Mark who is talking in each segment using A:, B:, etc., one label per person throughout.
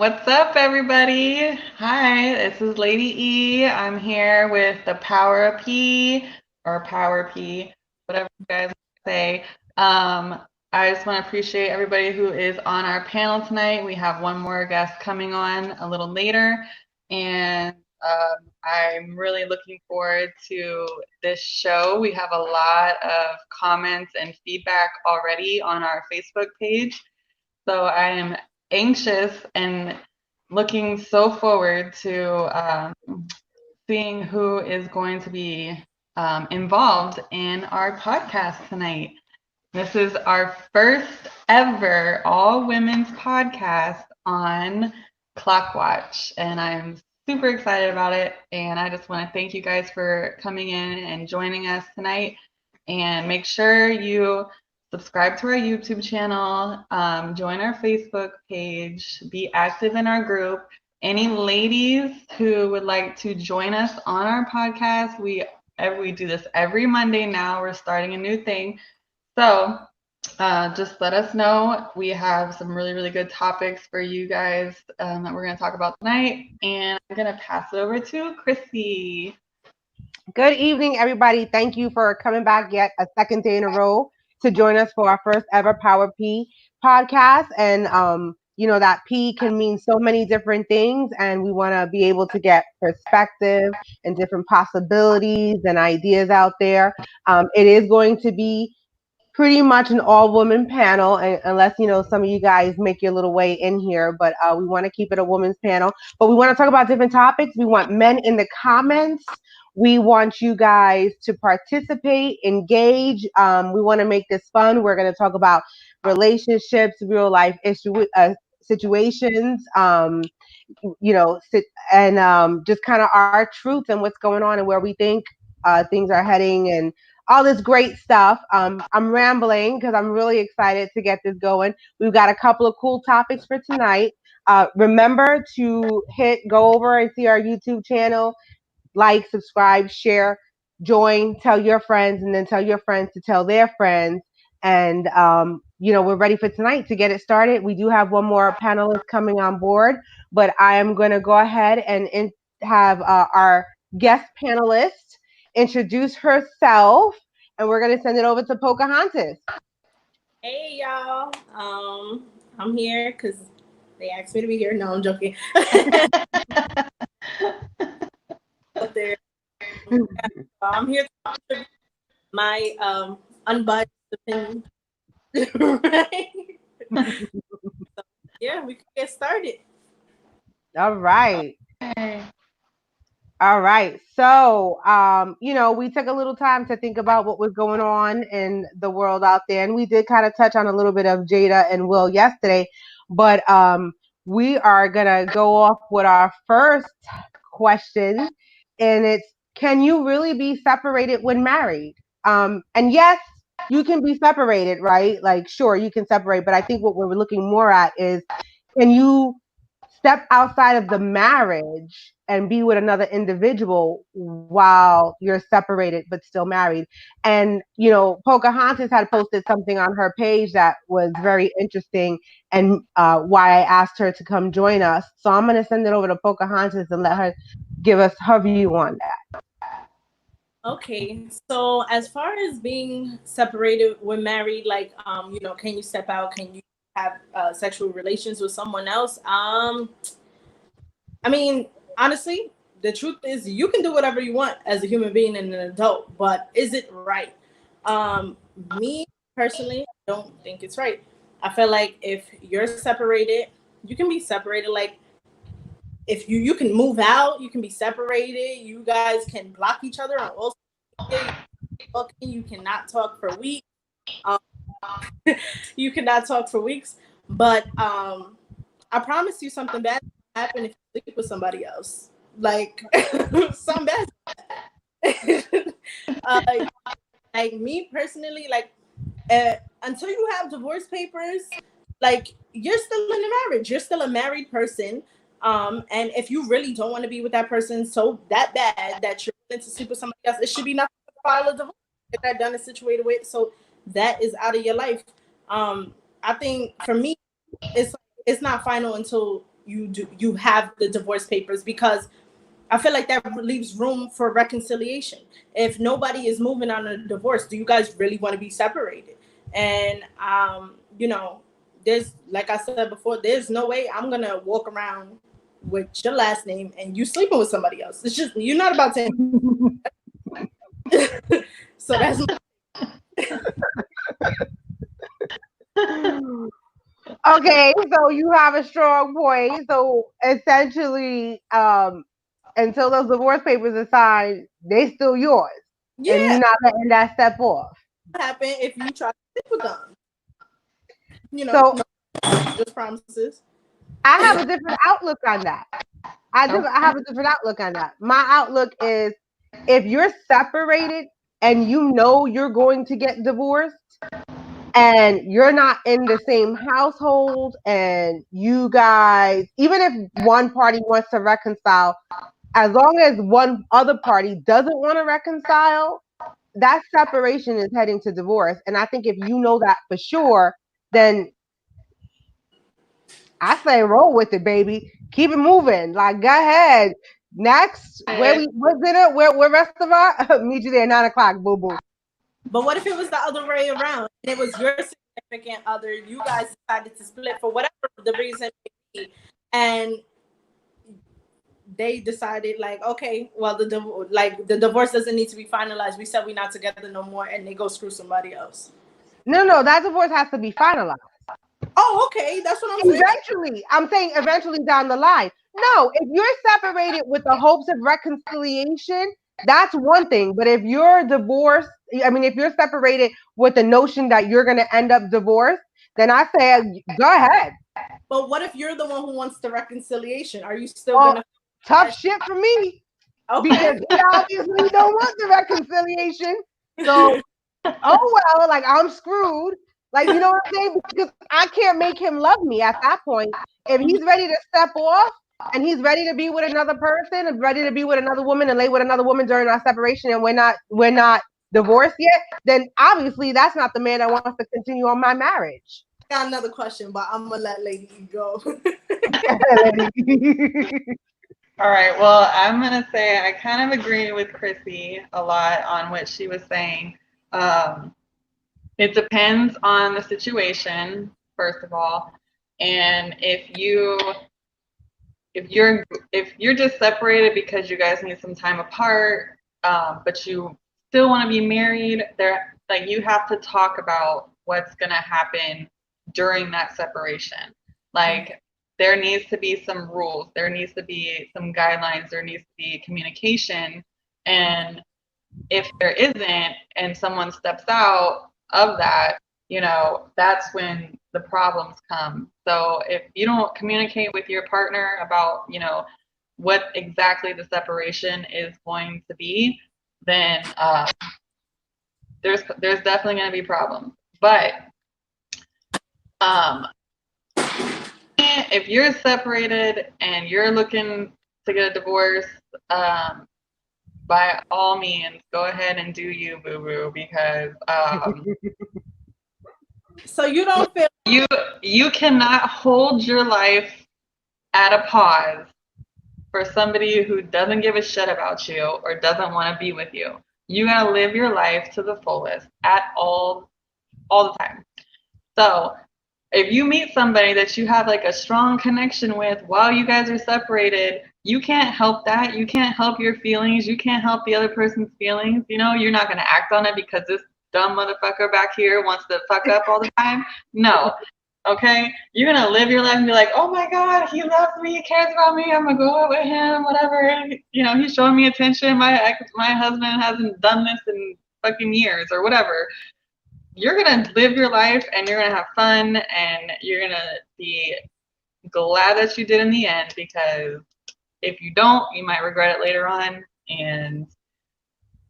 A: What's up, everybody? Hi, this is Lady E. I'm here with the Power P or Power P, whatever you guys say. Um, I just want to appreciate everybody who is on our panel tonight. We have one more guest coming on a little later, and I'm really looking forward to this show. We have a lot of comments and feedback already on our Facebook page. So I am anxious and looking so forward to seeing who is going to be involved in our podcast tonight. This is our first ever all women's podcast on Clockwatch, and I'm super excited about it. And I just want to thank you guys for coming in and joining us tonight. And make sure you subscribe to our YouTube channel, join our Facebook page, be active in our group. Any ladies who would like to join us on our podcast, we do this every Monday now. We're starting a new thing. So just let us know. We have some really, really good topics for you guys that we're going to talk about tonight. And I'm going to pass it over to Chrissy.
B: Good evening, everybody. Thank you for coming back yet a second day in a row to join us for our first ever Power P podcast. And that P can mean so many different things, and we want to be able to get perspective and different possibilities and ideas out there. It is going to be pretty much an all-woman panel, unless some of you guys make your little way in here. But we want to keep it a women's panel. But we want to talk about different topics. We want men in the comments. We want you guys to participate, engage. We want to make this fun. We're going to talk about relationships, real life situations. And just kind of our truth and what's going on and where we think things are heading and all this great stuff. I'm rambling because I'm really excited to get this going. We've got a couple of cool topics for tonight. Remember to go over and see our YouTube channel, like, subscribe, share, join, tell your friends, and then tell your friends to tell their friends. And, we're ready for tonight to get it started. We do have one more panelist coming on board, but I am going to go ahead and have our guest panelist introduce herself, and we're going to send it over to Pocahontas.
C: Hey, y'all. I'm here because they asked me to be here. No, I'm joking. I'm here to contribute my unbiased opinion. Right? So, yeah, we can get started.
B: All right. All right. So, we took a little time to think about what was going on in the world out there. And we did kind of touch on a little bit of Jada and Will yesterday. But we are going to go off with our first question. And it's, can you really be separated when married? And yes, you can be separated, right? Like, sure, you can separate. But I think what we're looking more at is, can you step outside of the marriage and be with another individual while you're separated but still married? And Pocahontas had posted something on her page that was very interesting, and why I asked her to come join us. So I'm going to send it over to Pocahontas and let her give us her view on that.
C: Okay, so as far as being separated when married, like, can you step out? Can you have sexual relations with someone else? I mean, honestly, the truth is you can do whatever you want as a human being and an adult, but is it right? Me personally, don't think it's right. I feel like if you're separated, you can be separated. Like, if you can move out, you can be separated. You guys can block each other on all. You cannot talk for weeks. You cannot talk for weeks. But I promise you, something bad will happen if you sleep with somebody else. Like, something bad. Like me personally, like, until you have divorce papers, like, you're still in a marriage. You're still a married person. And if you really don't want to be with that person so that bad that you're willing to sleep with somebody else, it should be nothing to file a divorce. Get that done and situated with, so that is out of your life. I think for me, it's not final until you have the divorce papers, because I feel like that leaves room for reconciliation. If nobody is moving on a divorce, do you guys really want to be separated? And there's, like I said before, there's no way I'm gonna walk around with your last name and you sleeping with somebody else. It's just, you're not about to. So that's
B: Okay, so you have a strong point. So essentially, until those divorce papers are signed, they still yours, and
C: yeah.
B: you're not letting that step off.
C: What happen if you try to sleep with them?
B: So
C: No, just promises.
B: I have a different outlook on that.
A: Okay.
B: I have a different outlook on that. My outlook is, if you're separated and you know you're going to get divorced and you're not in the same household, and you guys, even if one party wants to reconcile, as long as one other party doesn't want to reconcile, that separation is heading to divorce. And I think if you know that for sure, then I say roll with it, baby. Keep it moving. Like, go ahead. Next, where dinner? Where rest of our meet you there 9 o'clock, boo boo.
C: But what if it was the other way around? And it was your significant other. You guys decided to split for whatever the reason may be, and they decided, like, okay, well, the divorce doesn't need to be finalized. We said we're not together no more, and they go screw somebody else.
B: No, that divorce has to be finalized.
C: Oh, okay, that's what I'm saying.
B: Eventually, I'm saying eventually down the line. No, if you're separated with the hopes of reconciliation, that's one thing. But if you're divorced, I mean, if you're separated with the notion that you're going to end up divorced, then I say go ahead.
C: But what if you're the one who wants the reconciliation? Are you still
B: Well,
C: gonna?
B: tough shit for me, because
C: Okay.
B: he obviously don't want the reconciliation. So, oh well, like I'm screwed. Like, you know what I'm saying? Because I can't make him love me at that point. If he's ready to step off and he's ready to be with another person and ready to be with another woman and lay with another woman during our separation, and we're not divorced yet, then obviously that's not the man that wants to continue on my marriage.
C: Got another question, but I'm gonna let Lady E go.
A: All right. Well, I'm gonna say I kind of agree with Chrissy a lot on what she was saying. Um, it depends on the situation, first of all, and if you're just separated because you guys need some time apart, but you still want to be married, there, like, you have to talk about what's gonna happen during that separation. Like, there needs to be some rules, there needs to be some guidelines, there needs to be communication, and if there isn't and someone steps out of that, that's when the problems come. So if you don't communicate with your partner about, what exactly the separation is going to be, then there's definitely going to be problems. But um, if you're separated and you're looking to get a divorce, by all means, go ahead and do you, boo boo, because
C: So you don't feel
A: you cannot hold your life at a pause for somebody who doesn't give a shit about you or doesn't want to be with you. You gotta live your life to the fullest at all the time. So if you meet somebody that you have like a strong connection with while you guys are separated, you can't help that. You can't help your feelings. You can't help the other person's feelings. You're not gonna act on it because this dumb motherfucker back here wants to fuck up all the time. No. Okay? You're gonna live your life and be like, oh my God, he loves me, he cares about me, I'm gonna go out with him, whatever. He's showing me attention. My husband hasn't done this in fucking years or whatever. You're gonna live your life and you're gonna have fun and you're gonna be glad that you did in the end, because if you don't, you might regret it later on. And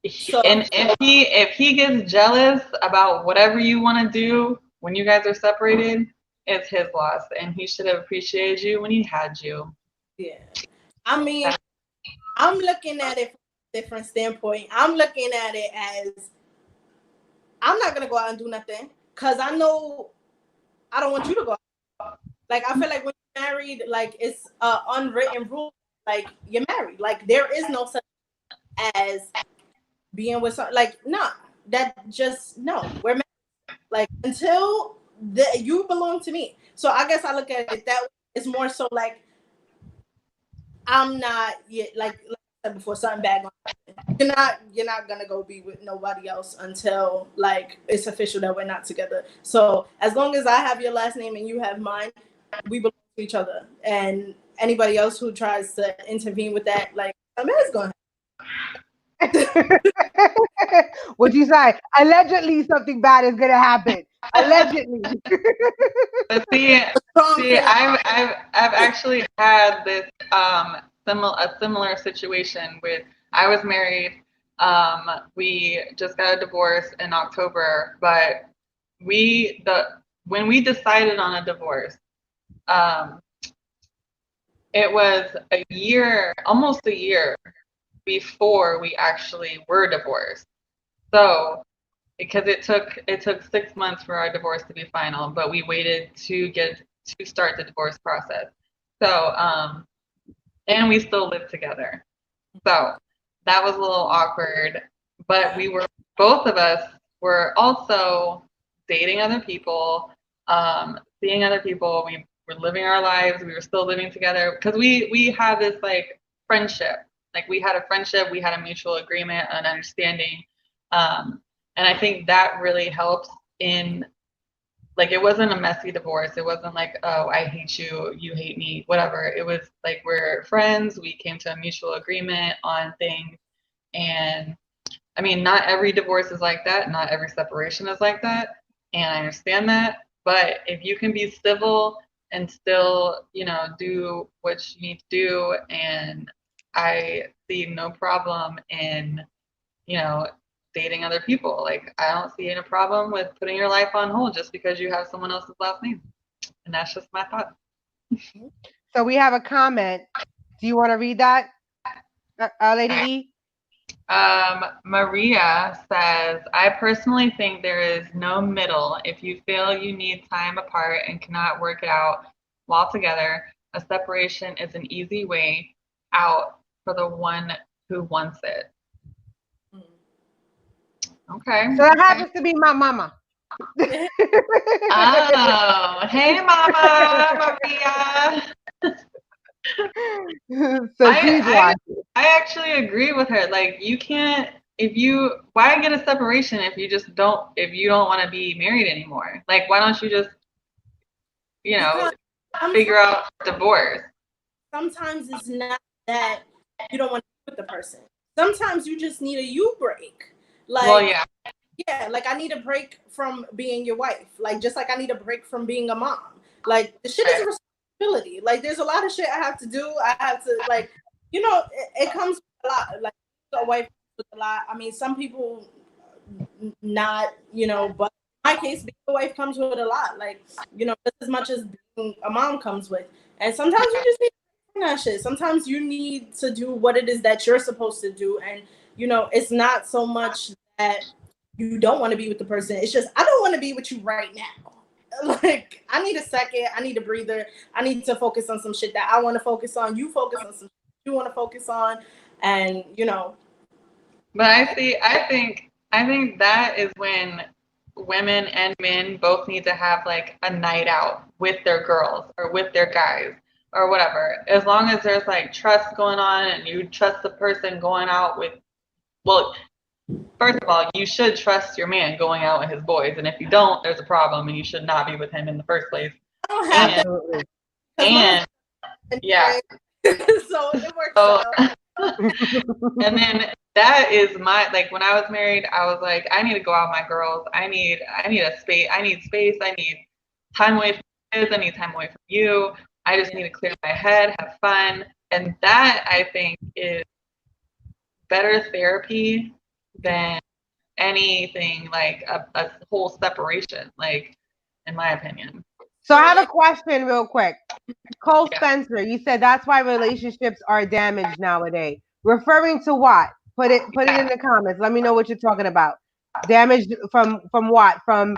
C: so.
A: if he gets jealous about whatever you want to do when you guys are separated, it's his loss, and he should have appreciated you when he had you.
C: Yeah, I mean, I'm looking at it from a different standpoint. I'm looking at it as, I'm not gonna go out and do nothing because I know I don't want you to go out. Like, I feel like when married, like it's unwritten rule. Like you're married. Like there is no such as being with some. Like nah, that just no. We're married. Like until you belong to me. So I guess I look at it that way. It's more so like I'm not yet like I said before something bad going to happen. You're not gonna go be with nobody else until like it's official that we're not together. So as long as I have your last name and you have mine, we belong to each other. And anybody else who tries to intervene with that, like something is going
B: What you say? Allegedly, something bad is gonna happen. Allegedly.
A: But see,
C: strong
A: see,
C: feeling.
A: I've actually had this a similar situation with I was married. We just got a divorce in October, but when we decided on a divorce, um, it was a year, almost a year before we actually were divorced. So because it took 6 months for our divorce to be final, but we waited to start the divorce process. So and we still live together. So that was a little awkward, but
C: Yeah.
A: both of us were also dating other people, seeing other people. We were living our lives. We were still living together because we had this like friendship. Like we had a friendship, we had a mutual agreement, an understanding, and I think that really helps in like it wasn't a messy divorce. It wasn't like, oh, I hate you, you hate me, whatever. It was like we're friends. We came to a mutual agreement on things. And I mean, not every divorce is like that. Not every separation is like that. And I understand that. But if you can be civil and still, do what you need to do, and I see no problem in, you know, dating other people. Like, I don't see any problem with putting your life on hold just because you have someone else's last name. And that's just my thought.
B: So we have a comment. Do you want to read that, Lady E?
A: Maria says, I personally think there is no middle. If you feel you need time apart and cannot work it out while together, a separation is an easy way out for the one who wants it. Okay,
B: So that
A: okay.
B: happens to be my mama.
A: Oh, hey, Mama Maria.
B: So she's
A: I
B: watching.
A: I actually agree with her. Like you can't if you why get a separation if you don't want to be married anymore? Like why don't you just, you know,
C: Because sometimes
A: figure out divorce?
C: sometimes it's not that you don't want to be with the person. Sometimes you just need a you break.
A: Well,
C: Like
A: yeah.
C: yeah, like I need a break from being your wife. Like just like I need a break from being a mom. Like the shit is a
A: Right.
C: responsibility. Like there's a lot of shit I have to do. I have to like, it comes with a lot. Like a wife comes with a lot. I mean, some people not, but in my case, being a wife comes with a lot. Like, just as much as being a mom comes with. And sometimes you just need that shit. Sometimes you need to do what it is that you're supposed to do. And, it's not so much that you don't want to be with the person. It's just, I don't want to be with you right now. Like, I need a second. I need a breather. I need to focus on some shit that I want to focus on. You focus on some shit you want to focus on. And,
A: But I think that is when women and men both need to have like a night out with their girls or with their guys or whatever. As long as there's like trust going on and you trust the person going out with well, first of all, you should trust your man going out with his boys, and if you don't, there's a problem, and you should not be with him in the first place.
C: I don't have that
B: Absolutely.
C: because mine's
A: And yeah,
C: anyway. So it works
A: so
C: out.
A: and then that is my like when I was married, I was like, I need to go out with my girls. I need a space. I need space. I need time away from kids. I need time away from you. I just need to clear my head, have fun, and that I think is better therapy than anything like a whole separation, like in my opinion.
B: So I
C: So
B: have a
C: yeah,
B: question real quick. Cole
A: Yeah.
B: Spencer, you said that's why relationships are damaged nowadays. Referring to what? Put it
A: Yeah.
B: in the comments. Let me know what you're talking about. Damaged from what? From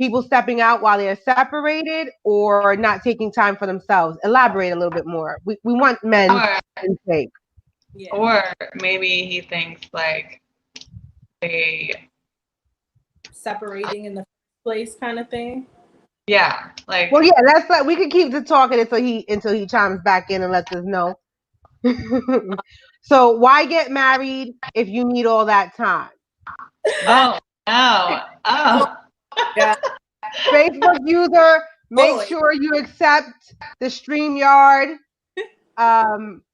B: people stepping out while they're separated or not taking time for themselves? Elaborate a little bit more. We want men's
A: Or
B: intake.
C: Yeah.
A: or maybe he thinks like they
C: Separating in the first place kind of thing.
A: yeah,
B: Well,
A: like
B: yeah, we could keep the talking until he chimes back in and lets us know. So why get married if you need all that time? That
A: oh no.
C: Oh
A: Oh
C: yeah.
B: Facebook user, make
C: Boy.
B: sure you accept the StreamYard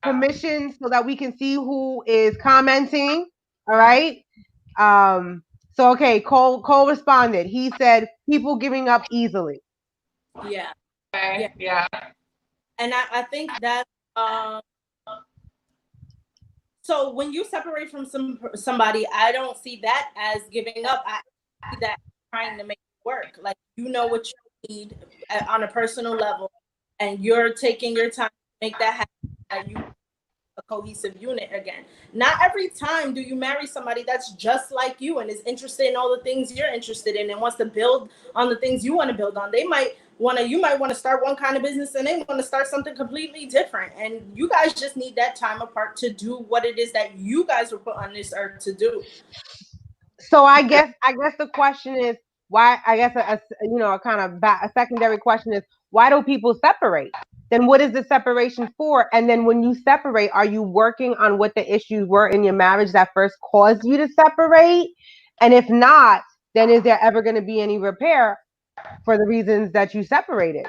B: permission so that we can see who is commenting. All right. Um, so okay, Cole responded. He said people giving up easily.
C: Yeah. Yeah.
A: okay, yeah.
C: And I think that um so when you separate from somebody, I don't see that as giving up. I see that trying to make it work. Like you know what you need on a personal level, and you're taking your time to make that happen. That you a cohesive unit again. Not every time do you marry somebody that's just like you and is interested in all the things you're interested in and wants to build on the things you want to build on. You might want to start one kind of business and they want to start something completely different. And you guys just need that time apart to do what it is that you guys were put on this earth to do.
B: So I guess the question is why. I guess a kind of a secondary question is why do people separate? Then what is the separation for? And then when you separate, are you working on what the issues were in your marriage that first caused you to separate? And if not, then is there ever going to be any repair for the reasons that you separated?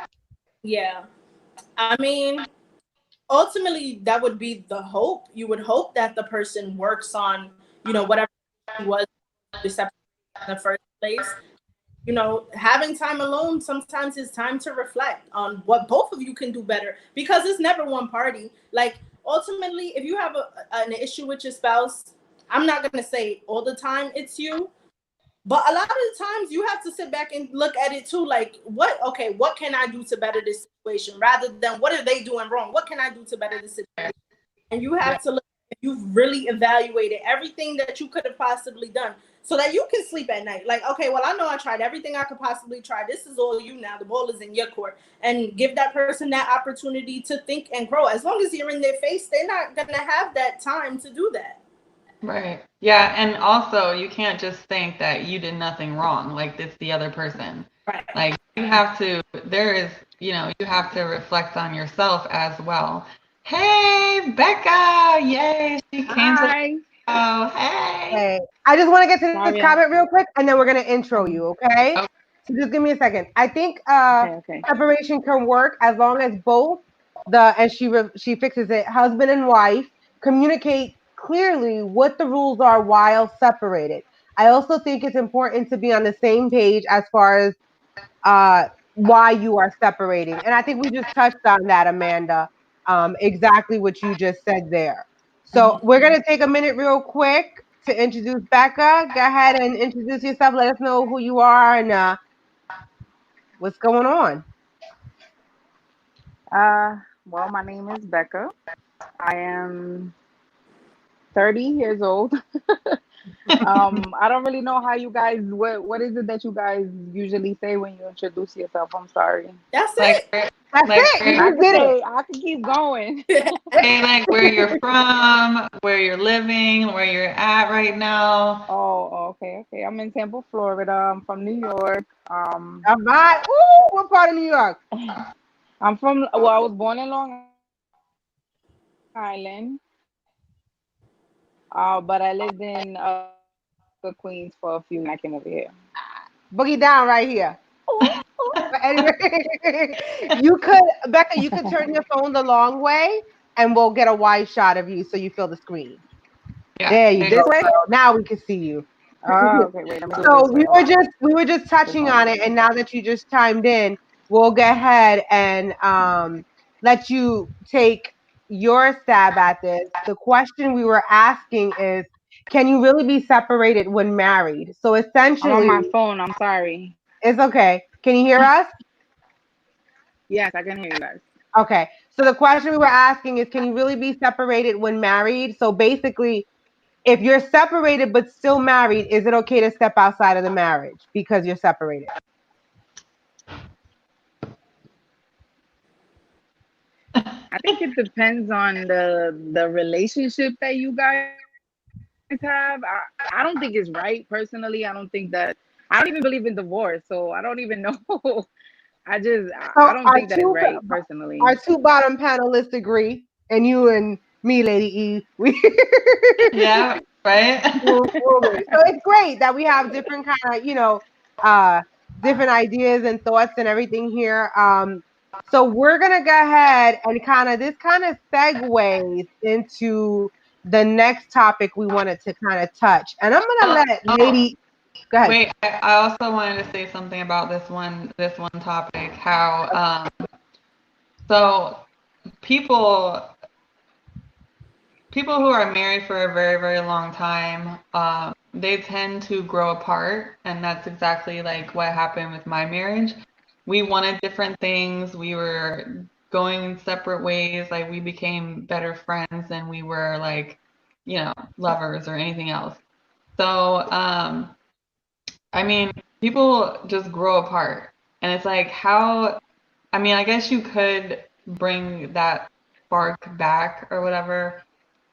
C: Yeah. I mean, ultimately that would be the hope. You would hope that the person works on, whatever was separate in the first place. Having time alone sometimes is time to reflect on what both of you can do better because it's never one party. Like ultimately, if you have an issue with your spouse, I'm not going to say all the time it's you, but a lot of the times you have to sit back and look at it too. Like what can I do to better this situation rather than what are they doing wrong? What can I do to better this situation? And you
A: Yeah.
C: have to look if you've really evaluated everything that you could have possibly done so that you can sleep at night. Like, okay, well, I know I tried everything I could possibly try. This is all you now. The ball is in your court. And give that person that opportunity to think and grow. As long as you're in their face, they're not going to have that time to do that.
A: Right. Yeah, and also you can't just think that you did nothing wrong, like it's the other person.
C: Right.
A: Like you have to, there is, you have to reflect on yourself as well. Hey, Becca! Yay, she came to the
D: Hi.
A: show. Hey.
B: Okay. I just want to get to this
D: Sorry.
B: comment real quick, and then we're gonna intro
D: Um,
B: you. Okay.
A: Oh,
B: So just give me a second. I think
D: okay.
B: separation can work as long as both and she fixes it. Husband and wife communicate clearly what the rules are while separated. I also think it's important to be on the same page as far as uh, why you are separating. And I think we just touched on that, Amanda. Exactly what you just said there. So
C: Mhm.
B: we're gonna take a minute real quick to introduce Becca. Go ahead and introduce yourself. Let us know who you are and what's going on.
D: Well, my name is Becca. I am 30 years old. I don't really know how you guys, what is it that you guys usually say when you introduce yourself? I'm sorry.
C: That's
A: like,
C: it.
B: That's
A: like,
B: it. You
D: I
B: just
D: could
B: did it.
D: say, I could keep going.
A: say like where you're from, where you're living, where you're at right now.
D: Okay. I'm in Tampa, Florida. I'm from New York.
B: All right. Ooh, what part of New York?
D: I was born in Long Island, but I lived in Queens for a few years when I came over here.
B: Boogie down right here. Ooh, ooh. But anyway, Becca, you could turn your phone the long way and we'll get a wide shot of you so you feel the screen.
A: Yeah.
B: There you
D: This
B: go,
D: way?
B: girl. Now we can see you.
D: Oh, okay. Wait, let me do it
B: So
D: this way.
B: we
D: Hold
B: were
D: on.
B: just
D: This
B: touching
D: phone
B: on
D: is
B: it,
D: this
B: and
D: way.
B: now that you just chimed in, we'll go ahead and let you take your stab at this. The question we were asking is, can you really be separated when married? So
D: I'm on
B: essentially,
D: my phone. I'm sorry.
B: it's okay. Can you hear us?
D: Yes, I can hear you guys.
B: Okay. So the question we were asking is, can you really be separated when married? So basically, if you're separated but still married, is it okay to step outside of the marriage because you're separated?
D: I think it depends on the relationship that you guys have. I don't think it's right personally. I don't even believe in divorce, so I don't even know. I don't think that
B: So
D: is right personally.
B: our two bottom panelists agree, and you and me, Lady E, we
A: Yeah, right?
B: we'll agree. So it's great that we have different kind of, uh, different ideas and thoughts and everything here. So we're gonna go ahead and kind of segues into the next topic we wanted to kind of touch, and I'm gonna
A: Oh,
B: let
A: oh,
B: Lady go ahead.
A: wait, I also wanted to say something about this one topic. How so people people who are married for a very, very long time, they tend to grow apart, and that's exactly like what happened with my marriage. We wanted different things. We were going in separate ways. Like we became better friends than we were like, lovers or anything else. So, I mean, people just grow apart, and it's like how. I mean, I guess you could bring that spark back or whatever,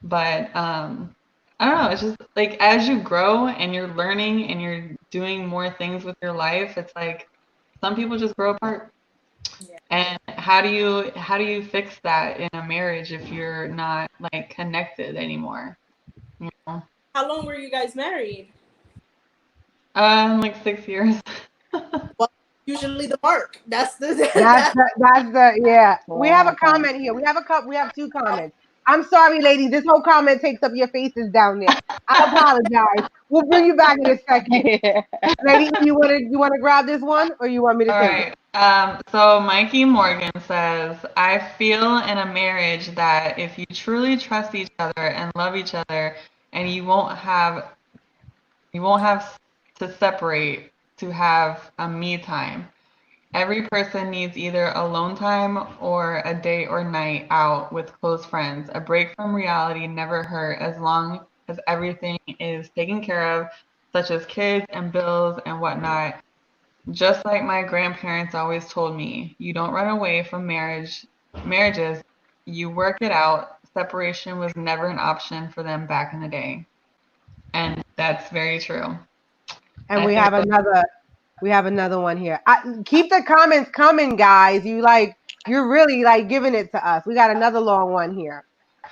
A: but I don't know, it's just like as you grow and you're learning and you're doing more things with your life, it's like some people just grow apart.
C: Yeah.
A: And how do you fix that in a marriage if you're not like connected anymore? You know?
C: How long were you guys married?
A: Like 6 years.
C: Well, usually the mark. That's the
B: Yeah. We have
D: Oh,
B: a
D: okay.
B: comment here. We have two comments. I'm sorry, ladies. This whole comment takes up your faces down there. I apologize. We'll bring you back in a second. Lady, you wanna grab this one or you want me to
A: All
B: take it?
A: right. So Mikey Morgan says, I feel in a marriage that if you truly trust each other and love each other, and you won't have to separate to have a me time. Every person needs either alone time or a day or night out with close friends. A break from reality never hurt as long as everything is taken care of, such as kids and bills and whatnot. Just like my grandparents always told me, you don't run away from marriages, you work it out. Separation was never an option for them back in the day. And that's very true.
B: And
A: I think
B: we have another one here. Keep the comments coming, guys. You're really like giving it to us. We got another long one here.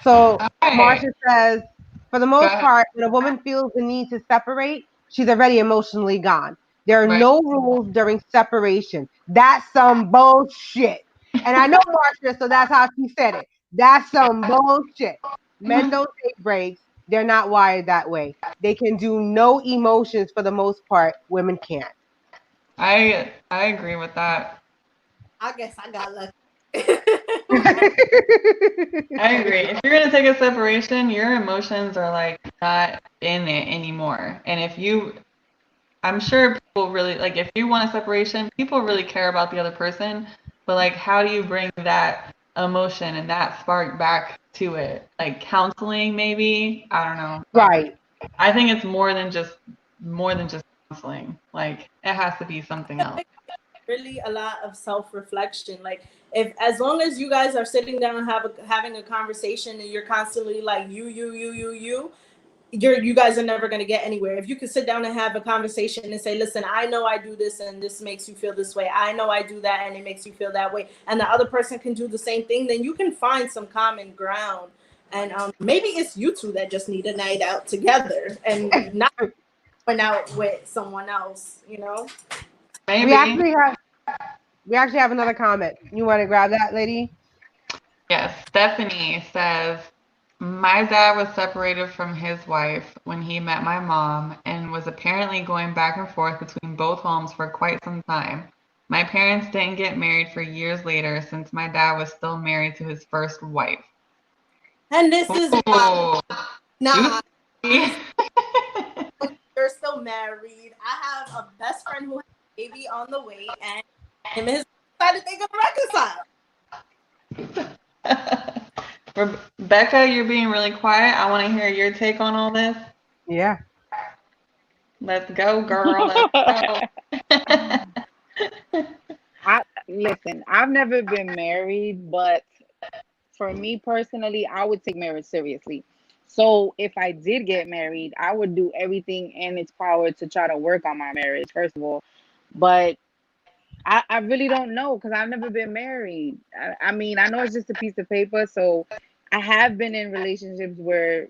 B: So
A: all right.
B: Marsha says, for the
A: Go
B: most
A: ahead.
B: part, when a woman feels the need to separate, she's already emotionally gone. There are
A: Right.
B: no rules during separation. That's some bullshit. And I know Marsha, so that's how she said it. That's some bullshit. Men don't take breaks. They're not wired that way. They can do no emotions for the most part. Women can't.
A: I agree with that.
C: I guess I got lucky.
A: I agree. If you're gonna take a separation, your emotions are like not in it anymore. And I'm sure people really like if you want a separation, people really care about the other person. But like, how do you bring that emotion and that spark back to it? Like counseling, maybe? I don't know. But
B: Right.
A: I think it's more than just counseling. Like it has to be something else.
C: Really a lot of self-reflection. Like if as long as you guys are sitting down and having a conversation and you're constantly like you guys are never going to get anywhere. If you could sit down and have a conversation and say, listen, I know I do this and this makes you feel this way, I know I do that and it makes you feel that way, and the other person can do the same thing, then you can find some common ground. And maybe it's you two that just need a night out together and not going out with someone else.
B: We
A: Maybe.
B: actually have we actually have another comment. You want to grab that, lady?
A: Yes, Stephanie says, my dad was separated from his wife when he met my mom and was apparently going back and forth between both homes for quite some time. My parents didn't get married for years later since my dad was still married to his first wife.
C: And this is why,
A: Oh,
C: nah,
A: juicy.
C: you're still married. I have a best friend who has a baby on the way, and him and his decided they're gonna reconcile.
A: Rebecca, you're being really quiet. I want to hear your take on all this.
B: Yeah.
A: Let's go, girl. Let's go.
D: I listen. I've never been married, but for me personally, I would take marriage seriously. So if I did get married, I would do everything in its power to try to work on my marriage, first of all. But I really don't know because I've never been married. I mean, I know it's just a piece of paper. So I have been in relationships where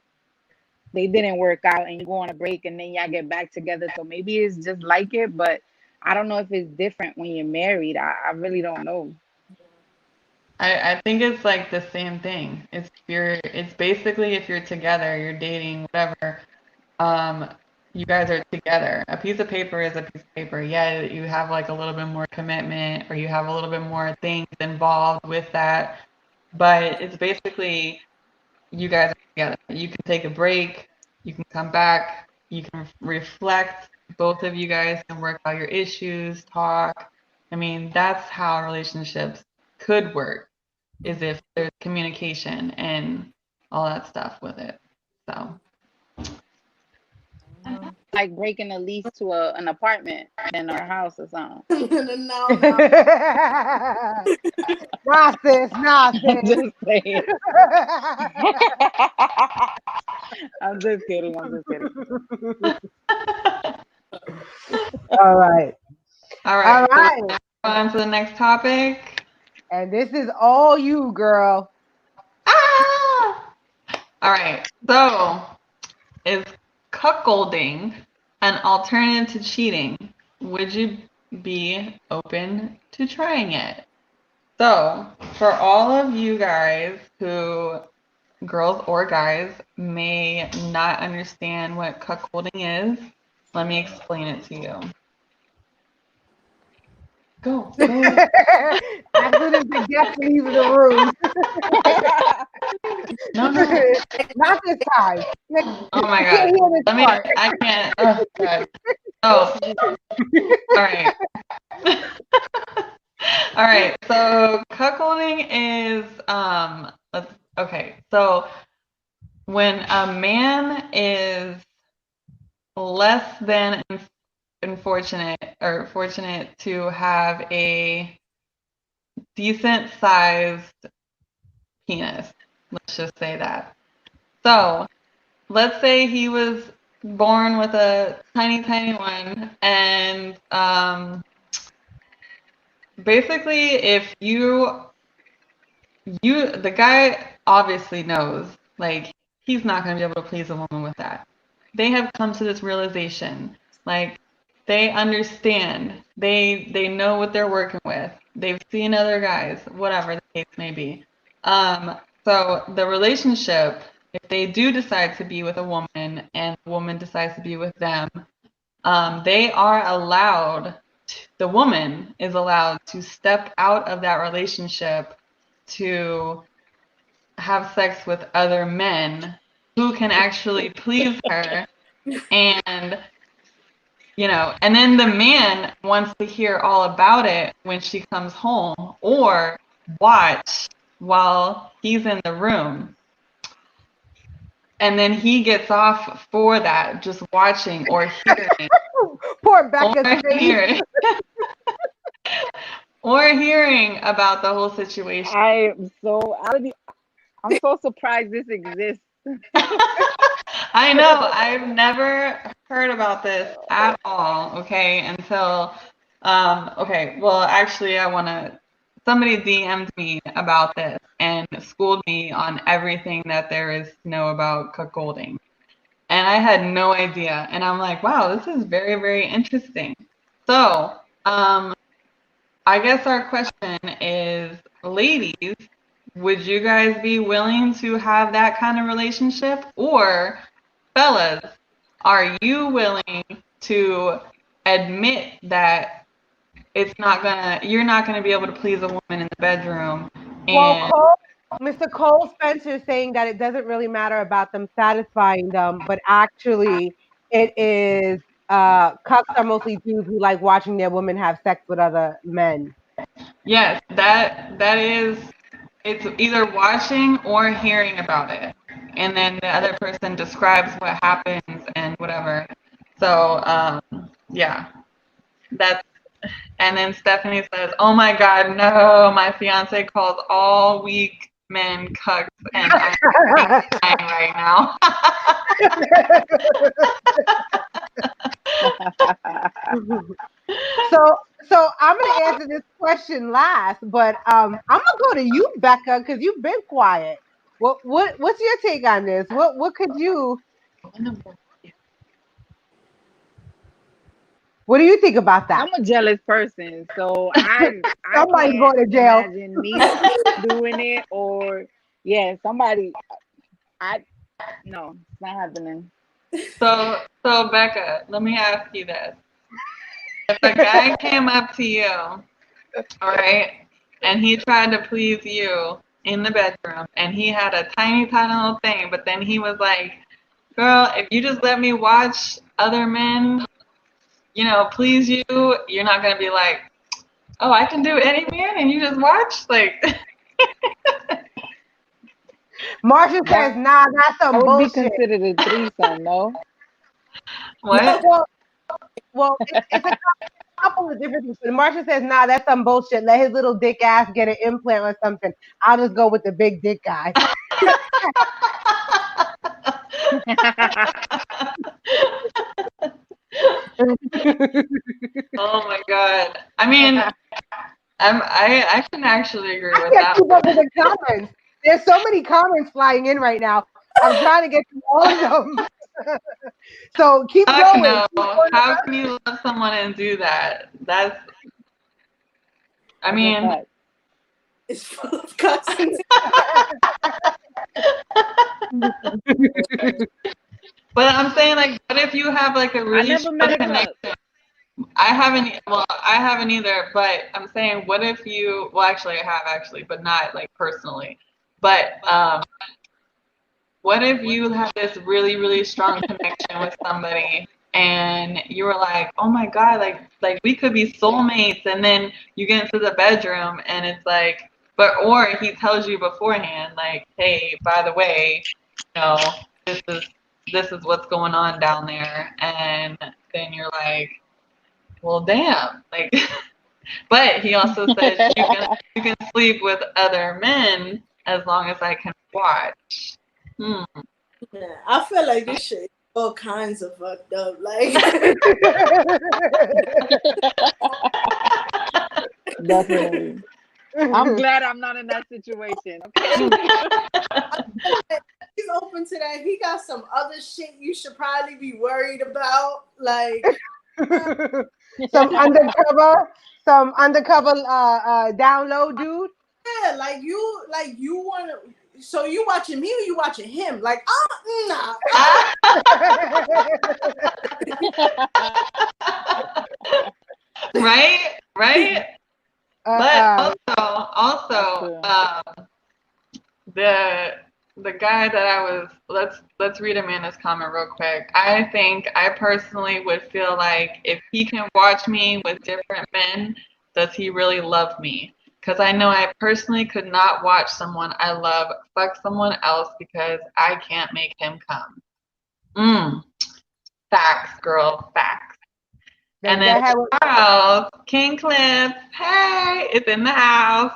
D: they didn't work out and you go on a break and then y'all get back together. So maybe it's just like it, but I don't know if it's different when you're married. I really don't know.
A: I think it's like the same thing. It's basically if you're together, you're dating, whatever, um, you guys are together. A piece of paper is a piece of paper. Yeah, you have like a little bit more commitment or you have a little bit more things involved with that. But it's basically you guys are together. You can take a break, you can come back, you can reflect. Both of you guys can work out your issues, talk. I mean, that's how relationships could work, is if there's communication and all that stuff with it. So,
D: Like breaking a lease to an apartment than a house or something.
C: No, no.
B: Nah, sis, nah,
D: I'm
B: sis.
D: just saying. I'm just kidding. I'm just kidding.
B: All right.
A: all
B: All
A: right. So,
B: right.
A: on to the next topic.
B: And this is all you, girl.
A: Ah! All right. So, is cuckolding an alternative to cheating? Would you be open to trying it? So, for all of you guys who, girls or guys, may not understand what cuckolding is, let me explain it to you. Go, go.
B: As soon as the guest leaves the room.
A: No, no.
B: Not this time.
A: Oh my
B: You
A: God.
B: can't hear this
A: Let me,
B: part.
A: I can't. Oh, God. Oh, all right. All right. So cuckolding is okay. So when a man is less than unfortunate or fortunate to have a decent sized penis, let's just say that. So let's say he was born with a tiny, tiny one, and basically, if the guy obviously knows, like, he's not going to be able to please a woman with that. They have come to this realization, like, they understand, they know what they're working with. They've seen other guys, whatever the case may be. So the relationship, if they do decide to be with a woman and the woman decides to be with them, they are allowed, the woman is allowed to step out of that relationship to have sex with other men who can actually please her. And, and then the man wants to hear all about it when she comes home or watch while he's in the room. And then he gets off for that, just watching or hearing.
B: Poor
A: Or
B: Becca's face.
A: hearing. Or hearing about the whole situation.
D: I'm so surprised this exists.
A: I know. I've never heard about this at all, okay, until okay, well, actually somebody DM'd me about this and schooled me on everything that there is to know about cuckolding. And I had no idea. And I'm like, wow, this is very, very interesting. So, I guess our question is, ladies, would you guys be willing to have that kind of relationship? Or, fellas, are you willing to admit that you're not gonna be able to please a woman in the bedroom
B: Well,
A: and
B: Mr. Cole Spencer is saying that it doesn't really matter about them satisfying them, but actually it is cucks are mostly dudes who like watching their women have sex with other men.
A: yes, that is, it's either watching or hearing about it. And then the other person describes what happens and whatever. So, yeah, that's, and then Stephanie says, oh my God, no, my fiance calls all week men cucks, and I'm crying right now.
B: So, so I'm gonna answer this question last, but I'm gonna go to you, Becca, because you've been quiet. What's your take on this? What could you? What do you think about that?
D: I'm a jealous person, so I
B: Somebody's
D: can't
B: going to jail.
D: imagine me doing it or yeah, somebody I no, it's not happening.
A: So Becca, let me ask you this: if a guy came up to you, all right, and he tried to please you in the bedroom, and he had a tiny, tiny little thing, but then he was like, "Girl, if you just let me watch other men, please you, you're not gonna be like, oh, I can do any man, and you just watch, like."
B: Marsha says,
D: That
B: "Nah, that's some
D: would be
B: bullshit."
D: considered a threesome, no?
A: What?
B: Well, it's a couple of different things. But Marsha says, "Nah, that's some bullshit. Let his little dick ass get an implant or something. I'll just go with the big dick guy."
A: Oh my god. I mean, I can actually agree
B: I
A: with
B: can't
A: that
B: keep
A: one.
B: up with the comments. There's so many comments flying in right now. I'm trying to get to all of them. So keep
A: Fuck
B: going.
A: no.
B: Keep going.
A: How can you love someone and do that? I
D: That's a
A: mean,
D: fact.
C: It's full of cussing.
A: but I'm saying, like, what if you have like a
D: I
A: really
D: never met
A: strong
D: a cup.
A: connection? I haven't either, but I'm saying, what if well, actually, I have actually, but not like personally. But what if you have this really, really strong connection with somebody and you were like, oh my God, like we could be soulmates, and then you get into the bedroom and it's like, or he tells you beforehand, like, hey, by the way, you know, this is this is what's going on down there, and then you're like, well, damn, like, but he also said you can sleep with other men as long as I can watch. Hmm.
C: Yeah, I feel like this shit is all kinds of fucked up. Like,
D: Definitely. I'm glad I'm not in that situation. Okay.
C: he's open to that. He got some other shit you should probably be worried about. Like,
B: some undercover, some undercover download dude.
C: yeah, like you want to. So you watching me or you watching him? Like, nah.
A: Right, right. But
B: Uh-uh.
D: That's
A: also,
D: true.
A: the the guy that I was let's read Amanda's comment real quick. I think I personally would feel like if he can watch me with different men, does he really love me? Because I know I personally could not watch someone I love fuck someone else because I can't make him come. Facts, girl, facts. And then
B: That had what-
A: Charles, King Cliff, hey, it's in the house.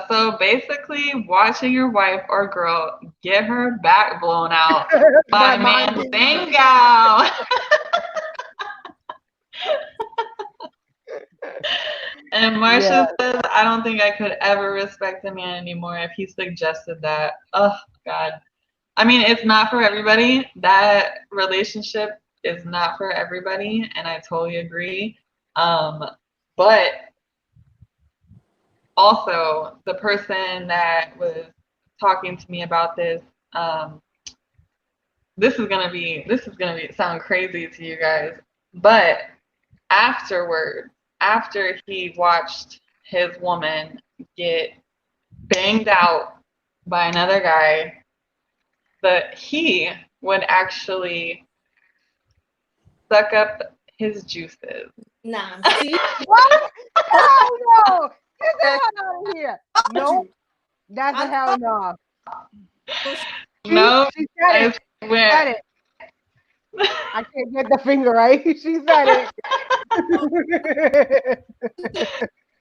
A: So basically, watching your wife or girl get her back blown out by
B: by
A: a
B: mine.
A: man's bingo. And
B: Yeah.
A: Marcia says, I don't think I could ever respect a man anymore if he suggested that. Oh, God. I mean, it's not for everybody. That relationship is not for everybody, and I totally agree. But also, the person that was talking to me about this, um, this is gonna be sound crazy to you guys, but afterward, after he watched his woman get banged out by another guy, that he would actually suck up his juices.
C: Nah. See,
B: What? Hell no! Get the hell out of here!
C: told
B: Nope.
C: you.
B: That's a
C: I
B: hell no.
A: No,
B: She said
A: I
B: it.
A: swear.
B: Said it. I can't get the finger right. She said it.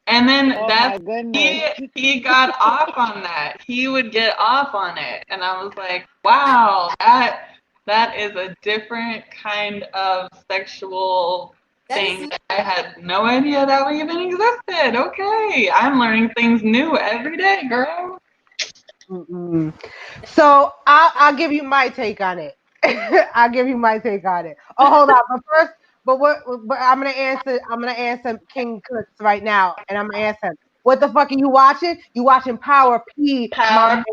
A: And then
D: Oh my goodness.
A: he got off on that. He would get off on it, and I was like, wow, that is a different kind of sexual
C: That is
A: thing. I had no idea that even existed. Okay, I'm learning things new every day, girl.
B: Mm-mm. So I'll give you my take on it. I'll give you my take on it. Oh, hold on. But first, but I'm gonna answer. I'm gonna answer King Cooks right now, and I'm gonna answer him. What the fuck are you watching? You watching Power P, my man.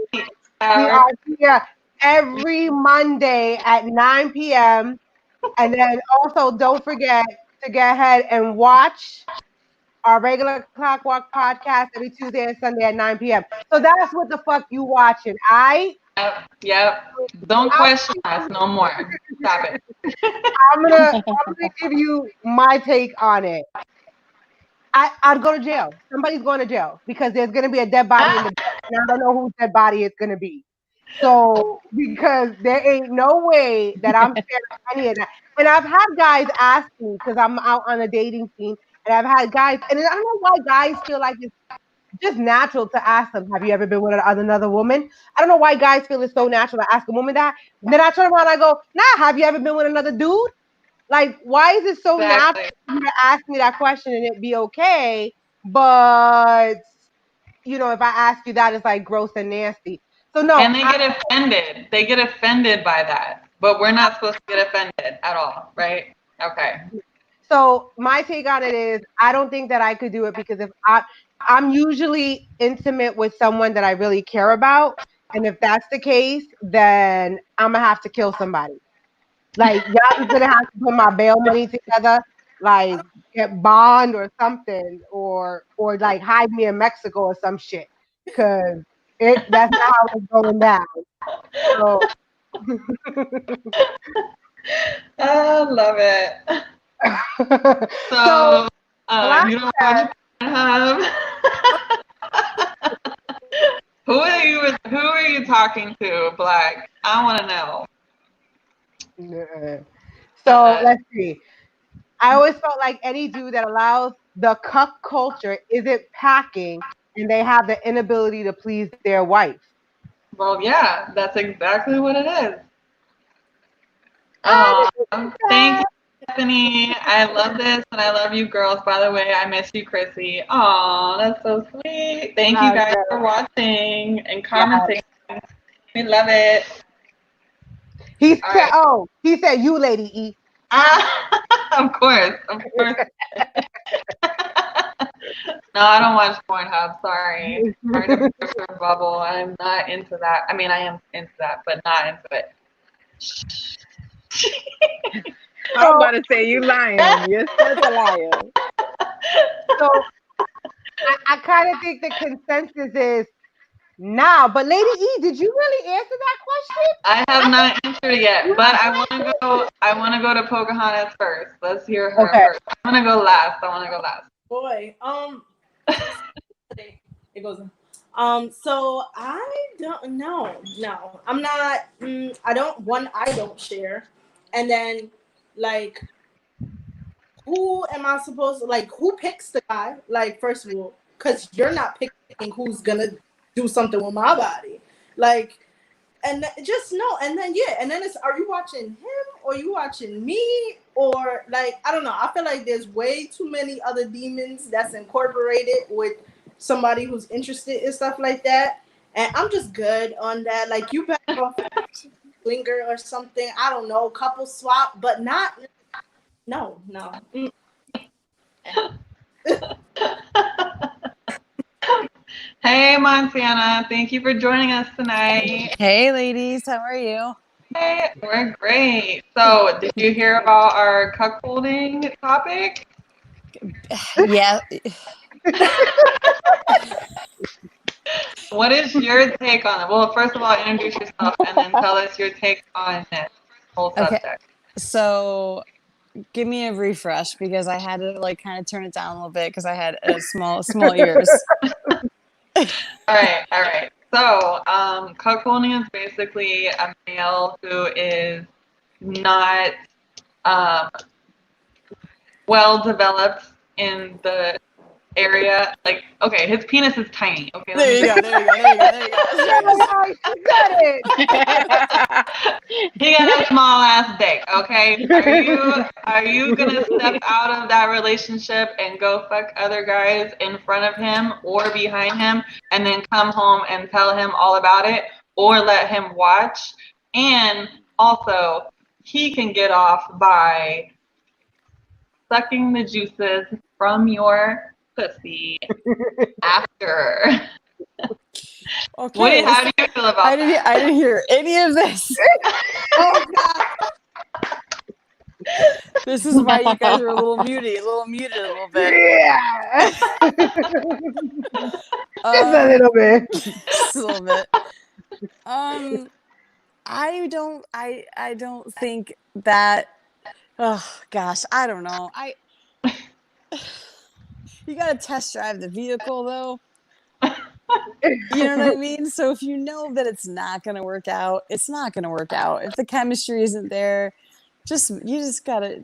A: Power,
B: We
A: power.
B: are here every Monday at 9 p.m. And then also don't forget to go ahead and watch our regular Clockwork podcast every Tuesday and Sunday at 9 p.m. So that's what the fuck you watching.
A: Yep, yep. Don't question us no more. Stop it.
B: I'm gonna give you my take on it. I'd go to jail. Somebody's going to jail because there's gonna be a dead body in the bed, and I don't know whose dead body it's gonna be. So because there ain't no way that I'm sharing any of that. And I've had guys ask me because I'm out on a dating scene, and I've had guys, and I don't know why guys feel like it's just natural to ask them, "Have you ever been with another woman?" I don't know why guys feel it's so natural to ask a woman that. And then I turn around and I go, "Nah, have you ever been with another dude?" Like, why is it so natural
A: Exactly.
B: for you to ask me that question and it be okay? But if I ask you that, it's like gross and nasty. So no,
A: And they get offended. They get offended by that. But we're not supposed to get offended at all, right? Okay.
B: so my take on it is I don't think that I could do it because if I'm usually intimate with someone that I really care about, and if that's the case, then I'm gonna have to kill somebody. Like y'all just gonna have to put my bail money together, like get bond or something, or like hide me in Mexico or some shit, cause that's not how it's going down. So,
A: I love it.
B: so
A: So,
B: Black
A: you don't
B: said,
A: watch Pornhub? Who are you talking to, Black? I want to know.
B: "Nuh-uh." So
A: Uh,
B: let's see. I always felt like any dude that allows the cuck culture isn't packing, and they have the inability to please their wife.
A: well, yeah, that's exactly what it is.
B: I
A: Oh,
B: didn't think
A: thank you,
B: that.
A: Stephanie. I love this, and I love you girls. By the way, I miss you, Chrissy. Oh, that's so sweet. Thank you
B: Uh,
A: guys for watching and
B: yeah.
A: commenting. We love it.
B: He
A: All
B: said,
A: right.
B: "Oh, he said you, Lady E."
A: Of course, of course. No, I don't watch Pornhub. Sorry. Sorry to burst your bubble. I'm not into that. I mean, I am into that, but not into it.
D: I'm
B: so,
D: about to say you lying. You're such a liar.
B: so I kind of think the consensus is nah. But Lady E, did you really answer that question?
A: I have not answered
B: You
A: yet, but I want
B: have
A: to
B: not
A: go. I want to go to Pocahontas first. Let's hear her
B: answered.
A: first. I want to go last. I want to go last.
C: boy. It goes. So I don't know. No, I'm not. I don't. One, I don't share, and then like, who am I supposed to like? Who picks the guy? Like, first of all, because you're not picking who's gonna do something with my body, like. And just no, and then yeah, and then it's are you watching him or you watching me or like I don't know. I feel like there's way too many other demons that's incorporated with somebody who's interested in stuff like that, and I'm just good on that. Like you better off swinger or something. I don't know, couple swap, but not no no.
A: Hey, Montana. Thank you for joining us tonight.
E: Hey, ladies, how are you?
A: Hey, we're great. So, did you hear about our cuckolding topic?
E: Yeah,
A: What is your take on it? Well, first of all, introduce yourself and then tell us your take on this whole
E: okay.
A: subject.
E: So, give me a refresh because I had to like kind of turn it down a little bit because I had a small ears.
A: All right, all right. So, cuckolding is basically a male who is not um, well developed in the area. Like, okay, his penis is tiny. Okay, let
E: There
A: me
E: you
A: just.
E: go. There you go. There you go. There you go.
B: Oh my gosh, you got
A: He got a small ass dick. Okay, are you gonna step out of that relationship and go fuck other guys in front of him or behind him, and then come home and tell him all about it, or let him watch? And also, he can get off by sucking the juices from your pussy after.
E: Okay.
A: How do you feel about that?
E: I didn't hear any of this.
B: Oh God.
E: This is why you guys are a little muted a little bit.
B: Yeah. Just a
E: Um,
B: little bit.
E: just a little bit. I don't think that. Oh gosh, I don't know. You got to test drive the vehicle though. You know what I mean? So if you know that it's not going to work out, it's not going to work out. If the chemistry isn't there, you just gotta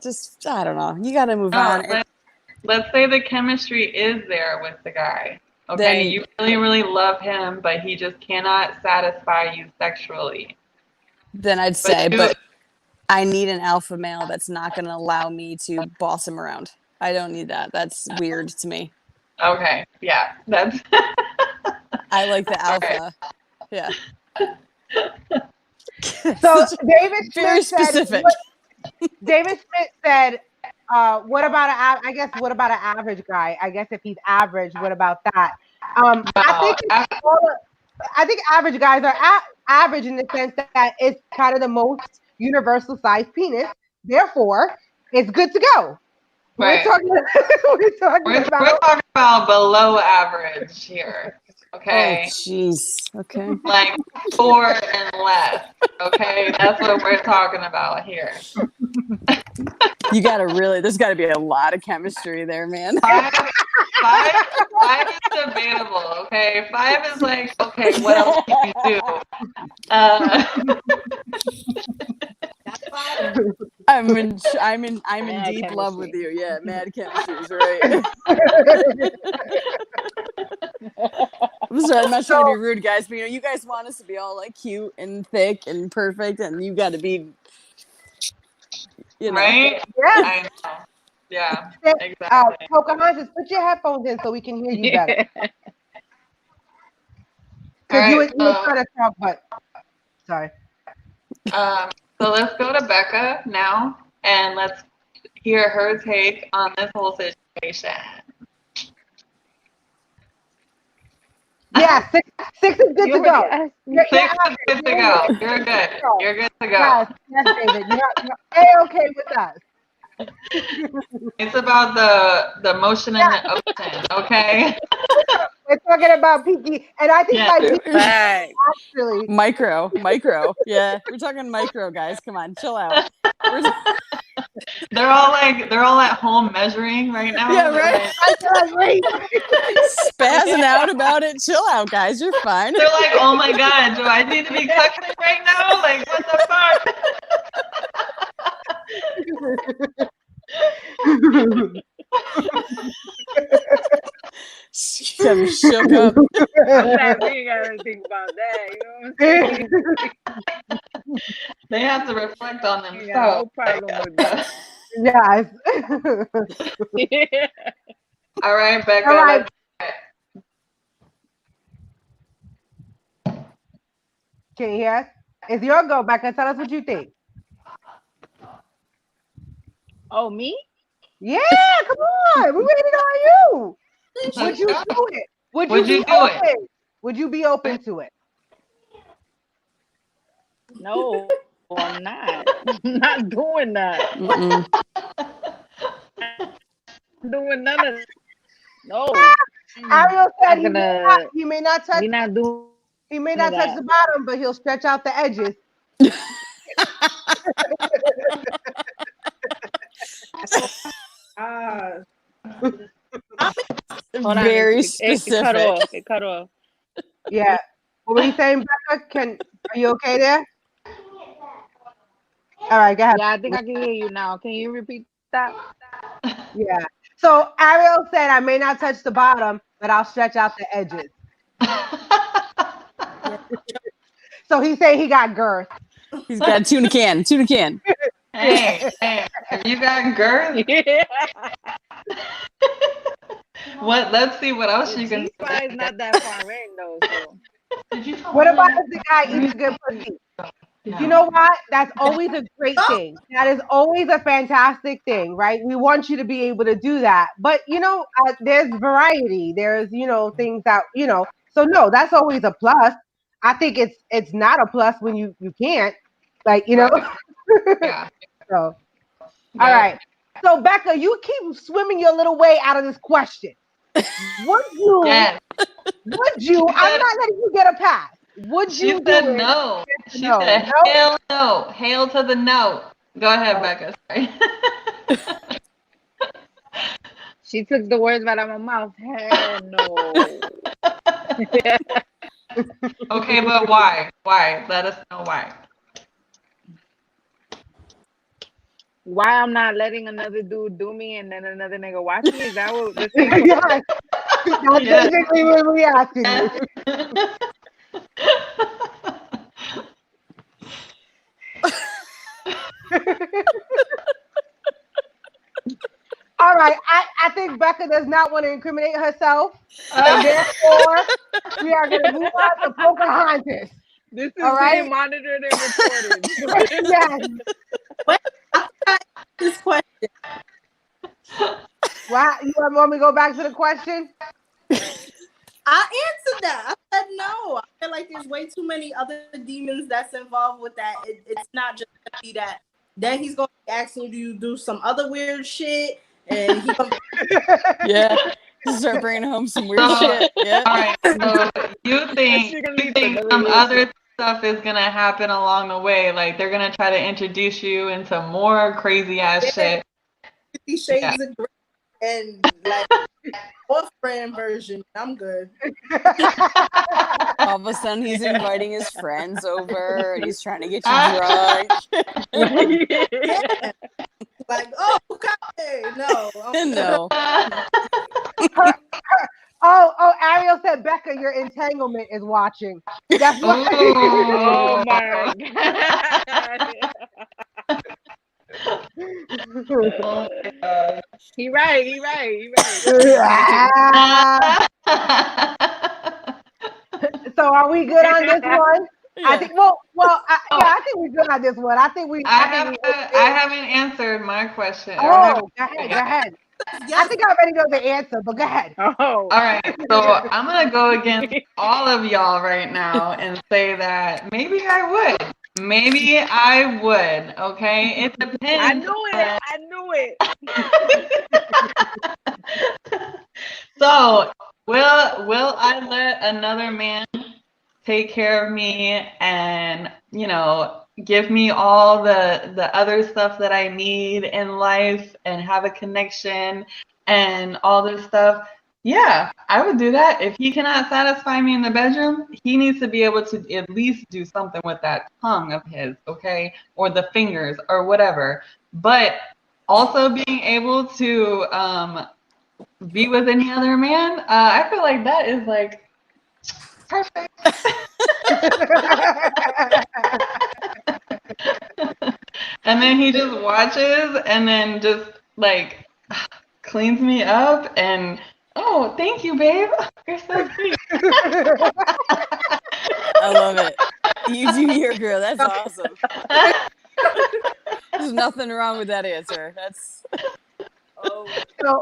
E: I don't know. You gotta move
A: No,
E: on. And
A: let's say the chemistry is there with the guy. Okay,
E: then
A: you really, really love him, but he just cannot satisfy you sexually.
E: I'd
A: But
E: say,
A: you,
E: but I need an alpha male that's not going to allow me to boss him around. I don't need that. That's weird to me.
A: okay, yeah, that's
E: I like the
A: all right.
E: alpha. Yeah.
B: So David
E: Very
B: Smith said.
E: specific.
B: David Smith said, "What about I guess what about an average guy? I guess if he's average, what about that? I
A: No,
B: think I think average guys are average in the sense that it's kind of the most universal size penis. Therefore, it's good to go. We're
A: right.
B: talking. We're talking
A: We're
B: about
A: talking about below average here.
E: Oh,
A: Okay,
E: jeez. Okay.
A: like 4 and less. Okay, that's what we're talking about here.
E: There's gotta be a lot of chemistry there, man.
A: Five, five is debatable. Okay, 5 is like, okay, what else can you do? Uh,
E: I'm in
D: Mad
E: deep love with
D: chemistry.
E: you. Yeah, mad chemistry is right. I'm sorry, I'm not trying to be rude, guys, but you guys want us to be all like cute and thick and perfect, and you got to be,
A: right?
B: yeah.
A: I know. Yeah,
B: Say,
A: exactly.
B: Pocahontas, put your headphones in so we can hear you better.
A: All
B: Because
A: right,
B: you were trying to talk, but sorry.
A: um, so let's go to Becca now, and let's hear her take on this whole situation.
B: Yeah, six is good
D: You
B: to
D: already
B: go.
D: asked me.
B: You're
A: 6 is
B: average.
A: good to
B: You're
A: go.
B: good.
A: You're good. You're good to go.
B: Yes, David. You're okay with us.
A: It's about the motion in the ocean, okay?
B: We're talking about peaky, and I think
A: Yeah.
B: by peaky
D: Right.
B: actually,
E: micro. Yeah, we're talking micro, guys. Come on, chill out.
A: They're all at home measuring right now.
E: Yeah,
A: They're
E: right.
A: like,
B: I feel like, wait.
E: Spazzing out about it. Chill out, guys. You're fine.
A: they're like, oh my god, do I need to be cucking right now? Like, what the fuck?
E: I'm shook up.
D: Sometimes we gotta think about that. You know what I'm saying?
A: They have to reflect on
D: You got
A: themselves.
D: no problem with that.
B: Yes.
A: All right, Becca.
B: All right. Can you hear us? It's your go, Becca. Tell us what you think.
D: Oh, me?
B: Yeah, come on. We're waiting on you. Would you
A: Let's
B: do
A: go.
B: it? Would
A: Would
B: you
A: you
B: be
A: do it?
B: open? Would you be open to it?
D: No, I'm not. I'm not doing that.
E: Mm-mm.
D: I'm doing none of that. No.
B: Ariel said
D: Not
B: he may not touch
D: we not doing none of
B: the
D: that.
B: bottom, but he'll stretch out the edges.
C: Uh,
D: Hold on,
E: Very
D: it cut
E: specific.
D: off. It cut off.
B: Yeah. What were you saying, Becca? Are you okay there? All right, go ahead.
D: Yeah, I think I can hear you now. Can you repeat that?
B: Yeah. So Ariel said, "I may not touch the bottom, but I'll stretch out the edges."
C: Yeah.
B: So he said he got girth.
E: He's got a tuna can. Tuna can.
B: Yeah.
A: Hey, if you got girth, what? Let's see what else
D: The
A: you can
D: G spot is not that far in though, so
B: What about if the guy eats a good pussy? You know what? That's always a great thing. That is always a fantastic thing, right? We want you to be able to do that. But, there's variety. There's, things that, so no, that's always a plus. I think it's not a plus when you can't, like,
A: Right. Yeah.
B: So, all
A: Yep.
B: right. So, Becca, you keep swimming your little way out of this question. Would you,
A: Yes.
B: I'm not letting you get a pass. Would
A: She
B: you do
A: said
B: it?
A: no.
B: Yes or
A: She
B: no?
A: said
B: No?
A: hell no. Hail to the no. Go ahead, Becca. Sorry.
D: she took the words right out of my mouth. Hell no.
A: Okay, but why? Why? Let us know why.
D: Why I'm not letting another dude do me and then another nigga watch me? Is that what the same?
B: Yes. That's
A: Yes.
B: basically what we asking you. All right. I think Becca does not want to incriminate herself. And therefore, we are going to move on to Pocahontas.
D: This
B: All
D: is
B: right?
D: being monitored and recorded.
B: Yes.
C: Wait, I forgot this question.
B: Why, you want me to go back to the question?
C: I answered that. I said no. I feel like there's way too many other demons that's involved with that. It's not just gonna be that. Then he's gonna be asking you to do some other weird shit, and he gonna
E: Yeah. Start bringing home some weird
A: So,
E: shit. Yeah.
A: all right. So you think
D: She gonna
A: you
D: need
A: think
D: another
A: some
D: year.
A: other stuff is gonna happen along the way? Like they're gonna try to introduce you into more crazy ass shit.
C: 50
A: Yeah.
C: Shades of Grey and like off-brand version. I'm good.
E: All of a sudden, he's inviting his friends over, and he's trying to get you
A: Ah.
E: drunk.
C: Yeah. Like, oh, okay, no.
E: No.
B: Oh, Ariel said, Becca, your entanglement is watching. That's why.
D: Oh
A: Ooh.
D: my god.
A: Oh my God.
D: He right, he right, he right.
B: So are we good on this one? I
E: Yeah.
B: think. I think we're good on this one. I think we.
A: I haven't answered my question. Or I haven't.
B: Oh, go ahead. Go ahead. I
C: Yes,
B: think I already know the answer, but go ahead.
D: Oh.
A: All right, so I'm gonna go against all of y'all right now and say that maybe I would. Maybe I would. Okay, it
D: I
A: depends.
D: knew it. I knew it.
A: So will I let another man take care of me and give me all the other stuff that I need in life and have a connection and all this stuff? Yeah, I would do that. If he cannot satisfy me in the bedroom, he needs to be able to at least do something with that tongue of his, okay? Or the fingers or whatever. But also being able to be with any other man, I feel like that is like perfect. And then he just watches and then just like cleans me up and oh, thank you, babe. You're so sweet.
E: I love it. You do your girl. That's awesome. There's nothing wrong with that answer. That's.
C: oh,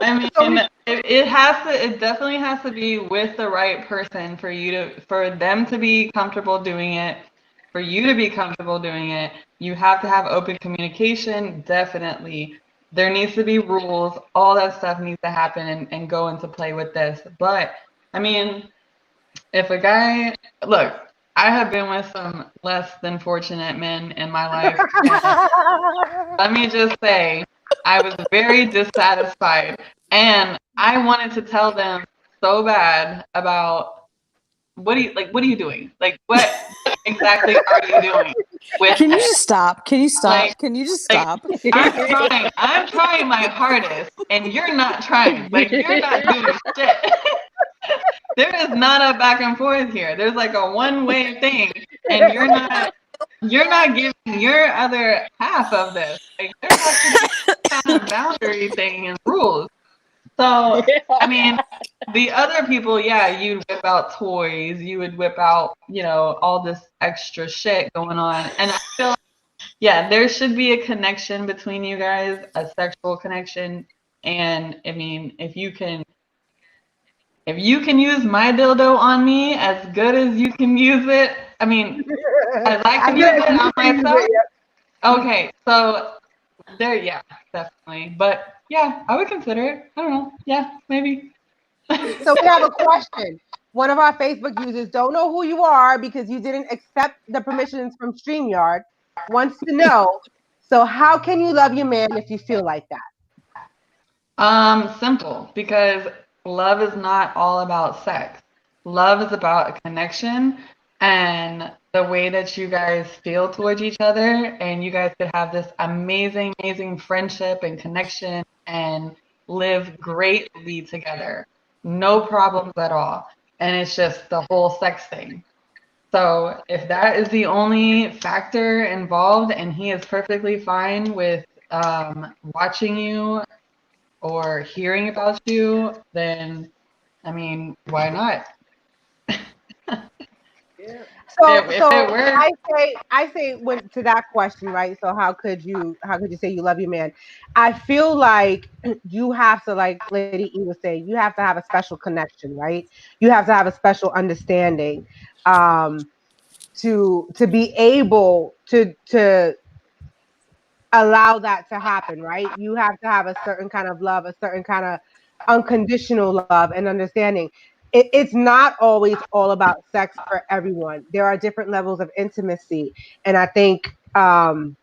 A: I mean, it definitely has to be with the right person for them to be comfortable doing it, for you to be comfortable doing it. You have to have open communication, definitely. There needs to be rules. All that stuff needs to happen and go into play with this. But I mean, if a guy, look, I have been with some less than fortunate men in my life. And let me just say, I was very dissatisfied. And I wanted to tell them so bad about what are you doing? Like what exactly are you doing? with
E: Can you
A: it.
E: just stop? Can you stop?
A: Like,
E: Can you just
A: like
E: stop?
A: I'm trying my hardest, and you're not trying. Like, you're not doing shit. There is not a back and forth here. There's like a one-way thing, and you're not giving your other half of this. Like, there has to be some kind of boundary thing and rules. So, I mean, the other people, yeah, you'd whip out toys, you would whip out, all this extra shit going on. And I feel like, yeah, there should be a connection between you guys, a sexual connection. And I mean, if you can use my dildo on me as good as you can use it, I mean, as I
B: I
A: can use
B: guess
A: it
B: you
A: on
B: can use
A: myself,
B: it.
A: okay, so there, yeah, definitely. But yeah, I would consider it. I don't know. Yeah, maybe.
B: So we have a question. One of our Facebook users don't know who you are because you didn't accept the permissions from StreamYard. Wants to know. So how can you love your man if you feel like that?
A: Simple, because love is not all about sex. Love is about a connection and the way that you guys feel towards each other, and you guys could have this amazing, amazing friendship and connection and live greatly together. No problems at all. And it's just the whole sex thing. So if that is the only factor involved and he is perfectly fine with watching you or hearing about you, then I mean, why not?
B: So
A: If
B: so
A: it works,
B: I say when to that question, right? So how could you say you love your man? I feel like you have to, like Lady E was saying, you have to have a special connection, right? You have to have a special understanding to be able to allow that to happen, right? You have to have a certain kind of love, a certain kind of unconditional love and understanding. It's not always all about sex for everyone. There are different levels of intimacy, and I think for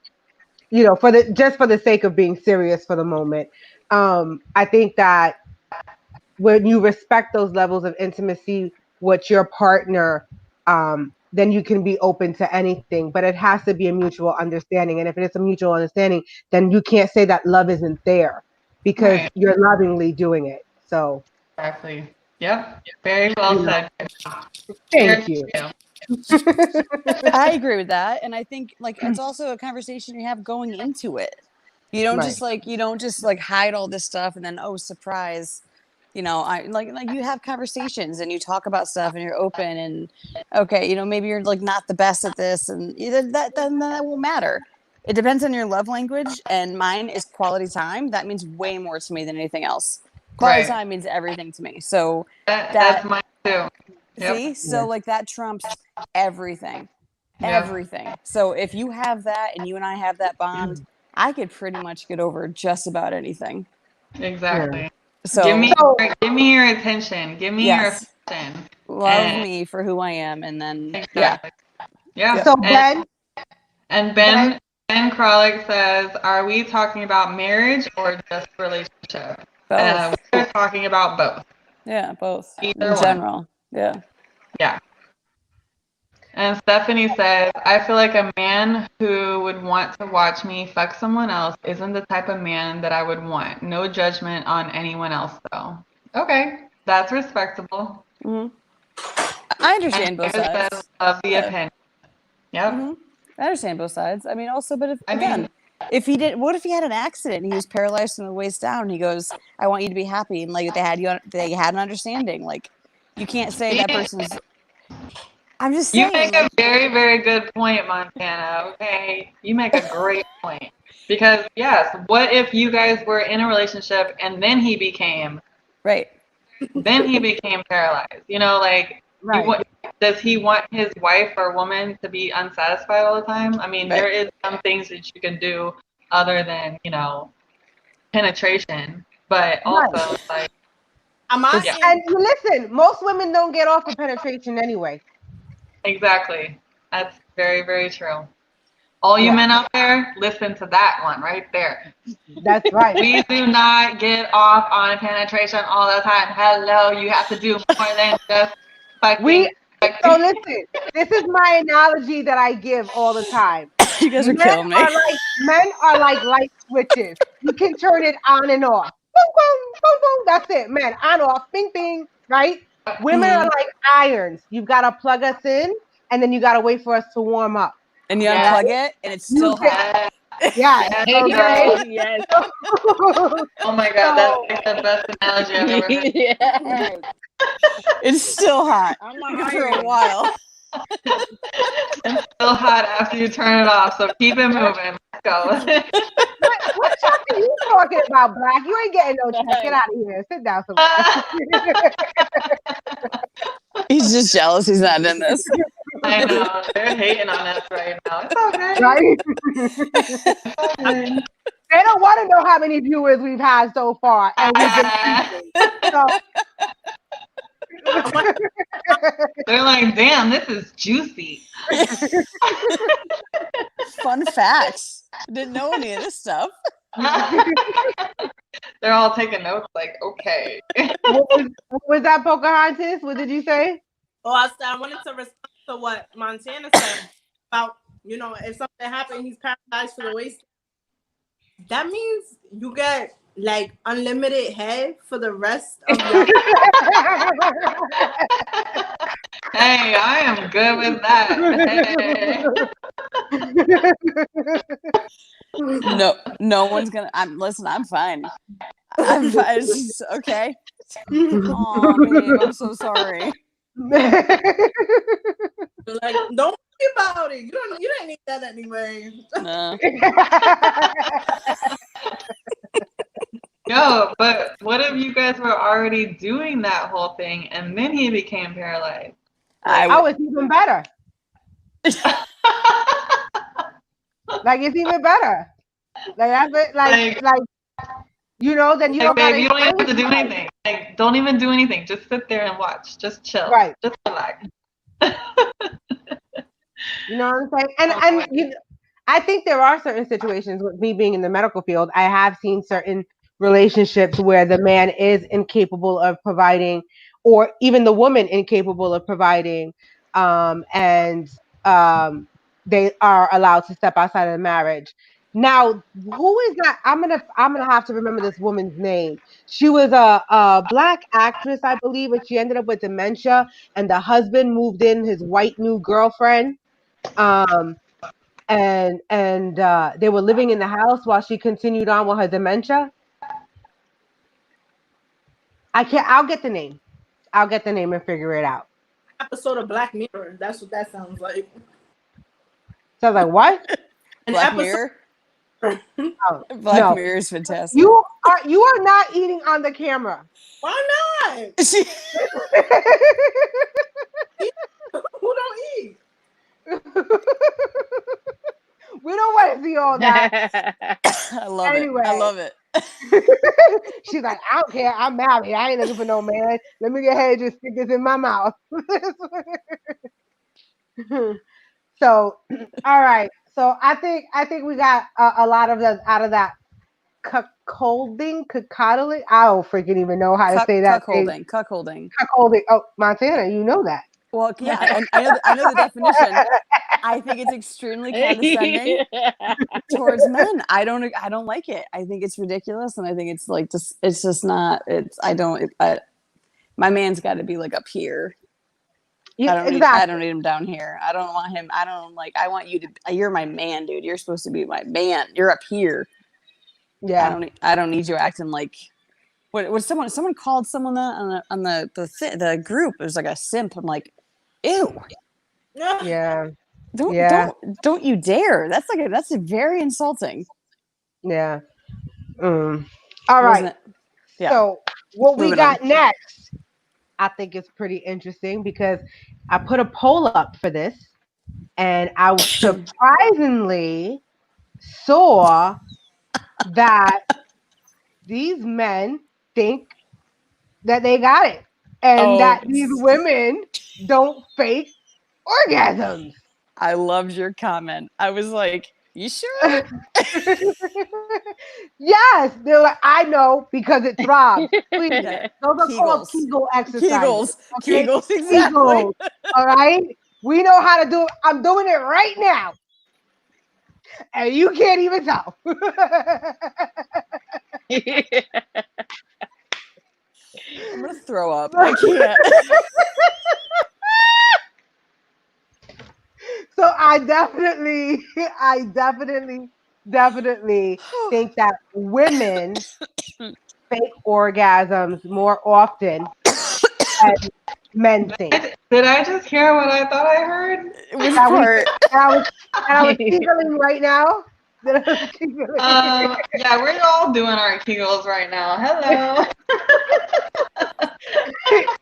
B: the sake of being serious for the moment, I think that when you respect those levels of intimacy with your partner, then you can be open to anything. But it has to be a mutual understanding. And if it's a mutual understanding, then you can't say that love isn't there because
A: right?
B: you're lovingly doing it. So,
A: Exactly. Yep. Very well
B: you know,
A: said. Cheers
B: thank you.
A: to
E: I agree with that, and I think like it's also a conversation you have going into it.
B: Right.
E: You don't just like hide all this stuff and then oh surprise, I like you have conversations and you talk about stuff and you're open and okay, maybe you're like not the best at this and then that won't matter. It depends on your love language, and mine is quality time. That means way more to me than anything else. Quality
A: right.
E: time means everything to me. So
A: That's
E: that
A: mine too. Yep.
E: see,
B: Yeah.
E: so like that trumps everything.
A: Yep.
E: Everything. So if you have that and you and I have that bond, I could pretty much get over just about anything.
B: Yeah.
A: Exactly. Give me
E: So,
B: So,
A: give me your attention. Give me your
E: yes,
A: affection.
E: love
A: And
E: me for who I am. And then, yeah,
A: exactly. Yeah.
E: yep.
B: so
A: And
B: Ben,
A: Ben Kralik says, "Are we talking about marriage or just relationship?"
E: Both.
A: We're talking about both.
E: Yeah, both in
A: Either one.
E: general. Yeah.
A: Yeah. And Stephanie says, "I feel like a man who would want to watch me fuck someone else isn't the type of man that I would want. No judgment on anyone else, though." Okay, that's respectable.
E: hmm I
A: And
E: understand both
A: David says,
E: sides.
A: "Love the
E: Yeah.
A: opinion." Yep.
E: hmm I understand both sides. I mean, also, but if,
A: I
E: again,
A: mean,
E: what if he had an accident and he was paralyzed from the waist down and he goes, I want you to be happy. And like they had an understanding. Like you can't say
A: see,
E: that person's, I'm just
A: you
E: saying,
A: make a
E: like,
A: very, very good point, Montana. Okay, you make a great point. Because yes, what if you guys were in a relationship and
E: right.
A: then he became paralyzed? Like you
B: right.
A: want does he want his wife or woman to be unsatisfied all the time? I mean,
E: Right.
A: there is some things that you can do other than, penetration, but
B: Right.
A: also like
C: I'm
A: yeah,
C: asking.
B: And listen, most women don't get off of penetration anyway.
A: exactly. That's very, very true. All you
B: Yeah,
A: men out there, listen to that one right there.
B: that's right.
A: We do not get off on penetration all the time. Hello, you have to do more than just
B: We
A: fucking
B: So listen, this is my analogy that I give all the time.
E: You guys are killing me.
B: Men are like light switches. You can turn it on and off. Boom, boom, boom, boom. That's it, man. On, off, bing, bing. Right? Women are like irons. You've got to plug us in, and then you got to wait for us to warm up.
E: And you
A: Yeah.
E: unplug it, and it's still hot.
B: Yeah. Okay.
D: Yes.
A: Oh my god, that's like the best analogy I've ever heard.
D: Yes.
E: It's still hot
D: I'm
E: for a
D: iron.
E: while.
A: It's still hot after you turn it off, so keep it moving. Let's go.
B: What check are you talking about, Black? You ain't getting no check. Get out of here. Sit down somewhere.
E: He's just jealous he's not in this.
A: I know. They're hating on us right now. It's okay.
B: Right?
A: It's okay.
B: They don't want to know how many viewers we've had so far, and we've been speaking. So,
A: They're like, damn, this is juicy.
E: Fun facts. Didn't know any of this stuff.
A: They're all taking notes like, okay.
B: what was that, Pocahontas? What did you say?
C: Oh, I wanted to respond to what Montana said about, if something happened, he's paralyzed for the waist. That means you get like unlimited head for the rest of your
A: Hey, I am good with that. Hey.
E: No one's gonna. Listen, I'm fine. I'm fine. It's just, okay. Oh, babe, I'm so sorry.
C: like, don't worry about it. You don't need that anyway.
E: No.
A: Yo, but what if you guys were already doing that whole thing and then he became paralyzed?
B: Oh, it's even better. Like, it's even better. Like, that's it. Like, then you don't
A: babe,
B: gotta
A: you don't even have to do
B: explain it.
A: anything. Like, don't even do anything. Just sit there and watch. Just chill.
B: Right.
A: Just relax.
B: You know what I'm saying? I think there are certain situations with me being in the medical field. I have seen certain relationships where the man is incapable of providing, or even the woman incapable of providing, and they are allowed to step outside of the marriage. Now, who is that? I'm gonna have to remember this woman's name. She was a black actress, I believe, but she ended up with dementia, and the husband moved in his white new girlfriend. And they were living in the house while she continued on with her dementia. I'll get the name. I'll get the name and figure it out.
C: Episode of Black Mirror. That's what that sounds like.
B: So I was like, what?
E: Black Mirror.
B: Oh,
E: Black
B: no.
E: Mirror is fantastic.
B: You are not eating on the camera.
C: Why not? Who don't eat?
B: We don't want to see all that.
E: I love
B: Anyway.
E: it. I love it.
B: She's like, I don't care. I'm married. I ain't looking for no man. Let me go ahead and just stick this in my mouth. So, all right. So I think we got a lot of us out of that cuckolding. I don't freaking even know how to say that.
E: Cuckolding.
B: Oh, Montana, you know that.
E: Well, yeah, I know the definition. I think it's extremely condescending towards men. I don't like it. I think it's ridiculous, and I think it's like it's just not. My man's got to be like up here. I don't need him down here. I don't want him. I want you to. You're my man, dude. You're supposed to be my man. You're up here.
B: Yeah.
E: I don't need you acting like. What was someone called someone that on the group? It was like a simp. I'm like, ew.
B: Yeah.
E: Don't you dare. That's very insulting.
B: Yeah. All right.
E: Yeah.
B: So what we
E: Moving
B: got
E: on.
B: next, I think is pretty interesting because I put a poll up for this, and I surprisingly saw that these men think that they got it, and that these women don't fake orgasms.
E: I loved your comment. I was like, You sure?
B: Yes, they're like, I know because it throbs. Please,
E: Yeah.
B: those are called
E: Kegels.
B: Kegel exercises.
E: Kegels.
B: Okay,
E: Kegels, exactly.
B: Kegels. All right, we know how to do it. I'm doing it right now, and you can't even tell.
E: I'm gonna throw up. I can't.
B: So definitely think that women fake orgasms more often than men think.
A: Did I just hear what I thought I heard?
E: Which
B: That we
E: part?
B: and I was giggling right now. That I was giggling.
A: Yeah, we're all doing our Kegels right now. Hello.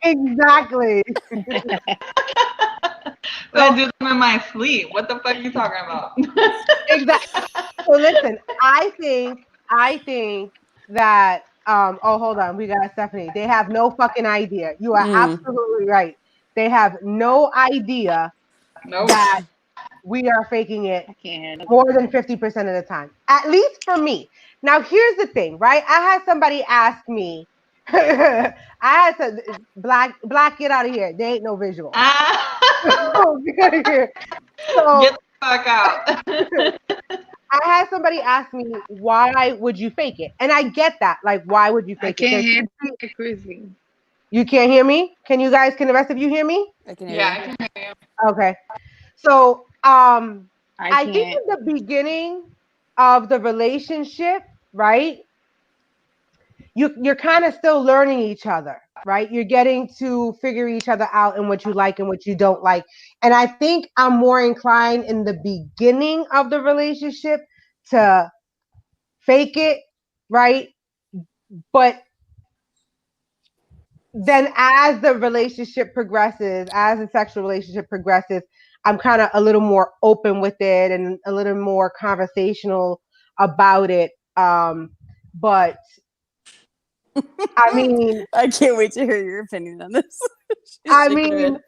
B: Exactly.
A: I
B: So
A: do them in my sleep. What the fuck are you talking about?
B: exactly. So listen, I think that oh hold on, we got Stephanie. They have no fucking idea. You are
E: Mm.
B: absolutely right. They have no idea
A: Nope.
B: that we are faking it
D: I can't hear nothing.
B: more than 50% of the time. At least for me. Now here's the thing, right? I had somebody ask me, I had to black get out of here. There ain't no visual.
A: Ah,
B: Get out of here.
A: get
B: So
A: the fuck out.
B: I had somebody ask me, why would you fake it? And I get that. Like, why would you
D: I
B: fake it?
D: can't
B: Because
D: hear Chrissy.
B: you can't hear me. Can the rest of you hear me?
E: I can hear
A: Yeah,
E: you.
A: I can hear
B: Okay. So
D: I
B: I think
D: can't.
B: in the beginning of the relationship, right? You're kind of still learning each other, right? You're getting to figure each other out and what you like and what you don't like. And I think I'm more inclined in the beginning of the relationship to fake it, right? But then as the relationship progresses, as the sexual relationship progresses, I'm kind of a little more open with it and a little more conversational about it. But I mean,
E: I can't wait to hear your opinion on this. She's
B: I
E: shaking her
B: mean,
E: head.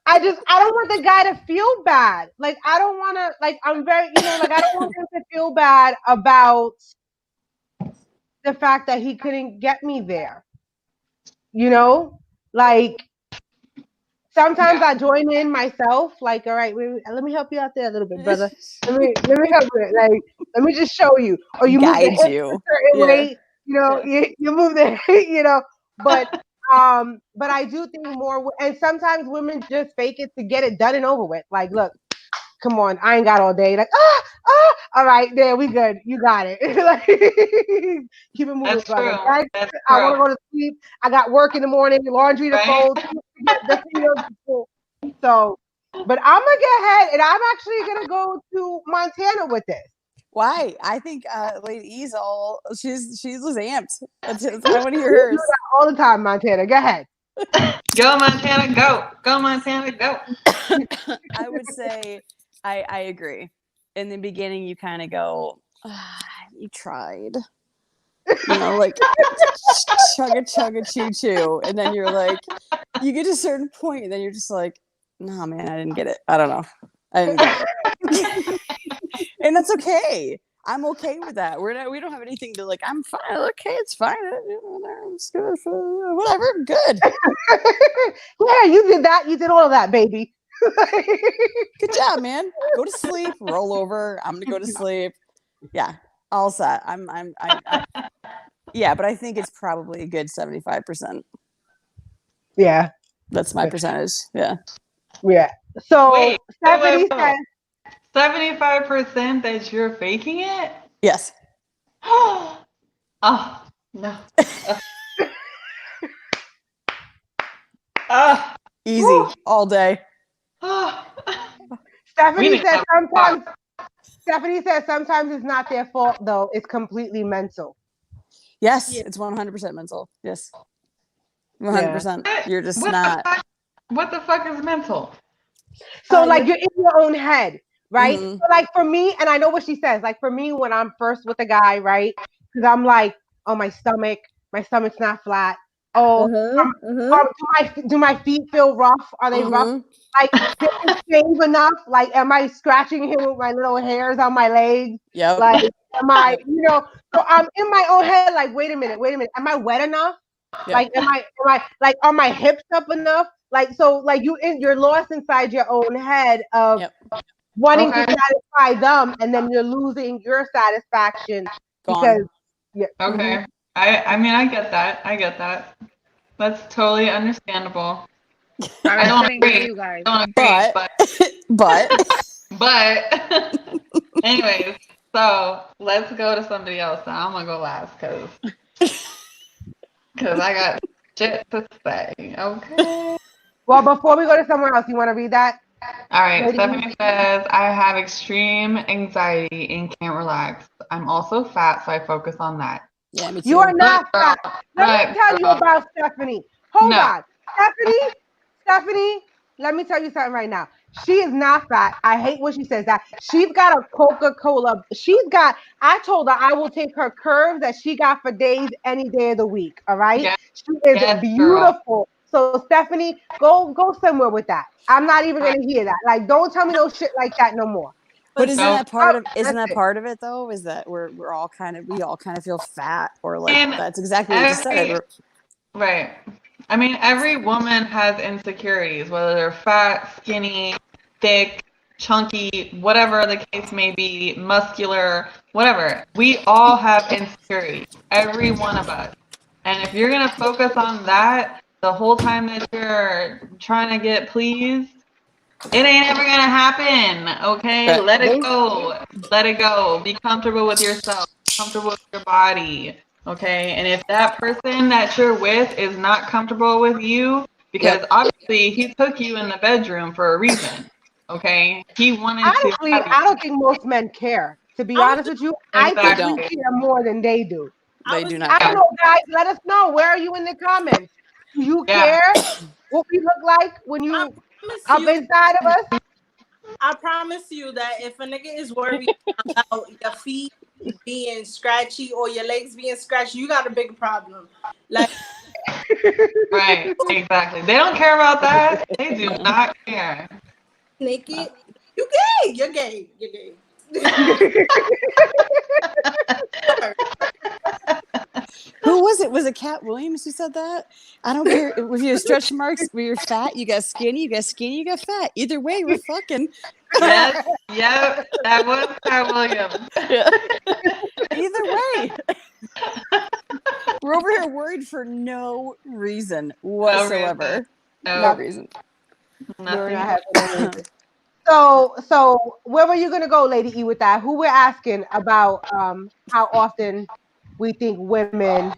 B: I don't want the guy to feel bad. Like I don't want to like I'm very like I don't want him to feel bad about the fact that he couldn't get me there. You know, like sometimes
A: yeah.
B: I join in myself. Like, all right, let me help you out there a little bit, brother. Let me help you. Like, let me just show you. Or you move the
E: Guide
B: hips a
E: you.
B: certain
E: Yeah.
B: way.
E: Yeah.
B: You move the But I do think more. And sometimes women just fake it to get it done and over with. Like, look, come on, I ain't got all day. Like, all right, there, we good. You got it. Like, keep it moving,
A: That's
B: brother.
A: true.
B: Right?
A: That's
B: I want to
A: true.
B: go to sleep. I got work in the morning, laundry to
A: Right?
B: fold. So, but I'm gonna get ahead, and I'm actually gonna go to Montana with this.
E: Why? I think Lady E's all she's was amped. I want to hear
B: We do
E: hers.
B: that all the time, Montana. Go ahead.
A: Go Montana, go. Go Montana, go.
E: I would say I agree. In the beginning, you kind of go, you tried, like chugga choo choo, and then you're like, you get to a certain point, and then you're just like, nah, man, I didn't get it. I don't know, I didn't get it, and that's okay. I'm okay with that. We don't have anything to like. I'm fine. Okay, it's fine. It's good. Whatever. Good.
B: Yeah, you did that. You did all of that, baby.
E: Good job, man. Go to sleep. Roll over. I'm gonna go to sleep. Yeah, all set. Yeah, but I think it's probably a good 75%.
B: Yeah,
E: That's my percentage. Yeah.
B: yeah.
A: Wait,
B: So
A: wait, wait,
B: Stephanie says,
A: wait. 75% that you're faking it?
E: Yes.
A: Oh, no. Uh,
E: Easy
A: whew.
E: all day.
A: Oh. We
B: Stephanie
A: need to
B: says
A: have a talk.
B: sometimes. Stephanie says sometimes it's not their fault though. It's completely mental.
E: Yes,
C: Yeah.
E: it's 100% mental. Yes.
B: Yeah.
E: 100%.
A: What?
E: You're just
A: What the
E: not.
A: fuck? What the fuck is mental?
B: So like
E: You're.
B: you're in your own head, right?
E: Mm-hmm.
B: So like for me, and I know what she says. Like for me, when I'm first with a guy, right? Because I'm like, oh my stomach's not flat. Oh, do my feet feel rough? Are they rough? Like, did it shave enough? Like, am I scratching him with my little hairs on my legs?
E: Yep.
B: Like, am I,
E: Yep.
B: so I'm in my own head, like, wait a minute. Am I wet enough?
E: Yep.
B: Like, am I like, are my hips up enough? Like, so, like, you're lost inside your own head of
E: Yep.
B: wanting to
A: Okay.
B: satisfy them, and then you're losing your satisfaction because,
E: Gone.
B: yeah.
A: Okay. I mean, I get that. I get that. That's totally understandable.
D: All
A: I
D: right,
A: don't
D: sitting for
A: agree.
D: you guys.
A: I don't agree,
E: But
A: but anyways, so let's go to somebody else. Now I'm gonna go last because I got shit to say. Okay.
B: Well, before we go to somewhere else, you want to read that?
A: All right.
B: Lady?
A: Stephanie says, I have extreme anxiety and can't relax. I'm also fat, so I focus on that.
E: yeah, me
B: You are
E: too.
A: But
B: not
A: girl,
B: fat. Let me tell you
A: girl,
B: about Stephanie. Hold
A: no.
B: on. Stephanie, let me tell you something right now. She is not fat. I hate when she says that. She's got a Coca-Cola. I told her I will take her curves that she got for days any day of the week. All right.
A: Yes,
B: She is
A: yes, girl.
B: beautiful. So Stephanie, go somewhere with that. I'm not even
A: All right.
B: gonna hear that. Like, don't tell me no shit like that no more.
E: But
C: But
E: isn't
A: No.
E: that part of
B: That's it.
E: it though? Is that we all kind of feel fat, or like
A: And
E: that's exactly what you just said.
A: every right. I mean, every woman has insecurities, whether they're fat, skinny, thick, chunky, whatever the case may be, muscular, whatever. We all have insecurities, every one of us. And if you're going to focus on that the whole time that you're trying to get pleased, it ain't ever gonna happen, okay?
E: But
A: Let it
D: They
A: go. Let it go. Be comfortable with yourself. Be comfortable with your body, okay? And if that person that you're with is not comfortable with you, because
E: yep.
A: obviously he took you in the bedroom for a reason, okay? He wanted to
B: Honestly,
A: have you.
B: I don't think most men care. To be
C: I was
B: honest with you, I
E: They
B: think
A: Exactly.
B: we
E: don't.
B: care more than they do.
C: I
E: They
C: was
E: do
C: gonna
E: not
B: I don't
A: Yeah.
E: care.
B: know, guys. Let us know. Where are you in the comments? Do you
A: Yeah.
B: care what we look like when
C: I
B: you
C: promise
B: up
C: you
B: inside of us?
C: I promise you that if a nigga is worried about your feet being scratchy or your legs being scratchy, you got a big problem. Like
A: Right. Exactly. They don't care about that. They do not care.
C: naked, you gay. You're gay. You're gay.
E: Who was it? Was it Cat Williams who said that? I don't care if you have stretch marks, where you're fat, you got skinny, you got fat. Either way, we're fucking.
A: Yes. Yep. That was Cat Williams.
E: Yeah. Either way, we're over here worried for no reason
A: No reason.
E: whatsoever. No
A: No.
E: reason.
B: We're
A: Nothing.
B: not having no reason. So where were you gonna go, Lady E, with that? Who we're asking about how often we think women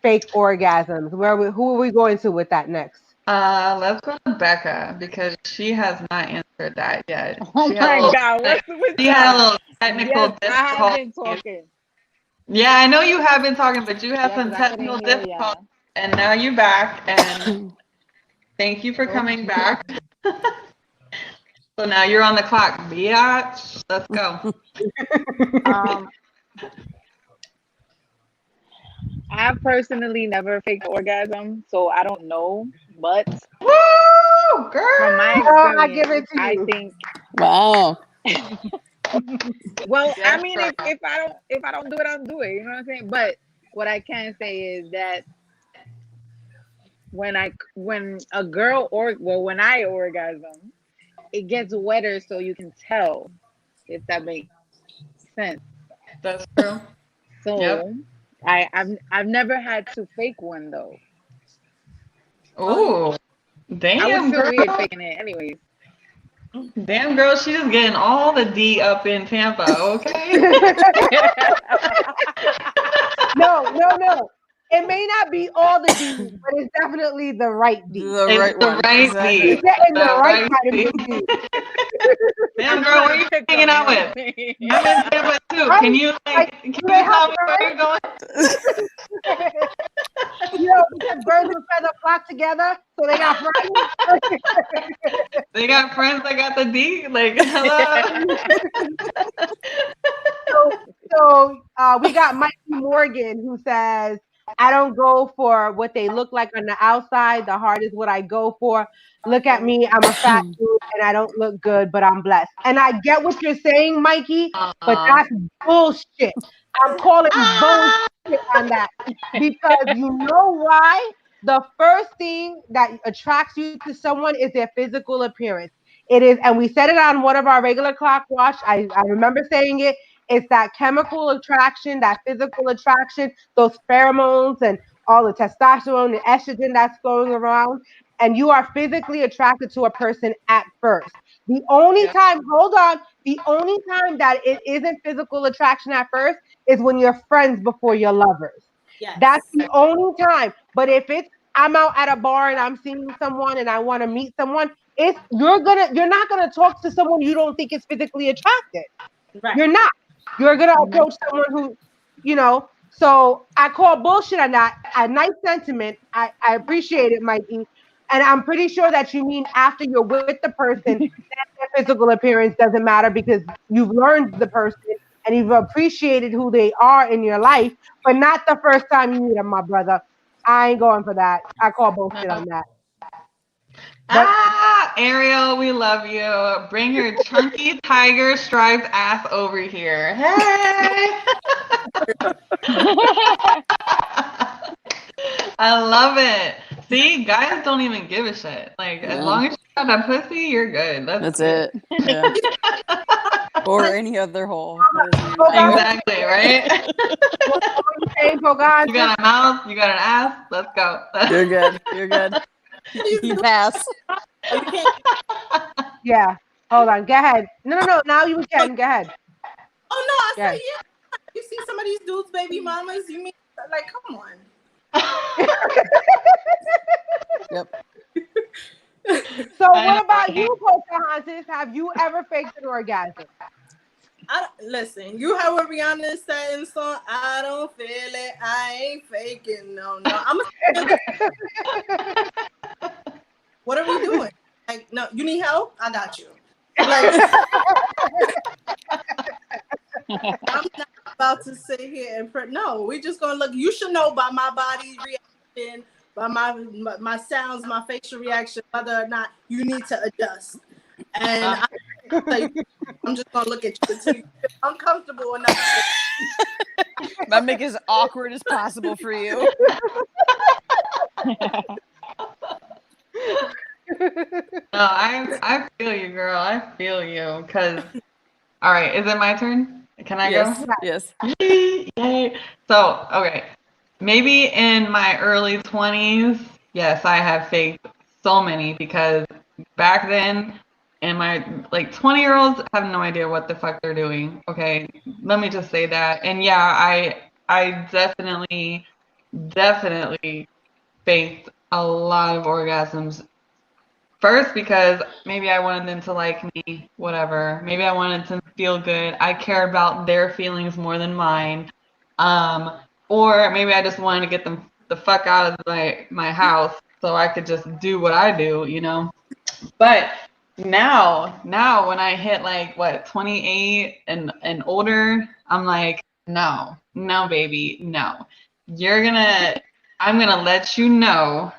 B: fake orgasms? Who are we going to with that next?
A: Let's go to Becca because she has not answered that yet.
D: Oh
A: She had a
D: my
A: little
D: God, what's with
A: she had a
D: that?
A: little
D: Yes,
A: technical
D: I have been
A: difficulties.
D: talking.
A: Yeah, I know you have been talking, but you had
D: Yeah,
A: some
D: because I couldn't
A: technical
D: hear
A: difficulties,
D: y'all.
A: and now you're back. And thank you for
D: Oh.
A: coming back. So now you're on the clock, biatch. Let's go.
D: Um, I've personally never faked an orgasm, so I don't know. But
A: Woo,
D: from my
A: girl.
B: Girl, I give
D: experience,
B: it to
D: I
B: you.
D: think,
E: Wow.
D: well, I
A: Yes,
D: mean,
A: girl.
D: if I don't do it, I don't do it. You know what I'm saying? But what I can say is that when a girl when I orgasm, it gets wetter, so you can tell, if that makes sense.
A: That's true. Yep.
D: So I've never had to fake one though.
A: Ooh,
D: I would
A: damn,
D: feel weird
A: girl.
D: faking it anyways.
A: Damn, girl. She just getting all the D up in Tampa. Okay.
B: No. It may not be all the D, but it's definitely the right D.
E: The
A: It's
E: right
A: the
E: one.
A: right
B: You're
A: D.
E: Exactly.
B: getting the
A: The
B: right
A: right
B: kind of
A: D.
B: good D.
A: Damn,
D: I'm
A: girl,
D: trying
A: where
D: to
A: you
D: pick
A: hanging
D: them, you
A: out
D: know what
A: with?
D: I'm saying?
A: I'm in Tampa too.
B: Right?
A: Can you
B: Like,
A: can
B: do
A: you
B: they have
A: tell me where you're going?
B: because birds of a feather flock together, so they got friends.
A: They got friends that got the D. Like, hello.
B: So we got Mikey Morgan who says, I don't go for what they look like on the outside. The heart is what I go for. Look at me. I'm a fat dude and I don't look good, but I'm blessed. And I get what you're saying, Mikey, but
A: Uh,
B: that's bullshit. I'm calling
A: ah!
B: bullshit on that because you know why? The first thing that attracts you to someone is their physical appearance. It is, and we said it on one of our regular clock watch. I remember saying it. It's that chemical attraction, that physical attraction, those pheromones and all the testosterone and estrogen that's going around. And you are physically attracted to a person at first. The only
A: Yeah.
B: time, hold on, the only time that it isn't physical attraction at first is when you're friends before you're lovers. That's
C: Yes.
B: the only time. But if it's I'm out at a bar and I'm seeing someone and I want to meet someone, it's you're not gonna talk to someone you don't think is physically attractive.
C: Right.
B: You're not. You're gonna
D: Mhm.
B: approach someone who, So I call bullshit on that. A nice sentiment. I appreciate it, Mikey. And I'm pretty sure that you mean after you're with the person, their physical appearance doesn't matter because you've learned the person and you've appreciated who they are in your life, but not the first time you meet them, my brother. I ain't going for that. I call bullshit
A: No.
B: on that. But
A: Ah, Ariel, we love you. Bring your chunky tiger striped ass over here. Hey. I love it. See, guys don't even give a shit. Like, as
E: No,
A: long as you got that pussy, you're good. That's
E: that's
A: good.
E: it. Yeah. Or any other hole. That doesn't even matter.
B: Pocahontas,
A: Exactly, right?
B: what are you saying,
A: You
B: Pocahontas?
A: got a mouth, you got an ass, let's go.
E: You're good. You're good.
C: These
E: You
C: dudes,
E: pass.
C: oh, you can't.
B: Yeah. Hold on. Go ahead. No. Now you
C: Oh,
B: can. Go ahead.
C: no, I
B: Go
C: say
B: ahead.
C: yeah. You see some of these dudes, baby mamas. You mean like, come on.
E: Yep.
B: So
A: I know,
B: what about
A: right?
B: you, Pocahontas? Have you ever faked an orgasm?
C: Listen. You heard what Rihanna said in the song. I don't feel it. I ain't faking. No. I'm a. What are we doing? Like, no, you need help? I got you. Like, I'm not about to sit here and no. We just gonna look. You should know by my body reaction, by my sounds, my facial reaction, whether or not you need to adjust. And I'm just gonna look at you until you feel uncomfortable enough.
E: I make it as awkward as possible for you.
A: No, I feel you, girl. I feel you. Cause, all right, is it my turn? Can I go?
E: Yes. Yes.
A: Yay. So, okay. Maybe in my early 20s, yes, I have faked so many because back then, and my like 20-year-olds have no idea what the fuck they're doing. Okay. Let me just say that. And yeah, I definitely faked a lot of orgasms. First, because maybe I wanted them to like me, whatever. Maybe I wanted to feel good. I care about their feelings more than mine. Um, or maybe I just wanted to get them the fuck out of my house so I could just do what I do. But now when I hit like what 28 and older, I'm like, no, no, baby, no. You're gonna, I'm gonna let you know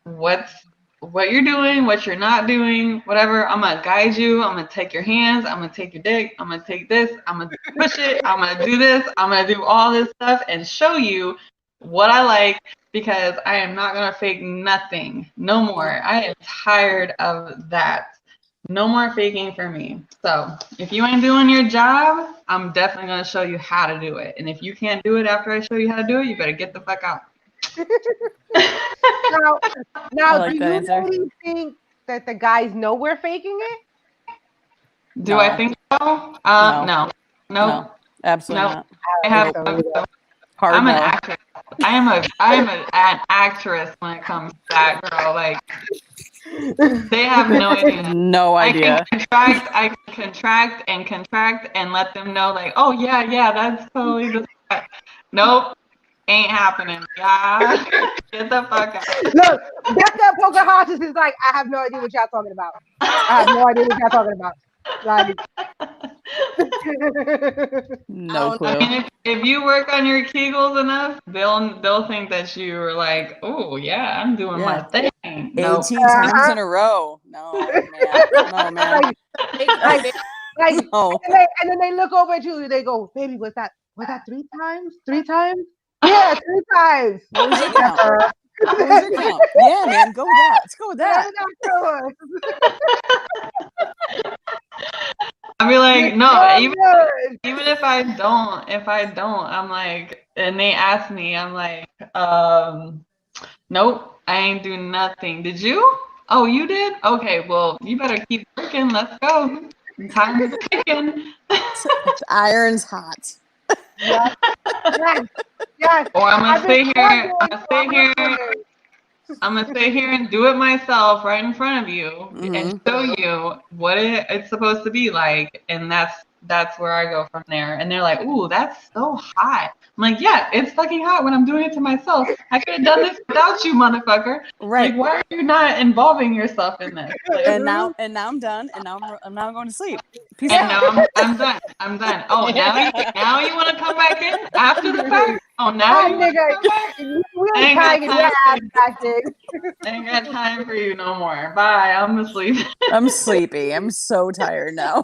A: what's what you're doing, what you're not doing, whatever. I'm gonna guide you. I'm gonna take your hands. I'm gonna take your dick. I'm gonna take this. I'm gonna push it. I'm gonna do this. I'm gonna do all this stuff and show you what I like because I am not gonna fake nothing. No more. I am tired of that. No more faking for me. So if you ain't doing your job, I'm definitely gonna show you how to do it. And if you can't do it after I show you how to do it, you better get the fuck out.
B: Now,
E: I
B: now, do
E: like that
B: you
E: answer.
B: ladies think that the guys know we're faking it?
A: Do I
E: No.
A: think so?
E: No.
A: No.
E: No.
A: Nope.
E: Absolutely
A: Nope.
E: not.
A: I
B: I don't
A: have
B: think so
E: Nope.
B: either.
E: Hard
A: I'm an
E: no.
A: actress. An actress when it comes to that, girl. Like they have no idea.
E: No idea.
A: I can contract and let them know like, oh yeah, that's totally the nope, ain't happening. Yeah. Get the fuck out.
B: Look, Becca Pocahontas is like, I have no idea what y'all talking about. I have no idea what y'all talking about. Like,
E: No
C: don't
E: clue.
A: I mean, if you work on your Kegels enough, they'll think that you were like, oh yeah, I'm doing my
E: Yeah.
A: thing. Nope.
E: 18 times in a row. No, man. No, man.
B: like,
C: think
B: like, like,
E: No.
B: and then they look over at you. They go, "Baby, was that 3 times? 3 times? Yeah, 3 times.
E: What was your
C: I
E: count?
B: Whatever.
E: What was your count? Yeah, man. Go with that. Let's go with that.
B: Whatever that
A: I'll be
B: You're
A: like, no,
B: so
A: even
B: good.
A: even if I don't, I'm like, and they ask me, I'm like, nope, I ain't do nothing. Did you? Oh, you did? Okay, well, you better keep working. Let's go. Time is ticking.
E: The iron's hot.
B: Yes, yes, yes.
A: Or I'm
B: I've
A: gonna
B: been
A: sit here. I'm
B: struggling,
A: gonna
B: so
A: sit
B: I'm
A: here.
B: listening.
A: I'm gonna sit here and do it myself right in front of you and
E: Mm-hmm.
A: show you what it's supposed to be like, and that's where I go from there. And they're like, "Ooh, that's so hot." I'm like, "Yeah, it's fucking hot when I'm doing it to myself. I could have done this without you, motherfucker.
E: Right.
A: Like, why are you not involving yourself in this?" Like,
E: And now I'm done. And now I'm going to sleep. Peace
A: and
E: out.
A: now I'm done. I'm done. Oh, now you want to come back in after the fact? Oh, now
B: Ah,
A: you want to
B: nigga,
A: come back?
B: we
A: I
B: ain't
A: ain't got
B: tagging your
A: time for
B: ass
A: you.
B: back in.
A: I ain't got time for you no more. Bye. I'm asleep.
E: I'm sleepy. I'm so tired now.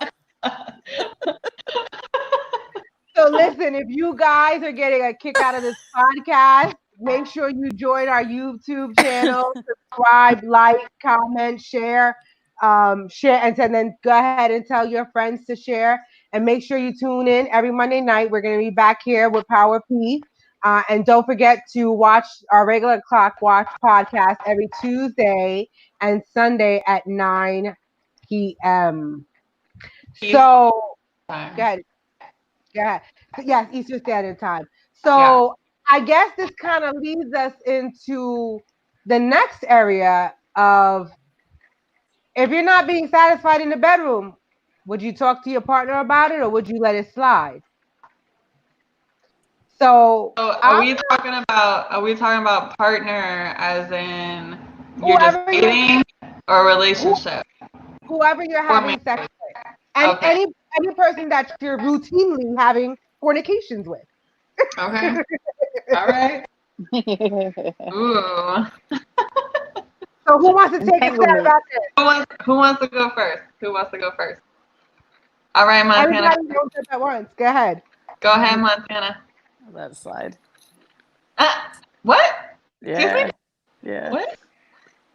B: So listen, if you guys are getting a kick out of this podcast, make sure you join our YouTube channel, subscribe, like, comment, share, and then go ahead and tell your friends to share. And make sure you tune in every Monday night. We're going to be back here with Power P. And don't forget to watch our regular Clock Watch podcast every Tuesday and Sunday at 9 p.m. So, go
A: Time.
B: ahead. Yeah. Yes, Eastern Standard Time.
A: Yeah.
B: So I guess this kind of leads us into the next area of if you're not being satisfied in the bedroom, would you talk to your partner about it or would you let it slide? So
A: So
B: I'm
A: are we talking about partner as in you're just
B: whoever you
A: dating or
B: who,
A: relationship
B: whoever you're
A: or
B: having sex
A: marriage?
B: with. And
A: Okay.
B: any person that you're routinely having fornications with.
A: Okay. All right. Ooh.
B: So who wants to take a stab
D: Entanglement.
B: at this?
A: Who wants to go first? Who wants to go first? All right, Montana.
B: Everybody knows it at once. Go ahead.
A: Go ahead, Montana.
E: I'll let it slide.
A: What? Excuse me?
E: Yeah. Yeah.
A: What?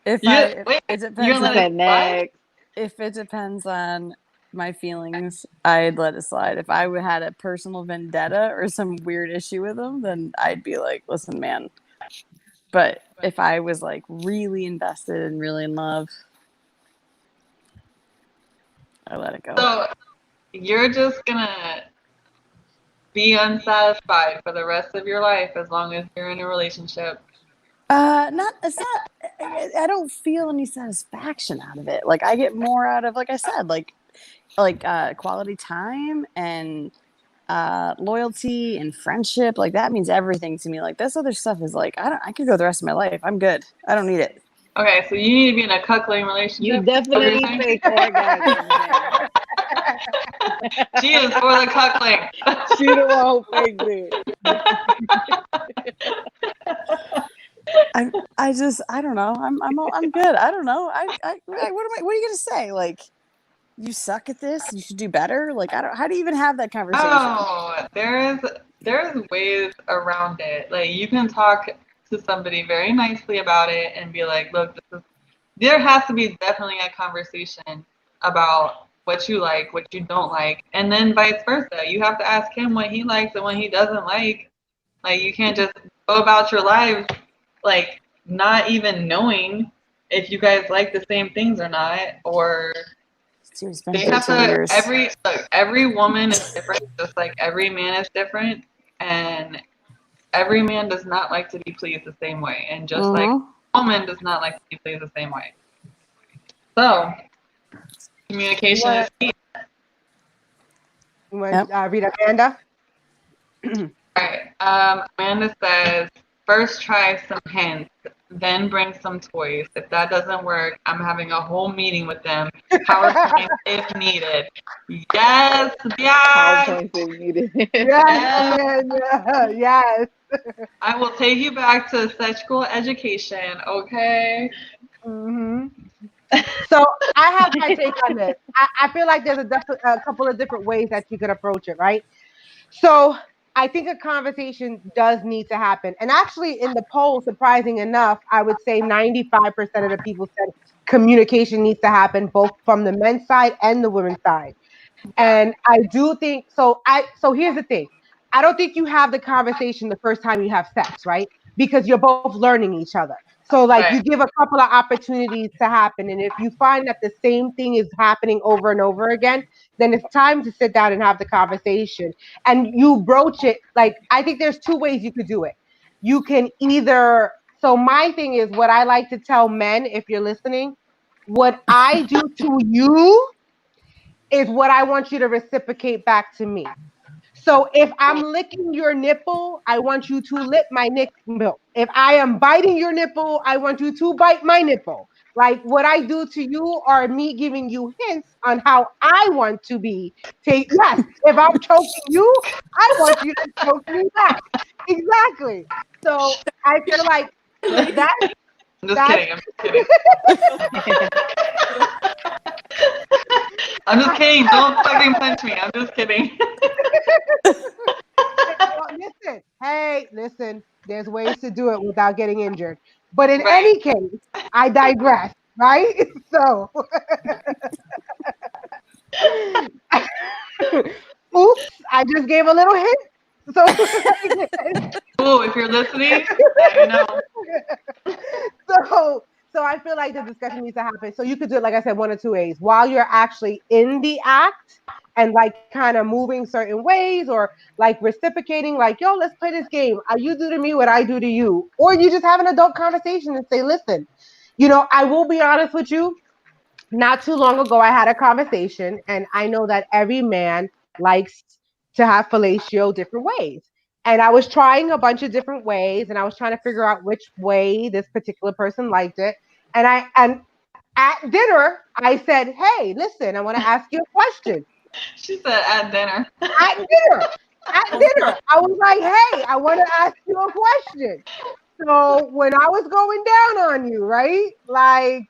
E: If
A: You
E: I,
A: wait,
E: it
A: you're
E: depends
A: gonna
D: She
E: on,
A: let it
D: said
A: slide?
D: next.
E: if it depends on my feelings, I'd let it slide. If I had a personal vendetta or some weird issue with them, then I'd be like, listen, man. But if I was like really invested and really in love, I let it go.
A: So you're just gonna be unsatisfied for the rest of your life as long as you're in a relationship.
E: Not it's not. I don't feel any satisfaction out of it. Like I get more out of, like I said, quality time and loyalty and friendship. Like that means everything to me. Like this other stuff is like I could go the rest of my life. I'm good. I don't need it.
A: Okay, so you need to be in a cuckling
D: You
A: relationship. Is that what
D: definitely
A: you're
D: need
A: saying?
D: fake orgasms then.
A: She is for the cuckling.
D: She the one who fakes it.
E: I don't know. I'm good. I don't know. What are you gonna say? Like you suck at this. You should do better. Like I don't. How do you even have that conversation?
A: Oh, there's ways around it. Like you can talk to somebody very nicely about it and be like, look, there has to be definitely a conversation about what you like, what you don't like, and then vice versa. You have to ask him what he likes and what he doesn't like. Like you can't just go about your lives like not even knowing if you guys like the same things or not, or
E: Dude, it's been
A: they have
E: 13
A: to
E: years.
A: every woman is different, just like every man is different, and every man does not like to be pleased the same way, and just like
E: Mm-hmm.
A: a woman does not like to be pleased the same way. So
B: You
A: communication is
B: want
A: key.
E: Yep.
B: to read Amanda?
A: All right. Amanda says, first try some hints. then bring some toys. If that doesn't work, I'm having a whole meeting with them. PowerPoint if needed. Yes, yes,
D: PowerPoint if needed.
B: Yes,
A: yes.
B: Amanda. Yes.
A: I will take you back to sexual education, okay?
B: hmm So I have my take on this. I feel like there's a couple of different ways that you could approach it, right? So I think a conversation does need to happen. And actually, in the poll, surprising enough, I would say 95% of the people said communication needs to happen both from the men's side and the women's side.
A: Yeah,
B: And I do think so. So here's the thing. I don't think you have the conversation the first time you have sex, right? Because you're both learning each other. So like you
A: right,
B: give a couple of opportunities to happen. And if you find that the same thing is happening over and over again, then it's time to sit down and have the conversation. And you broach it like I think there's two ways you could do it. You can either so my thing is what I like to tell men if you're listening, what I do to you is what I want you to reciprocate back to me. So if I'm licking your nipple, I want you to lick my nipple. If I am biting your nipple, I want you to bite my nipple. Like what I do to you are me giving you hints on how I want to be. Take yes, if I'm choking you, I want you to choke me back. Exactly. So I feel like that
A: I'm just
B: that's
A: kidding. I'm just kidding. I'm just kidding. Don't fucking punch me. I'm just kidding.
B: well, listen, hey, listen, there's ways to do it without getting injured. But in
A: Right.
B: any case, I digress, right? So, oops, I just gave a little hint. So,
A: Ooh, if you're listening, now you know.
B: so, so I feel like the discussion needs to happen. So you could do it, like I said, one or two ways while you're actually in the act and like kind of moving certain ways or like reciprocating, like, yo, let's play this game. You do to me what I do to you. Or you just have an adult conversation and say, listen, I will be honest with you. Not too long ago, I had a conversation, and I know that every man likes to have fellatio different ways. And I was trying a bunch of different ways, and I was trying to figure out which way this particular person liked it. And at dinner, I said, "Hey, listen, I want to ask you a question."
A: She said at dinner.
B: At dinner, at dinner, I was like, "Hey, I want to ask you a question." So when I was going down on you, right? Like,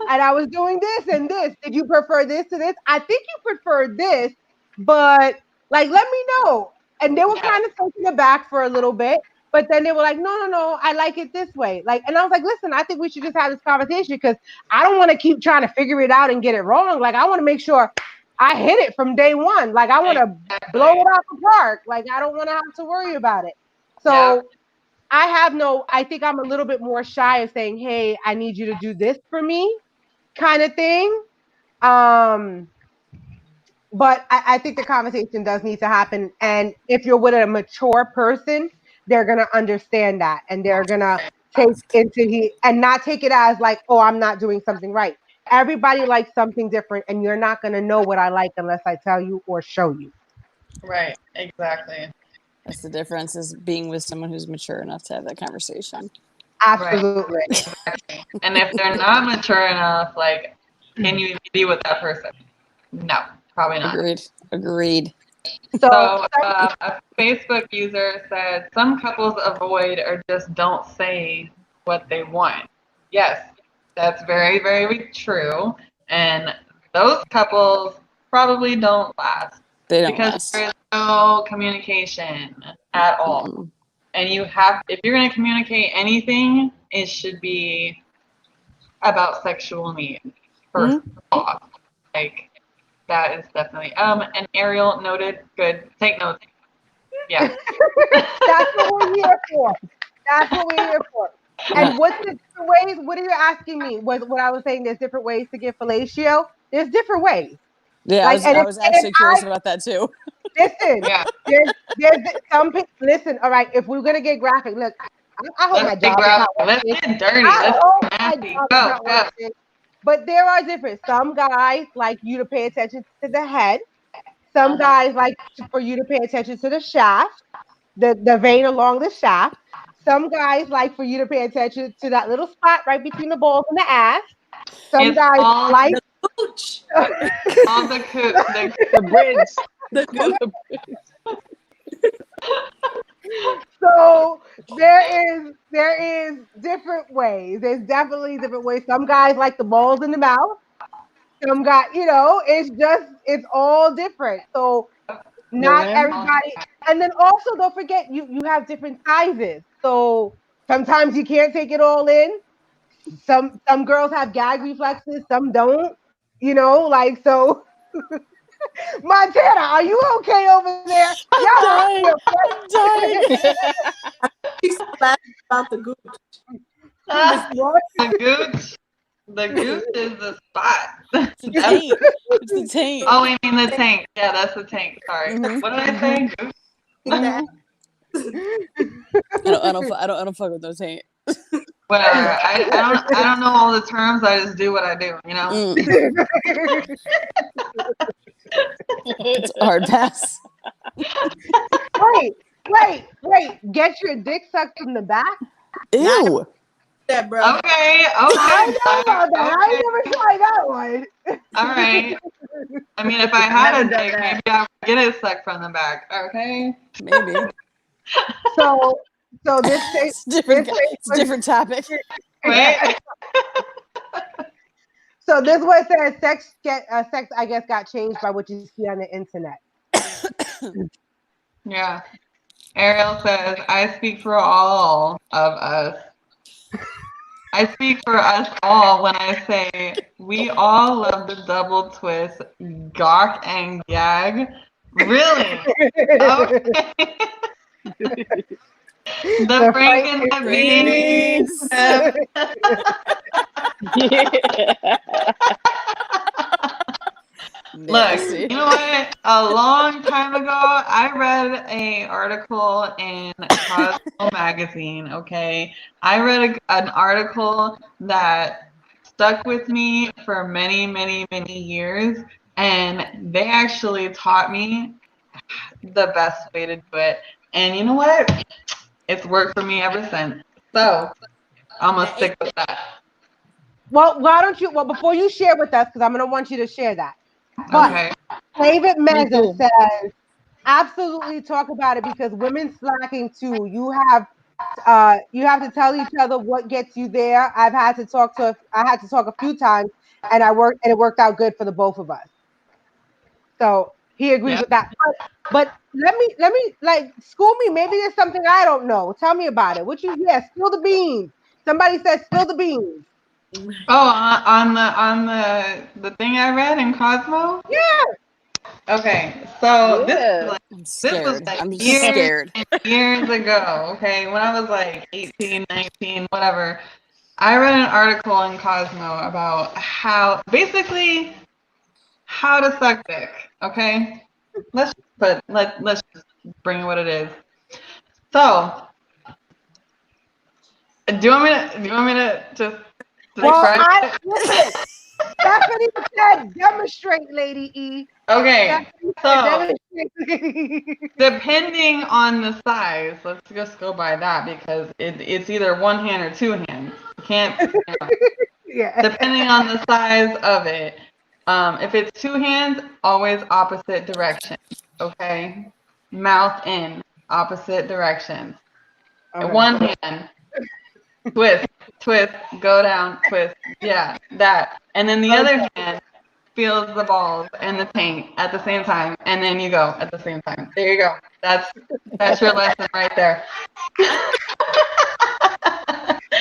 B: and I was doing this and this. Did you prefer this to this? I think you preferred this, but like, let me know. And they were
A: Yeah,
B: kind of taking it back for a little bit, but then they were like, no, no, no, I like it this way. Like, and I was like, listen, I think we should just have this conversation because I don't want to keep trying to figure it out and get it wrong. Like, I want to make sure I hit it from day one. Like, I want to blow
A: exactly.
B: it out the park. Like, I don't want to have to worry about it.
A: Yeah,
B: So I think I'm a little bit more shy of saying, hey, I need you to do this for me kind of thing. Um, but I think the conversation does need to happen. And if you're with a mature person, they're gonna understand that and they're gonna take into he and not take it as like, oh, I'm not doing something right. Everybody likes something different, and you're not gonna know what I like unless I tell you or show you.
A: right. Exactly.
E: That's the difference is being with someone who's mature enough to have that conversation.
A: Right.
B: Absolutely.
A: Exactly. And if they're not mature enough, like, can you be with that person? No, probably not.
E: Agreed. Agreed.
B: So
A: So, a Facebook user said some couples avoid or just don't say what they want. Yes, that's very, very true. And those couples probably don't last
E: They don't
A: because
E: last.
A: there is no communication at all.
E: Mm-mm.
A: And if you're going to communicate anything, it should be about sexual needs first
E: Mm-hmm.
A: off. Like, that is definitely, and Ariel noted, good. Take notes. Yeah.
B: that's what we're here for. That's what we're here for.
E: Yeah.
B: And what's the different ways? What are you asking me? What I was saying, there's different ways to get fellatio. There's different ways.
E: Yeah,
B: Like,
E: I was
B: and if
E: actually curious about that too.
B: listen,
A: Yeah.
B: there's some people. Listen, all right. If we're gonna get graphic, look, I hope
A: Let's
B: my
A: get
B: job is
A: graphic.
B: not
A: Let's
B: working.
A: get dirty.
B: I
A: Let's
B: hope
A: get
B: my
A: nasty.
B: job is
A: Go,
B: not
A: go.
B: working. But there are different. Some guys like you to pay attention to the head. Some
A: Uh-huh.
B: guys like for you to pay attention to the shaft, the vein along the shaft. Some guys like for you to pay attention to that little spot right between the balls and the ass. Some
A: It's
B: guys like
C: The gooch.
A: all the
D: The bridge.
C: The gooch.
B: so there is different ways. There's definitely different ways. Some guys like the balls in the mouth. Some guys, it's all different. So
D: The
B: not
D: rim.
B: everybody. And then also don't forget you have different sizes. So sometimes you can't take it all in. Some girls have gag reflexes, some don't. Like so. Montana, are you okay over there?
E: I'm
B: Y'all
E: dying. I'm dying.
C: She's laughing about the gooch.
A: Ah,
B: what?
A: the gooch. The gooch is the spot.
E: It's the taint. It's the taint.
A: Oh, I mean the tank. Yeah, that's the tank. Sorry.
E: Mhm.
A: What did I say? Gooch?
E: Mhm. I don't fuck with no taint.
A: Whatever. I don't know all the terms. I just do what I do.
E: Mm, it's a hard pass.
B: wait. Get your dick sucked from the back?
E: Ew.
C: That, bro.
A: Okay.
B: I
A: Okay.
B: know about that. I
A: Okay.
B: never tried that one.
A: All right. I mean, if I had
D: Never
A: a
D: done
A: dick,
D: that.
A: maybe I would get it sucked from the back. Okay.
E: Maybe.
B: So this thing,
E: It's different.
B: this thing
E: It's a different topic.
A: Wait.
B: So this one says sex I guess got changed by what you see on the internet.
A: Yeah. Ariel says, I speak for all of us. I speak for us all when I say we all love the double twist, gawk and gag. Really? Okay. The
B: The
A: Frank and the
E: Beans.
A: Beans.
D: Yeah.
A: Look,
E: Nasty.
A: you know what? A long time ago, I read a article in Cosmo magazine. Okay, I read an article that stuck with me for many, many, many years, and they actually taught me the best way to do it. And you know what? It's worked for me ever since. So I'm gonna stick with that.
B: Well, why don't you? Well, before you share with us, because I'm gonna want you to share that. But
A: Okay.
B: David
D: Me
B: Meza
D: too.
B: says absolutely talk about it because women slacking too. You have to tell each other what gets you there. I had to talk a few times, and it worked out good for the both of us. So he agrees
A: Yeah.
B: with that. But let me like school me. Maybe there's something I don't know. Tell me about it. Spill the beans. Somebody said spill the beans.
A: Oh, on the thing I read in Cosmo.
B: Yeah.
A: Okay, so
D: Yeah.
E: I'm
A: this was
E: scared.
A: like
E: I'm just
A: years
E: scared.
A: and years ago. Okay, when I was like 18, 19, whatever. I read an article in Cosmo about how to suck dick. Okay, let's just bring it what it is. So, do you want me to just
B: Well,
A: describe
B: I
A: it?
B: listen. Stephanie said demonstrate, Lady E.
A: Okay,
B: Stephanie said
A: so
B: demonstrate, Lady E.
A: depending on the size, let's just go by that because it's either one hand or two hands. You can't,
B: Yeah.
A: depending on the size of it. If it's two hands, always opposite direction. Okay, mouth in, opposite directions.
B: Okay.
A: One hand, twist, twist, go down, twist. Yeah, that. And then the other
B: Okay.
A: hand feels the balls and the taint at the same time, and then you go at the same time. There you go. That's your lesson right there.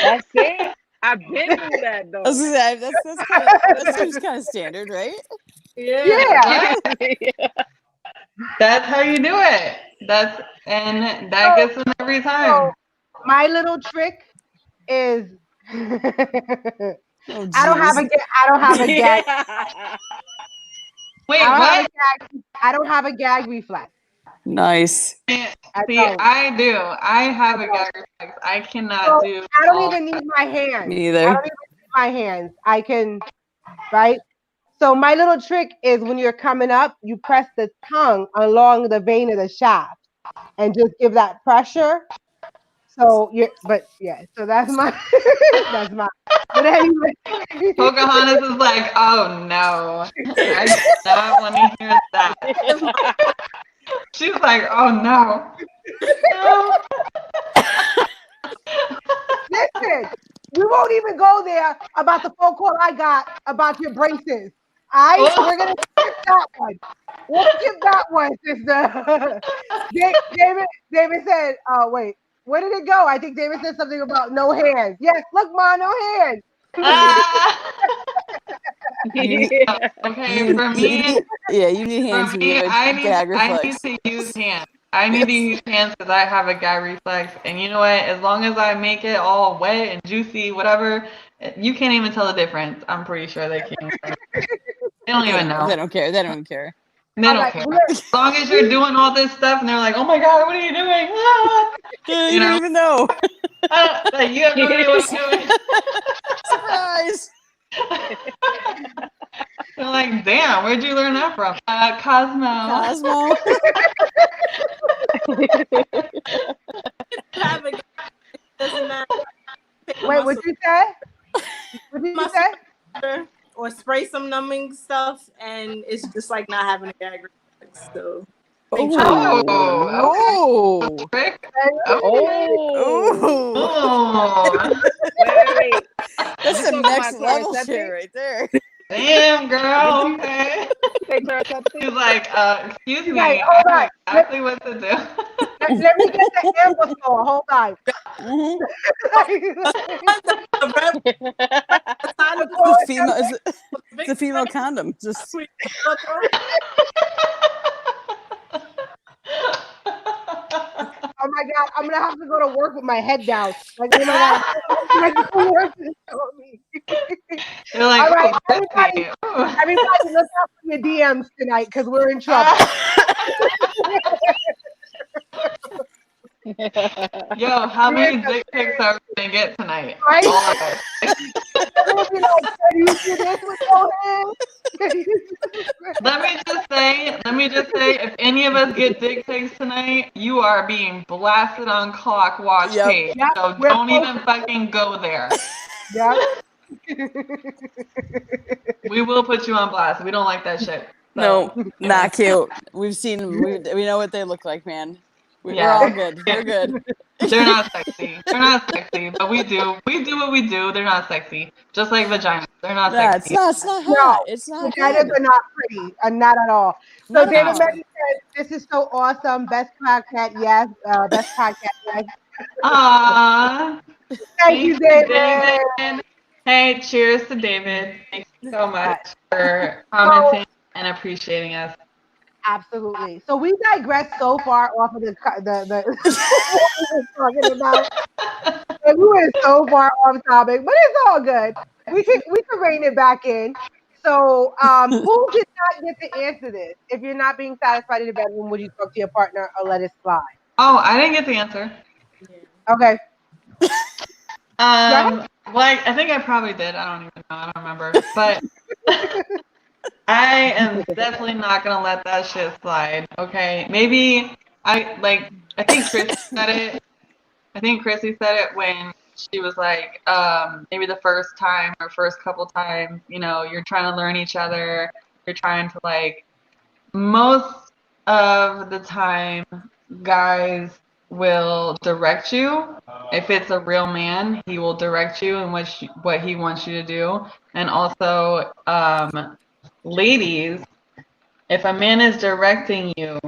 D: That's it. I've been through that
E: I was
D: though.
E: gonna say, that seems kind of standard, right?
C: Yeah.
B: Yeah.
A: Yeah, that's how you do it. And that
B: So,
A: gets them every
B: so
A: time.
B: my little trick is
E: Oh,
B: I don't have
E: jeez.
B: a I don't have a gag.
D: Yeah.
A: Wait,
B: I don't have a
A: what?
B: gag. I don't have a gag reflex.
E: Nice.
B: I
A: See,
B: don't.
A: I do. I
B: I
A: have a
B: don't.
A: gag reflex. I cannot
B: So
A: do
B: I don't
A: all.
B: even need my hands.
E: Me
B: I
E: either.
B: don't even need my hands. I can, right? So my little trick is when you're coming up, you press the tongue along the vein of the shaft and just give that pressure. So so that's my that's my. But anyway,
A: Pocahontas is like, oh no, I do not want to hear that. She's like, oh no. No.
B: listen, we won't even go there about the phone call I got about your braces. All right, we're gonna skip that one. We'll skip that one, sister. David said, wait, where did it go? I think David said something about no hands. Yes, look, Ma, no hands.
A: Ah.
E: You need,
A: Okay, for me,
E: you need hands when you have a gag
A: I need
E: reflex.
A: to use hands. I need to use hands because I have a gag reflex. And you know what? As long as I make it all wet and juicy, whatever, you can't even tell the difference. I'm pretty sure they can't. They don't even know.
E: They don't care. They don't care.
A: They don't care. As long as you're doing all this stuff and they're like, oh my God, what are you doing? Ah!
E: You don't even know.
A: Like, you have no idea what I'm doing.
E: Surprise!
A: They're like, damn, where'd you learn that from? Cosmo.
C: Doesn't matter.
B: Wait, what you say? What did you say?
C: Or spray some numbing stuff, and it's just like not having a gag reflex. So.
A: Oh,
E: Oh.
A: okay.
E: Oh.
D: Wait.
E: That's the
D: You talking
E: next
D: about
E: level
D: Chloraseptic?
E: shit right there.
A: Damn, girl. Okay.
D: Say Chloraseptic?
A: She's like, excuse me,
B: Like,
A: I
B: hold
A: know
B: on.
A: exactly what to do.
B: Let me get the amber store. Hold on.
E: Mm-hmm. It's a female condom. Just
B: Oh my God, I'm gonna have to go to work with my head down. Like, oh my God, I'm gonna work this on me.
A: You're like,
B: All right,
A: oh, Brittany.
B: everybody, look out for your DMs tonight because we're in trouble.
A: Yo, how many dick pics are we gonna get tonight?
B: Right?
A: All of us.
B: They're gonna be like, "Can you do this with your hands?"
A: Let me just say, if any of us get dick pics tonight, you are being blasted on clock watch
E: Yep.
A: page.
B: Yep,
A: So
B: we're
A: don't even
B: posting.
A: fucking go there.
B: Yeah.
A: We will put you on blast. We don't like that shit. So,
E: no, not cute. We know what they look like, man. We're
A: Yeah.
E: all good. We're good.
A: They're not sexy. They're not sexy, but we do. We do what we do. They're not sexy. Just like vaginas. They're not
E: Nah,
A: sexy.
E: it's not
B: No,
E: hot. It's not
B: vaginas
E: good.
B: are not pretty, not at all. So
E: Not at
B: David
E: all.
B: Medley said, "This is so awesome. Best podcast, yes. Best podcast, yes.
A: Aww.
B: Thank you, David.
A: David. Hey, cheers to David. Thank you so much for commenting and appreciating us.
B: Absolutely. So we digressed so far off of the what we were talking about. And we went so far off topic, but it's all good. We can rein it back in. So who did not get to answer this? If you're not being satisfied in the bedroom, would you talk to your partner or let it slide?
A: Oh, I didn't get the answer.
B: Okay.
A: Well, I think I probably did. I don't even know. I don't remember. But I am definitely not gonna let that shit slide. Okay, maybe I think Chris said it. I think Chrissy said it when she was like, maybe the first time or first couple times, you're trying to learn each other. You're trying to most of the time, guys will direct you. If it's a real man, he will direct you in what he wants you to do. And also, ladies, if a man is directing you,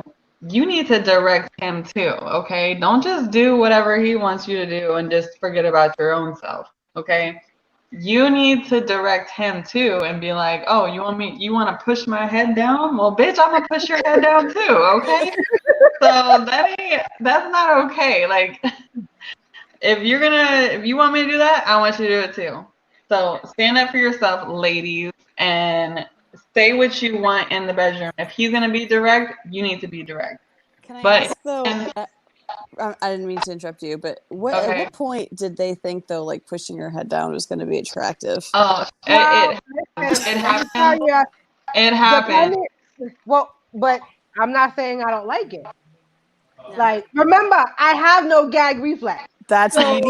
A: you need to direct him too, okay? Don't just do whatever he wants you to do and just forget about your own self, okay? You need to direct him too and be like, oh, you want to push my head down? Well, bitch, I'm gonna push your head down too, okay? So that's not okay. Like, if you want me to do that, I want you to do it too. So stand up for yourself, ladies, and say what you want in the bedroom. If he's gonna be direct, you need to be direct.
E: Can I
A: But
E: ask though? I didn't mean to interrupt you, but at
A: okay.
E: what point did they think though, like pushing her head down was going to be attractive?
A: Oh,
B: Well,
A: it
B: let me tell
A: happened.
B: you,
A: It happened.
B: well, but I'm not saying I don't like it. Like, remember, I have no gag reflex.
E: That's what you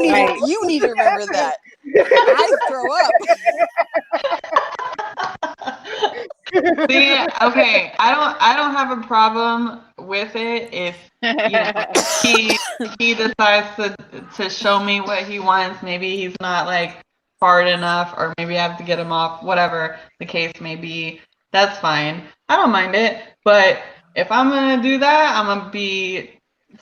E: need.
D: Right.
E: You need to remember that. I throw up.
A: See, okay, I don't have a problem with it if he he decides to show me what he wants. Maybe he's not like hard enough, or maybe I have to get him off. Whatever the case may be, that's fine. I don't mind it. But if I'm gonna do that, I'm gonna be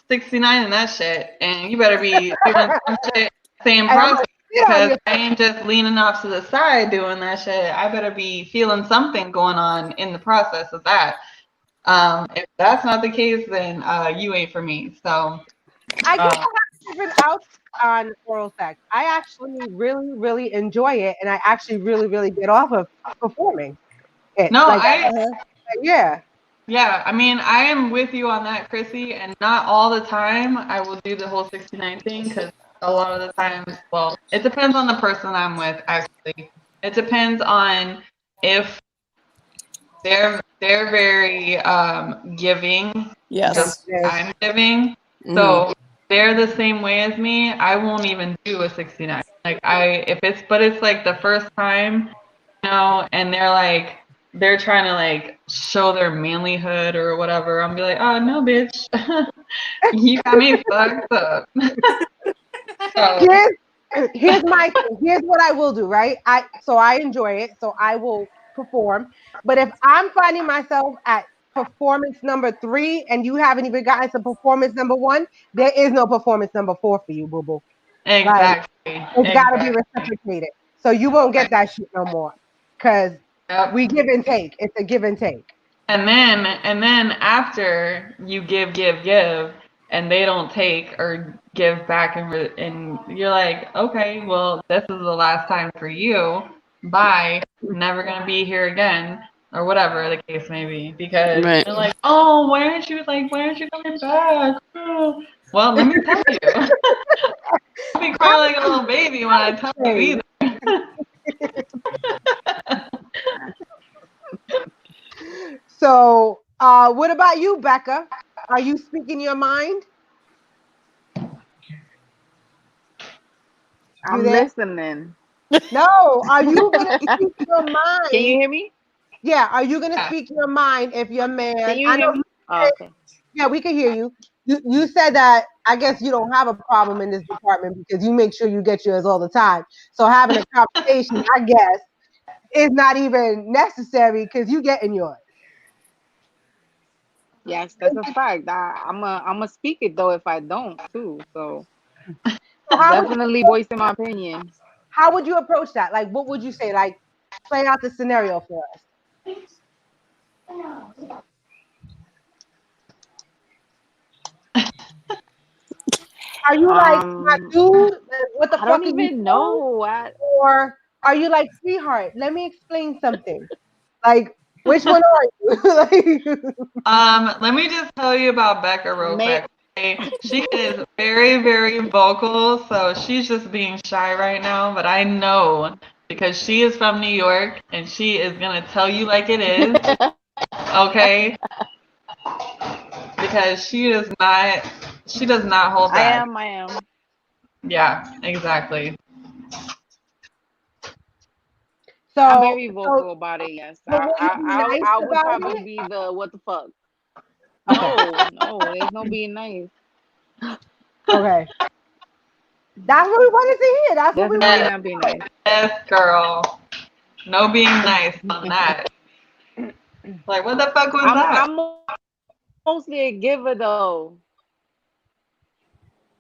A: 69 in that shit, and you better be doing some shit same
B: And I'm gonna
A: process.
B: sit on
A: Because
B: you.
A: I ain't just leaning off to the side doing that shit. I better be feeling something going on in the process of that. If that's not the case, then you ain't for me. So,
B: I guess
A: uh,
B: I have different outlook on oral sex. I actually really, really enjoy it, and I actually really, really get off of performing it.
A: no,
B: Like, yeah,
A: yeah, I mean, I am with you on that, Chrissy, and not all the time I will do the whole 69 thing because a lot of the times, well, it depends on the person I'm with, actually. It depends on if they're very giving, just
E: Yes.
A: like I'm giving. So they're the same way as me. I won't even do a 69. Like it's like the first time, and they're trying to like show their manlyhood or whatever. I'm be like, oh no, bitch, you got me fucked up. So
B: here's here's my thing. Here's what I will do. Right, I enjoy it, so I will perform. But if I'm finding myself at performance number 3 and you haven't even gotten to performance number 1, there is no performance number 4 for you, boo boo. Like,
A: exactly,
B: it's got to be
A: exactly.
B: reciprocated. So you won't get that shit no more. Because
A: Yep.
B: we give and take. It's a give and take.
A: And then after you give, and they don't take or give back, and you're like, okay, well, this is the last time for you. Bye. Never gonna be here again, or whatever the case may be. Because
E: Right.
A: you're like, oh, why aren't you coming back? Oh. Well, let me tell you, I'll be crying like a little baby when I tell you either.
B: So, what about you, Becca? Are you speaking your mind? You
D: I'm
B: there?
D: listening.
B: No. Are you gonna speak your
D: Can you
B: mind?
D: hear me?
B: Yeah. Are you gonna
A: Yeah.
B: speak your mind if your
D: Can
B: man?
D: you
B: I
D: hear
B: know.
D: me? Oh, okay.
B: Yeah, we can hear you. You said that. I guess you don't have a problem in this department because you make sure you get yours all the time. So having a conversation, I guess, is not even necessary because you getting yours.
D: Yes, that's a fact. I'm a speak it though if I don't too. So
B: So
D: definitely voicing my opinion.
B: how would you approach that? Like, what would you say? Like, play out the scenario for us. Are you like, my
D: Um,
B: dude? What the
D: I
B: fuck
D: don't
B: are you
D: even
B: doing?
D: know.
B: Or are you like, sweetheart? Let me explain something. Like, which one are you? Like,
A: Let me just tell you about Becca real
D: May
A: quick. Okay? She is very, very vocal, so she's just being shy right now, but I know because she is from New York and she is gonna tell you like it is, okay? Because she does not hold
D: I
A: back.
D: am. I am.
A: Yeah, exactly.
D: I'm
B: so,
D: very
B: so,
D: vocal about it. Yes,
B: but will you be nice
D: I would
B: about
D: probably
B: it?
D: be the what the fuck.
B: Okay,
D: No, no, there's no being nice.
B: okay. That's what we wanted to hear. That's what we
D: Definitely
B: wanted.
A: Yes,
D: not being nice.
A: yes, girl. No being nice on that. Like, what the fuck was that?
D: I'm mostly a giver though.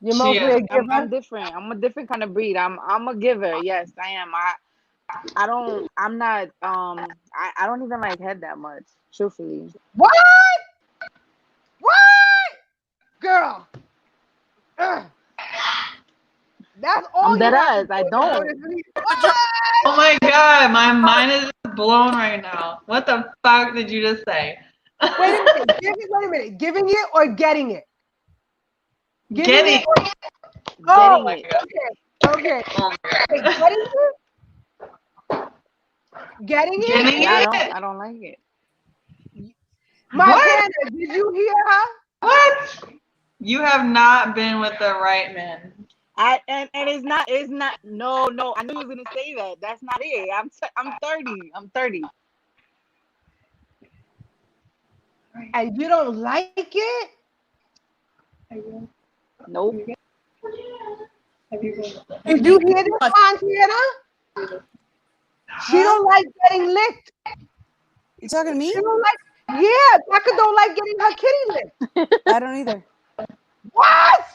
B: You're
A: She
B: mostly
A: is.
B: a
D: I'm
B: giver.
D: different. I'm a different kind of breed. I'm a giver. Yes, I am. I don't. I'm not. I don't even like head that much. Truthfully.
B: What? What? Girl. Ugh. That's all
D: I'm
B: you
D: dead
B: have to
D: ass. I
B: say to
D: don't.
B: notice me. What?
A: Oh my god, my mind is just blown right now. What the fuck did you just say?
B: Wait a minute. Wait a minute. Giving it or getting it? Giving it
A: Getting.
B: or
A: Oh
B: oh,
D: Getting
A: my
D: it.
A: god.
B: okay. Okay.
A: Oh my
B: Wait,
A: god.
B: getting it? Getting it?
A: Getting
D: Yeah, I
A: it?
D: don't. I don't like it.
B: My
A: What?
B: panda, did you hear her?
A: What? You have not been with the right man.
D: And it's not no, I knew you was gonna say that. That's not it. I'm 30. I'm 30.
B: And you don't like it?
D: Nope.
B: Did you hear this, Montana? She don't like getting licked.
E: You talking to me?
B: She don't like. Yeah, Becca don't like getting her kitty licked.
E: I don't either.
B: What?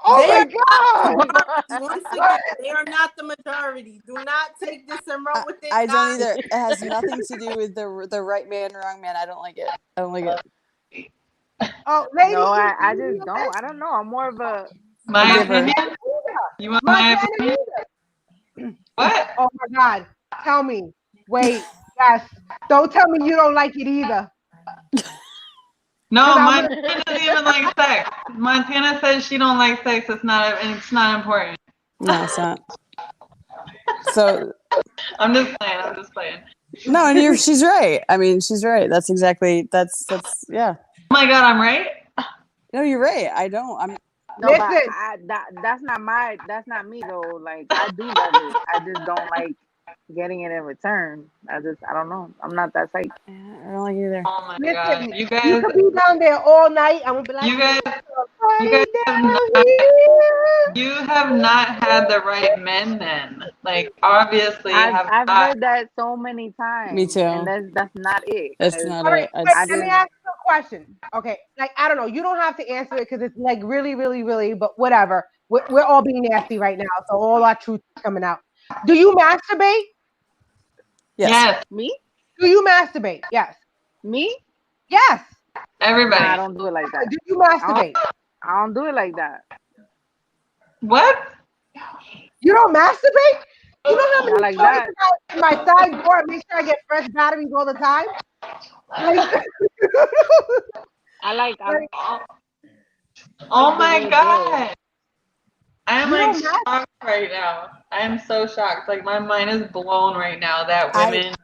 B: Oh
C: They
B: my
C: are
B: god!
C: once again, they are not the majority. Do not take this and run with it.
E: I don't
C: guys.
E: either. It has nothing to do with the right man, wrong man. I don't like it. I don't like it.
B: Oh, lady,
D: No, I
B: you
D: just
B: hear
D: don't.
B: this?
D: I don't know. I'm more of a
E: A
A: My
E: giver.
A: opinion?
B: Montana
A: You want my
B: Montana
A: opinion?
B: neither.
A: What?
B: Oh my god! Tell me. Wait. Yes. Don't tell me you don't like it either.
A: No,
B: Cause I'm.
A: Montana doesn't even like sex. Montana says she don't like sex. It's not important.
E: No, it's not. So
A: I'm just playing. I'm just playing.
E: no, and she's right. I mean, she's right. That's yeah.
A: Oh my god, I'm right.
E: No, you're right. I don't. I'm
D: no, but
B: Listen.
D: that's not me though. Like I do love it. I just don't like getting it in return. I don't know. I'm not that type.
E: I don't like it either.
A: Oh my god,
B: Listen.
A: you
B: You
A: guys,
B: could be down there all night. I'm gonna be like,
A: you guys, you
B: "Somebody
A: guys have
B: down
A: not,
B: here."
A: you have not had the right men. Then, like, obviously, have
D: I've
A: not.
D: heard that so many
E: Me
D: times, and
E: too.
D: that's not it.
E: That's
D: 'Cause
E: not
B: All right,
E: it. I
B: wait,
D: I
B: let me
D: just
B: ask you a question. Okay, like I don't know, you don't have to answer it because it's like really, really, really, but whatever. We're all being nasty right now, so all our truth is coming out. Do you masturbate?
E: yes.
A: Yes,
D: me
B: Do you masturbate? Yes.
D: me.
B: Yes.
D: Nah, I
A: everybody.
D: don't do it like that.
B: Do you
D: I don't,
B: masturbate?
D: I don't do it like that.
A: What?
B: You don't masturbate? You know how
D: Not
B: many
D: like
B: times
D: that.
B: I in my side door and make sure I get fresh batteries all the time? Like,
D: I like I
B: like
A: Oh
D: like the
A: my
D: way it builds.
A: god, I am
B: you
A: like
B: don't masturbate.
A: shocked right now. I am so shocked. Like my mind is blown right now that
E: I
A: women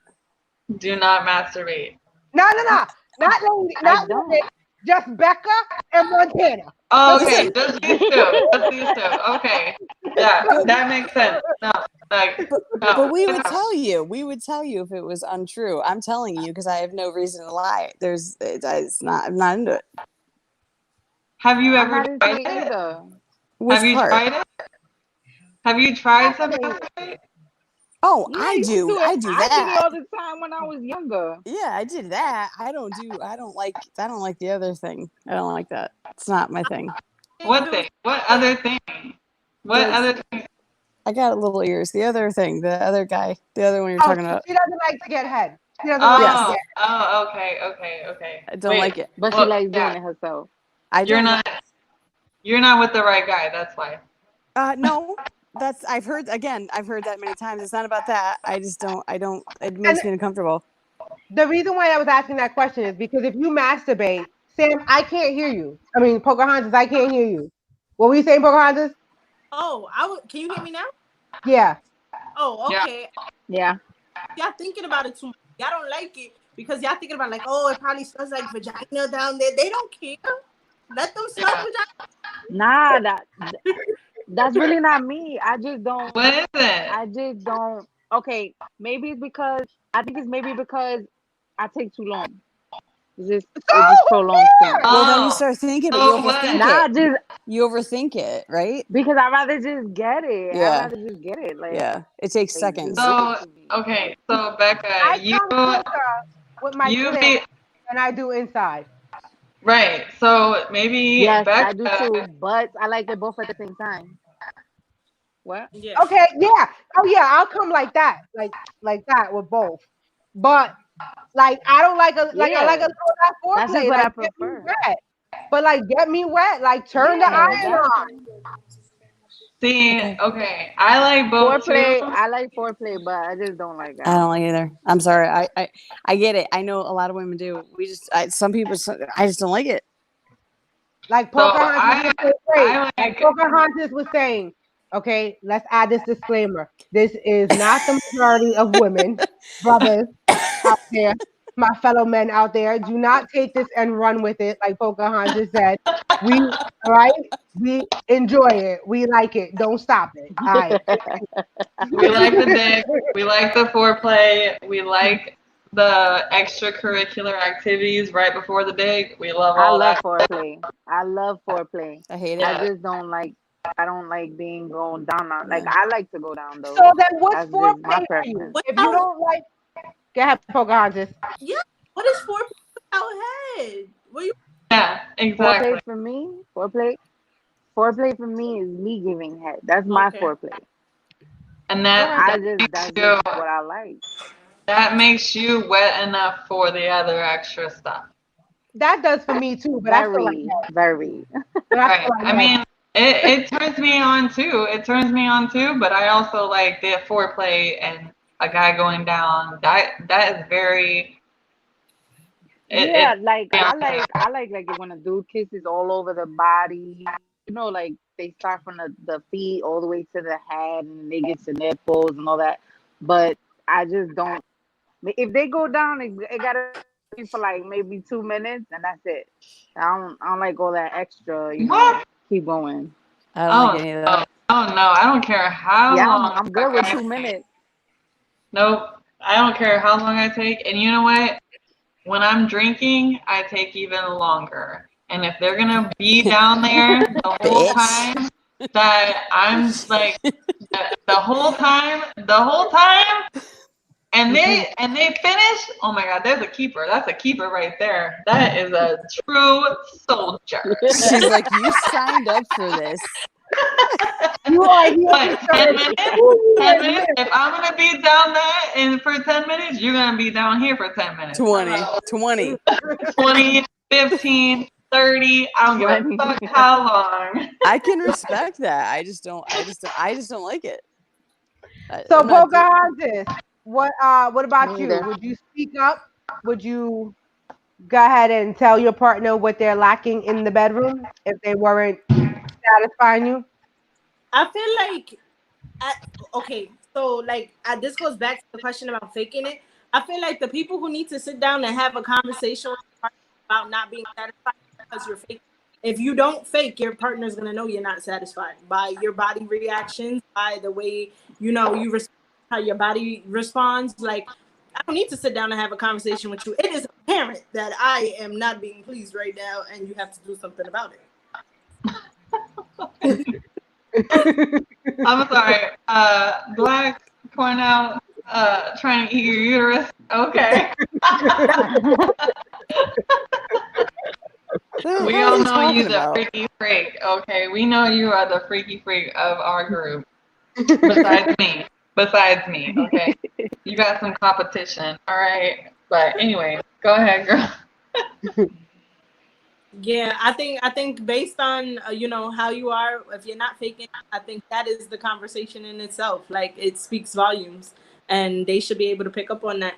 A: do not masturbate.
B: No, no, no. Not lady,
D: I
B: not women,
D: don't.
B: just Becca and Montana.
A: Oh,
B: Just
A: okay,
E: listen,
B: ladies.
A: just these two. Just these two. Okay. Yeah,
E: but
A: that makes sense. No, like,
E: but
A: no.
E: we would tell you. We would tell you if it was untrue. I'm telling you because I have no reason to lie. It's not. I'm not into it.
A: Have you
D: I'm
A: ever
D: not into
A: tried
D: it
A: it?
D: either.
A: Have
E: Which
A: you
E: part?
A: tried it? Have you tried some
B: Masturbating.
A: masturbate?
E: Oh,
D: Yeah, I
E: I
D: used to
E: do.
D: do it.
E: I do
D: I did it
E: that.
D: all the time when I was younger.
E: Yeah, I did that. I don't do. I don't like. I don't like the other thing. I don't like that. It's not my thing.
A: What thing? What other thing? What
E: The
A: other thing?
E: I got little ears. The other thing. The other guy. The other one you're
B: Oh,
E: talking
B: so
E: about.
B: she doesn't like to get head. She doesn't like to
E: Yes,
A: Oh,
B: get
A: oh, okay.
E: I don't
A: Wait,
E: like it.
D: But she
A: well,
D: likes
A: yeah,
D: doing it herself.
E: I
A: you're
E: don't.
A: not, you're not with the right guy. That's why.
E: No. That's I've heard again. I've heard that many times. It's not about that. I just don't. I don't. It
B: and
E: makes me uncomfortable.
B: the reason why I was asking that question is because if you masturbate, Sam, I can't hear you. I mean, Pocahontas, I can't hear you. What were you saying, Pocahontas?
C: Oh, can you hear me now?
B: Yeah.
C: Oh,
A: Yeah.
C: okay.
D: Yeah.
C: Y'all thinking about it too much. Y'all don't like it because y'all thinking about like, oh, it probably smells like vagina down there. They don't care. Let them smell vagina.
D: Nah, that's really not me. I just don't.
A: What is it?
D: I just don't. Okay, maybe it's because I think it's maybe because I take too long.
B: So
D: It just
B: who
D: prolongs too much.
B: cares?
E: Well, then you
A: Oh,
E: start thinking, but you
A: so
E: overthink
A: what?
D: Nah,
E: it.
D: just
E: You overthink it, right?
D: because I'd rather just get it. I'd
E: Yeah.
D: rather just get it.
E: Yeah. It takes
D: Just
E: seconds.
D: give it
A: So,
D: to me.
A: okay, so Becca,
B: I come closer with my
A: you
B: clit
A: be,
B: than I do inside.
A: right. So maybe
D: Yes, I do
A: Becca,
D: too. But I like it both at the same time. What?
C: Yeah.
B: Okay, yeah. Oh yeah, I'll come like that with both. But like I don't like I like
D: Yeah,
B: a little that
D: that's just
B: foreplay.
D: what I
B: Like get me
D: prefer.
B: wet. But like get me wet. Like turn the
D: Yeah,
B: iron on.
D: exactly.
A: see,
E: Okay.
A: okay, I like both too.
D: Foreplay, I like foreplay, but I just don't like
E: I don't
D: that.
E: like either. I'm sorry. I get it. I know a lot of women do. We just some people. I just don't like it.
B: Like
A: So
B: Pocahontas was saying, wait,
A: I
B: like
A: like,
B: Pocahontas was saying, okay, let's add this disclaimer. This is not the majority of women, brothers out there, my fellow men out there. Do not take this and run with it, like Pocahontas said. We right? We enjoy it. We like it. Don't stop it. All right.
A: We like the dick. We like the foreplay. We like the extracurricular activities right before the dick. We love
D: I
A: all
D: love
A: that.
D: foreplay. I love foreplay.
E: I hate it.
D: I
A: Yeah.
D: just don't like. I don't like being going down on. Like
E: Yeah.
D: I like to go down
B: So
D: though.
B: then what's
D: That's just my
B: foreplay for you?
D: preference.
B: If you
C: Without,
B: don't like, go ahead, Pocahontas.
C: yeah, what is foreplay without head? What you?
A: Yeah, exactly.
D: Foreplay for me. Foreplay for me is me giving head. That's my
C: Okay.
D: foreplay.
A: And
B: Okay.
A: that
D: That's
A: makes
D: just
A: you
D: what I like.
A: that makes you wet enough for the other extra stuff.
B: That does for me too, but I still like
D: Very,
B: that.
D: very.
B: But I
A: Right.
B: still like
A: I
B: that.
A: mean, it turns me on too. It turns me on too, but I also like the foreplay and a guy going down. That is very
D: Yeah,
A: it
D: like
A: yeah,
D: I like it when a dude kisses all over the body. Like they start from the feet all the way to the head and they get to nipples and all that. But I just don't. If they go down, it gotta be for like maybe 2 minutes and that's it. I don't like all that extra.
A: what?
D: Keep going.
E: I don't like
A: Oh
E: any of
A: no.
E: that.
A: Oh no. I don't care how
D: Yeah, I'm
A: long
D: I'm
A: a
D: good with
A: guy
D: two
A: takes.
D: minutes.
A: Nope. I don't care how long I take. And you know what? When I'm drinking, I take even longer. And if they're gonna be down there the whole
E: Bitch.
A: time, that I'm like the whole time, and they finish. Oh my God, there's a keeper. That's a keeper right there. That is a true soldier.
E: She's like, you signed up for this.
B: You are here to
A: But 10
B: serve
A: minutes,
B: who you
A: 10 minutes.
B: admit.
A: If I'm gonna be down there and for 10 minutes, you're gonna be down here for 10 minutes.
E: 20. 20.
A: 20, 15, 30. I don't give a
D: 20.
A: fuck how long.
E: I can respect that. I just don't like it.
B: So
E: I'm not
B: Pocahontas, what
D: Me
B: about you?
D: either.
B: Would you speak up? Would you go ahead and tell your partner what they're lacking in the bedroom if they weren't satisfying you?
C: I feel like, I, okay, so like this goes back to the question about faking it. I feel like the people who need to sit down and have a conversation with their partner about not being satisfied because you're faking. If you don't fake, your partner's gonna know you're not satisfied by your body reactions, by the way you respond, how your body responds. Like, I don't need to sit down and have a conversation with you. It is apparent that I am not being pleased right now, and you have to do something about it.
A: I'm sorry. Black point out trying to eat your uterus. Okay.
E: What
A: We
E: are
A: all
E: they
A: know you
E: talking
A: the
E: about?
A: freaky freak. Okay. We know you are the freaky freak of our group. Besides me. Besides me. Okay. You got some competition. All right. But anyway, go ahead, girl.
C: Yeah, I think based on how you are, if you're not faking, I think that is the conversation in itself. Like, it speaks volumes, and they should be able to pick up on that.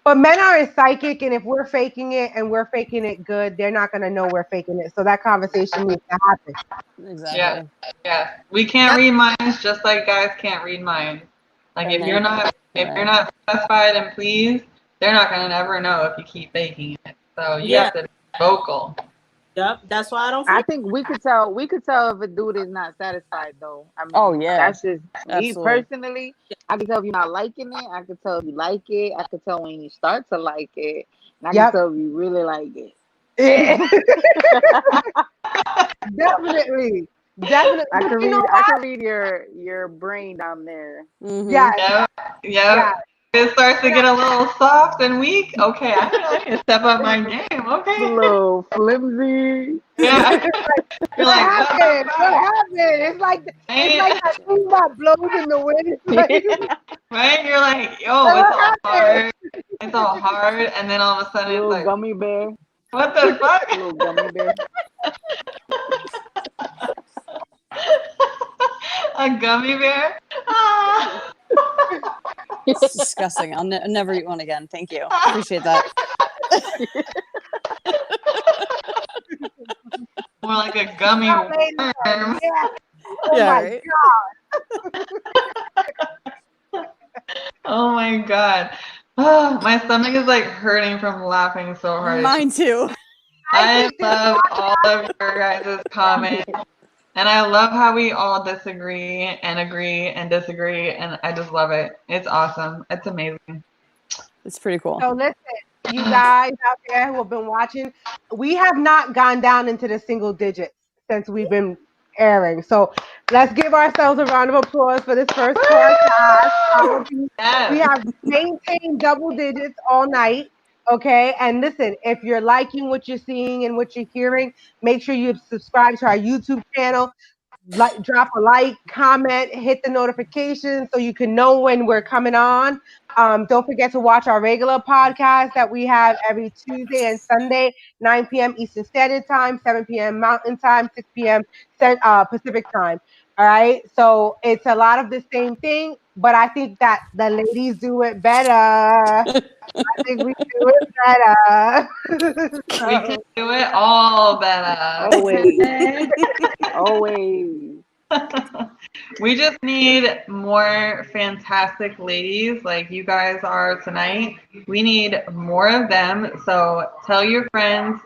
B: But men aren't psychic, and if we're faking it and we're faking it good, they're not gonna know we're faking it. So that conversation needs to happen.
A: Yeah.
E: Exactly.
A: Yeah. We can't
C: Yep.
A: read minds just like guys can't read minds. Like if you're
C: Right.
A: not if you're
E: Right.
A: not satisfied and pleased, they're not gonna never know if you keep faking it. So you
C: Yeah.
A: have to be vocal.
C: Yep. That's why I don't
D: I
C: fake.
D: think we could tell if a dude is not satisfied though. I
E: Oh
D: mean,
E: yeah.
D: that's just me
E: Absolutely.
D: personally. I can tell if you're not liking it. I can tell if you like it. I can tell when you start to like it. And I can
B: Yep.
D: tell if you really like it.
B: Yeah. Definitely. Definitely.
D: I
B: But
D: can
B: you know
D: read I
B: what?
D: can read your brain down there.
E: Mm-hmm.
B: Yes.
A: Yep.
B: Yeah.
A: Yep. It starts to get a little soft and weak. Okay, I need to step up my game.
D: It's a
A: Okay.
D: little flimsy.
A: Yeah. You're
B: What
A: like, what the
B: happened? What
A: fuck?
B: happened? It's like
A: Right?
B: that thing that blows in the wind. It's like,
A: Right? You're like, yo, it's
B: what
A: all
B: happened?
A: hard. It's all hard. And then all of a sudden it's
D: Little
A: like,
D: gummy bear.
A: what the fuck?
D: Little gummy bear.
A: A gummy bear? Ah.
E: It's disgusting. I'll never eat one again. Thank you. Appreciate that.
A: More like a gummy
B: Not later.
A: worm.
B: Yeah. Oh
E: Yeah,
B: my
E: right?
A: Oh my God. Oh, my stomach is like hurting from laughing so hard.
E: Mine too.
B: I
A: I
B: think this
A: love all of your guys' comments. And I love how we all disagree and agree and disagree. And I just love it. It's awesome. It's amazing.
E: It's pretty cool.
B: So listen, you guys out there who have been watching, we have not gone down into the single digits since we've been airing. So let's give ourselves a round of applause for this first podcast.
A: Woo!
B: We
A: Yes.
B: have maintained double digits all night. Okay. And listen, if you're liking what you're seeing and what you're hearing, make sure you subscribe to our YouTube channel. Drop a like, comment, hit the notification so you can know when we're coming on. Don't forget to watch our regular podcast that we have every Tuesday and Sunday, 9 p.m. Eastern Standard Time, 7 p.m. Mountain Time, 6 p.m. Pacific Time. All right. So it's a lot of the same thing, but I think that the ladies do it better. I think we do it better.
A: We can
B: So,
A: do it all better.
D: Always,
A: Okay.
D: always.
A: We just need more fantastic ladies like you guys are tonight. We need more of them. So tell your friends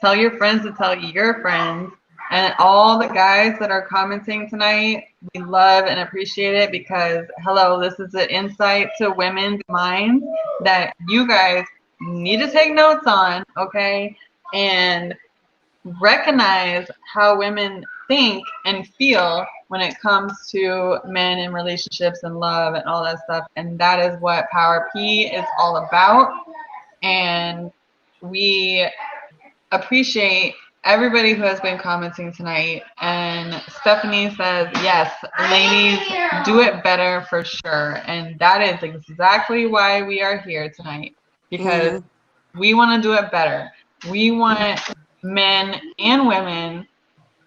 A: to tell your friends. And all the guys that are commenting tonight, we love and appreciate it because, hello, this is an insight to women's minds that you guys need to take notes on, okay? And recognize how women think and feel when it comes to men and relationships and love and all that stuff. And that is what Power P is all about. And we appreciate everybody who has been commenting tonight. And Stephanie says, yes, ladies, do it better for sure. And that is exactly why we are here tonight because we want to do it better. We want men and women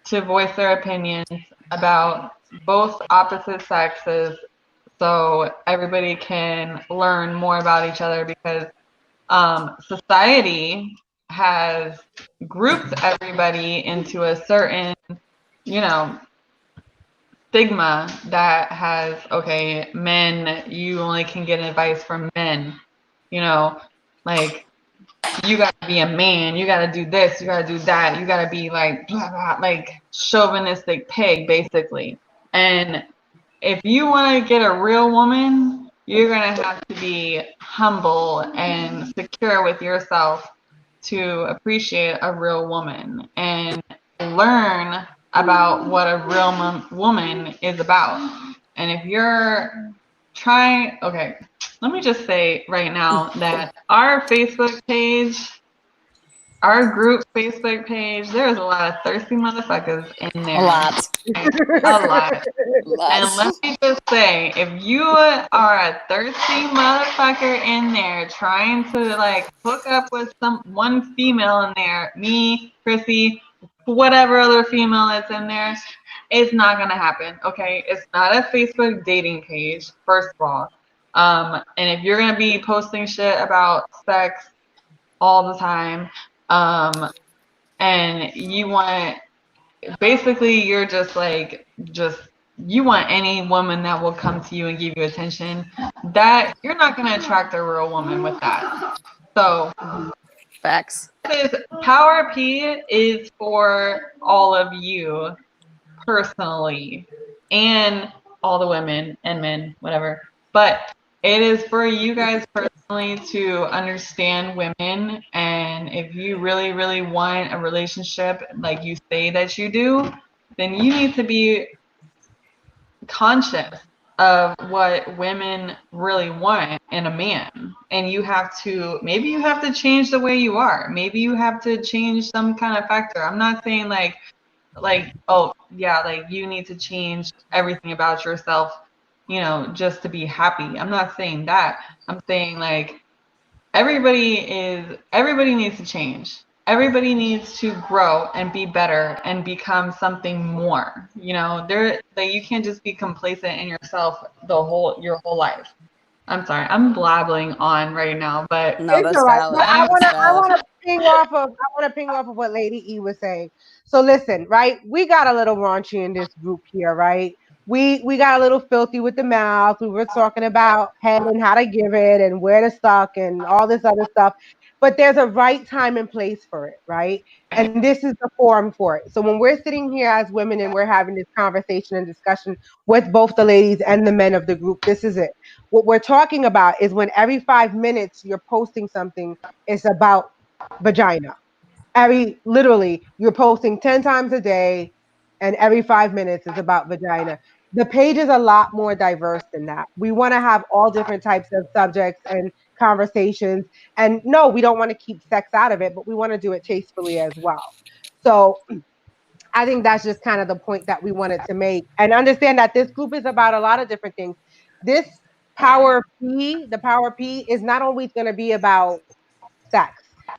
A: to voice their opinions about both opposite sexes so everybody can learn more about each other because society has grouped everybody into a certain, you know, stigma that has, okay, men, you only can get advice from men, you know, like you gotta be a man, you gotta do this, you gotta do that, you gotta be like blah blah, like chauvinistic pig basically. And if you want to get a real woman, you're gonna have to be humble and secure with yourself to appreciate a real woman and learn about what a real woman is about. And if you're trying, okay, let me just say right now that our Facebook page, our group Facebook page, there's a lot of thirsty motherfuckers in
E: A
A: there.
E: lot.
A: A lot. And let
E: Lots.
A: me just say, if you are a thirsty motherfucker in there trying to like hook up with some one female in there, me, Chrissy, whatever other female that's in there, it's not gonna happen. Okay, it's not a Facebook dating page, first of all. And if you're gonna be posting shit about sex all the time, um, and you want basically you're just like just you want any woman that will come to you and give you attention, that you're not going to attract a real woman with that. So
E: Facts.
A: this Power P is for all of you personally and all the women and men, whatever. But it is for you guys personally to understand women. And if you really, really want a relationship like you say that you do, then you need to be conscious of what women really want in a man. And you have to, maybe you have to change the way you are. Maybe you have to change some kind of factor. I'm not saying like oh yeah, like you need to change everything about yourself, you know, just to be happy. I'm not saying that. I'm saying like everybody needs to change. Everybody needs to grow and be better and become something more. You know, there like you can't just be complacent in yourself your whole life. I'm sorry, I'm blabbling on right now, but
E: No,
B: It's
E: that's
B: all right. But
E: valid.
B: I
A: I'm
E: That's
B: wanna I
E: valid.
B: wanna ping off of what Lady E was saying. So listen, right? We got a little raunchy in this group here, right? We got a little filthy with the mouth. We were talking about head and how to give it and where to suck and all this other stuff. but there's a right time and place for it, right? And this is the forum for it. So when we're sitting here as women and we're having this conversation and discussion with both the ladies and the men of the group, this is it. What we're talking about is when every 5 minutes you're posting something, it's about vagina. Every literally you're posting 10 times a day, and every 5 minutes is about vagina. The page is a lot more diverse than that. We want to have all different types of subjects and conversations, and no, we don't want to keep sex out of it, but we want to do it tastefully as well. So I think that's just kind of the point that we wanted to make, and understand that this group is about a lot of different things. This the power P is not always going to be about sex.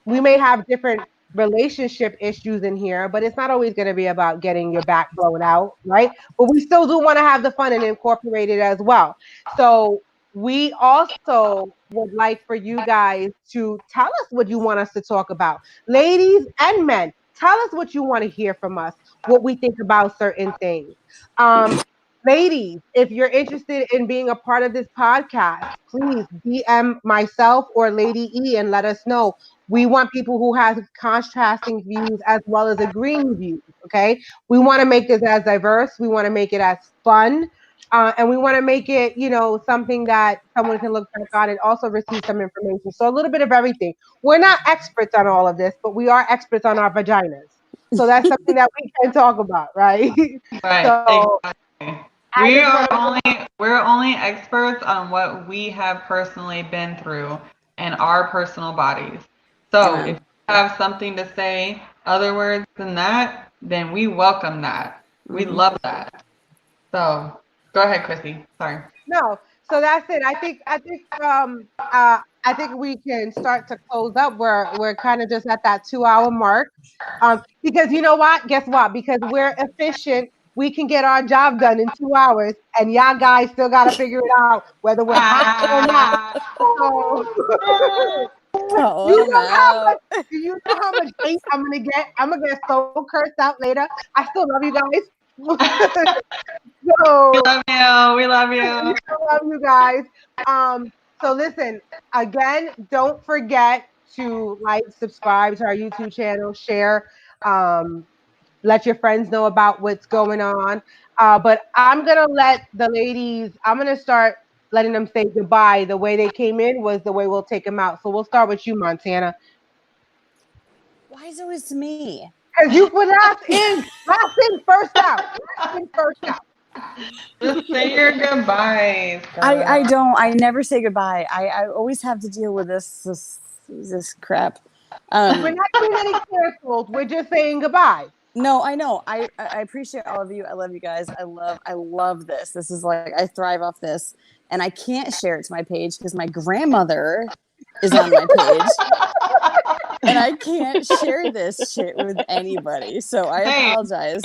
B: We may have different relationship issues in here, but it's not always going to be about getting your back blown out, right? But we still do want to have the fun and incorporate it as well. So we also would like for you guys to tell us what you want us to talk about. Ladies and men, tell us what you want to hear from us, what we think about certain things. Um, Ladies, if you're interested in being a part of this podcast, please DM myself or Lady E and let us know. We want people who have contrasting views as well as agreeing views. Okay, we want to make this as diverse. We want to make it as fun, and we want to make it, something that someone can look back on and also receive some information. So a little bit of everything. We're not experts on all of this, but we are experts on our vaginas. So that's something that we can talk about, right?
A: Right,
B: So
A: exactly.
B: I
A: We
B: just
A: are
B: want to.
A: we're only experts on what we have personally been through in our personal bodies. So if
E: Amen.
A: you have something to say other words than that, then we welcome that. We
E: Hmm.
A: love that. So go ahead, Chrissy. Sorry.
B: No, so that's it. I think we can start to close up. We're kind of just at that 2 hour mark. Because you know what? Guess what? Because we're efficient, we can get our job done in 2 hours, and y'all guys still gotta figure it out whether we're hot or not.
A: Ah.
B: So
E: Calling them out.
B: you know how much hate I'm gonna get? I'm gonna get so cursed out later. I still love you guys.
A: We
B: So
A: love you. We love
B: we
A: you.
B: still love you guys. So listen, again, don't forget to like, subscribe to our YouTube channel, share, um, let your friends know about what's going on. But I'm gonna let the ladies. I'm gonna start letting them say goodbye. The way they came in was the way we'll take them out. So we'll start with you, Montana,
E: Why is it always me?
B: because you were last in, first out, last in, first out.
A: Just say your goodbyes,
E: I
A: girl.
E: don't. I never say goodbye. I always have to deal with this crap.
B: We're
E: Um,
B: not doing any cancels. We're just saying goodbye.
E: no, I know. I appreciate all of you. I love you guys. I love this. This is like I thrive off this, and I can't share it to my page because my grandmother is on my page, and I can't share this shit with anybody. So I
A: Hey,
E: apologize.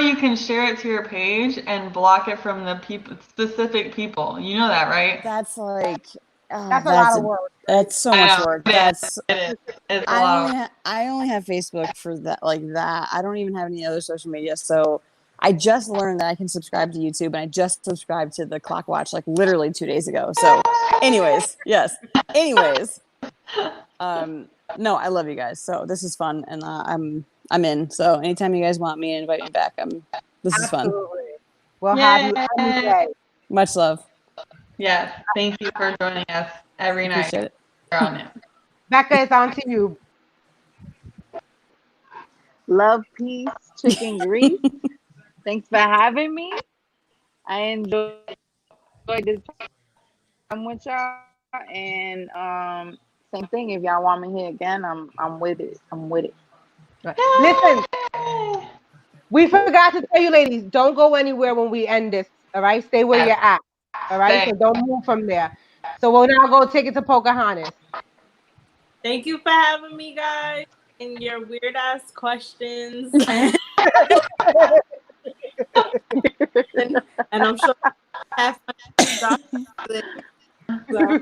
A: you can share it to your page and block it from the specific people. You know that, right?
E: That's like,
B: That's a lot
E: that's
B: of work, right?
E: that's so
A: I
E: much
A: know
E: work.
A: it is.
E: That's
A: It is. It's a lot of work.
E: I only have Facebook for that, like that. I don't even have any other social media. So I just learned that I can subscribe to YouTube, and I just subscribed to the Clock Watch like literally 2 days ago. So, anyways, yes. Anyways, um, no, I love you guys. So this is fun, and I'm in. So anytime you guys want me, invite me back. This is fun.
B: Absolutely. We'll have you any
A: Yay!
B: day.
E: Much love.
A: Yes. Thank you for joining us every night.
E: Appreciate it.
A: You're on it.
B: Becca, it's on to you.
D: Love, peace, chicken grease. Thanks for having me. I enjoyed this time with y'all, and same thing. If y'all want me here again, I'm with it. I'm with it.
B: Listen,
A: Yay!
B: we forgot to tell you, ladies, don't go anywhere when we end this. All right, stay where
A: Yes.
B: you're at. All right,
A: Stay.
B: so don't move from there. So we'll now go take it to Pocahontas.
C: Thank you for having me, guys, and your weird ass questions. And I'm sure I have fun. So.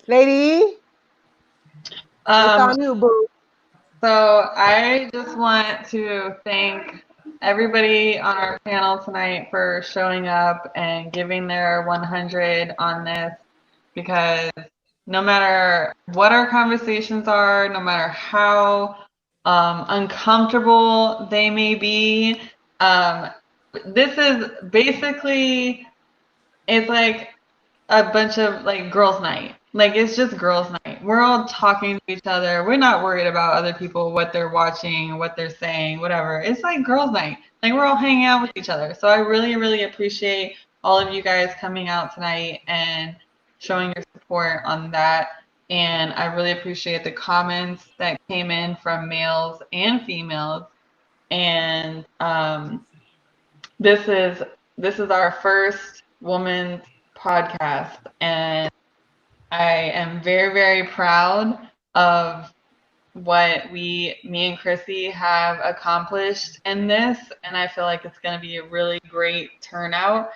B: Lady, it's
A: Um,
B: on you, boo.
A: so I just want to thank everybody on our panel tonight for showing up and giving their 100 on this. because no matter what our conversations are, no matter how uncomfortable they may be, um, this is basically, it's like a bunch of like girls' night. Like it's just girls' night. We're all talking to each other. We're not worried about other people, what they're watching, what they're saying, whatever. It's like girls' night. Like we're all hanging out with each other. So I really, really appreciate all of you guys coming out tonight and showing your support on that. And I really appreciate the comments that came in from males and females. And this is this is our first woman's podcast, and I am very, very proud of what me and Chrissy have accomplished in this, and I feel like it's going to be a really great turnout.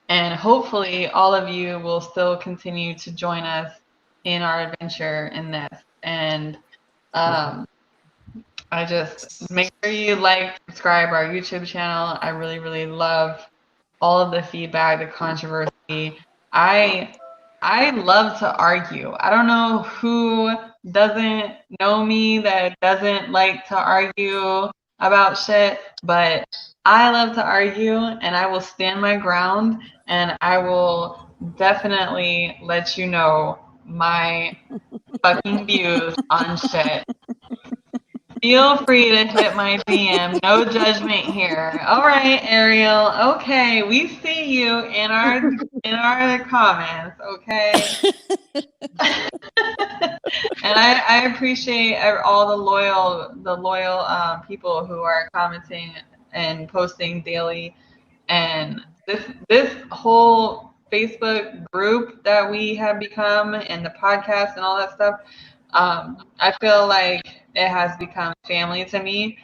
A: And hopefully, all of you will still continue to join us in our adventure in this. And um, I just make sure you like, subscribe our YouTube channel. I really, really love all of the feedback, the controversy. I I love to argue. I don't know who doesn't know me that doesn't like to argue about shit, but I love to argue and I will stand my ground and I will definitely let you know my fucking views on shit. Feel free to hit my DM. No judgment here. All right, Ariel. Okay, we see you in our comments. Okay. And I appreciate all the loyal people who are commenting and posting daily. And this whole Facebook group that we have become and the podcast and all that stuff, I feel like it has become family to me.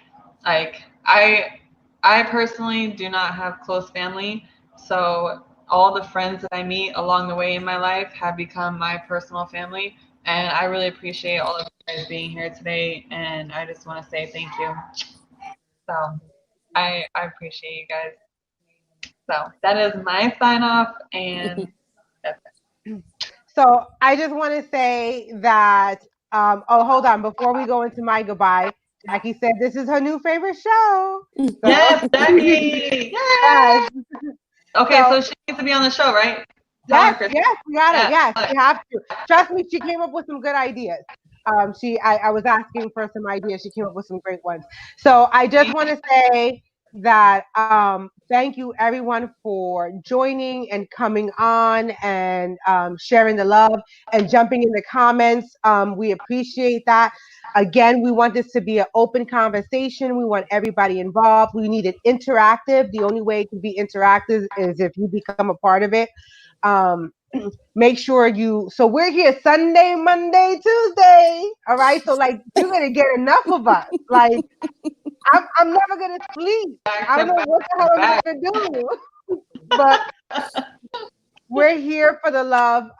A: Like I personally do not have close family, so all the friends that I meet along the way in my life have become my personal family. And I really appreciate all of you guys being here today. And I just want to say thank you. So I appreciate you guys. So that is my sign off, and that's it.
B: So I just want to say that. Oh, hold on. Before we go into my goodbye, Jackie said this is her new favorite show. So
A: Yes, Jackie.
B: yes,
A: Yay! Okay,
B: so
A: so she needs to be on the show, right? Tell her,
B: yes,
A: Chris.
B: yes, we got it.
A: Yeah.
B: Yes, we have to. Trust me, she came up with some good ideas. I was asking for some ideas. She came up with some great ones. So I just want to say that thank you everyone for joining and coming on and sharing the love and jumping in the comments. We appreciate that. Again, we want this to be an open conversation. We want everybody involved. We need it interactive. The only way it can be interactive is if you become a part of it. Um, make sure so we're here Sunday, Monday, Tuesday. All right. So like you're gonna get enough of us. Like I'm never gonna sleep.
A: Back
B: I don't
A: to
B: know
A: back
B: what the hell
A: to
B: I'm
A: back.
B: gonna do. But we're here for the love.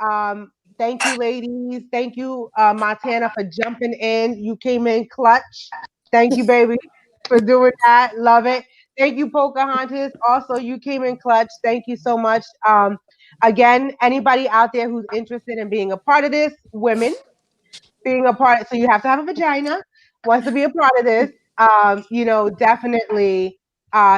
B: Thank you, ladies. Thank you, Montana, for jumping in. You came in clutch. Thank you, baby, for doing that. Love it. Thank you, Pocahontas. Also, you came in clutch. Thank you so much. Again, anybody out there who's interested in being a part of this, women, being a part, so you have to have a vagina, wants to be a part of this, definitely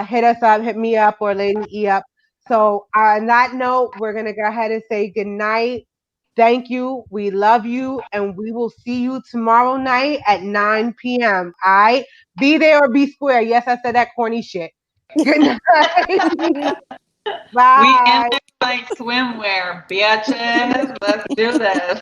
B: hit us up, hit me up or Lady E up. So on that note, we're gonna go ahead and say good night. Thank you. We love you, and we will see you tomorrow night at 9 p.m. All right, be there or be square. Yes, I said that corny shit. Good night.
A: We in
B: Bye.
A: there like swimwear, bitches. Let's do this.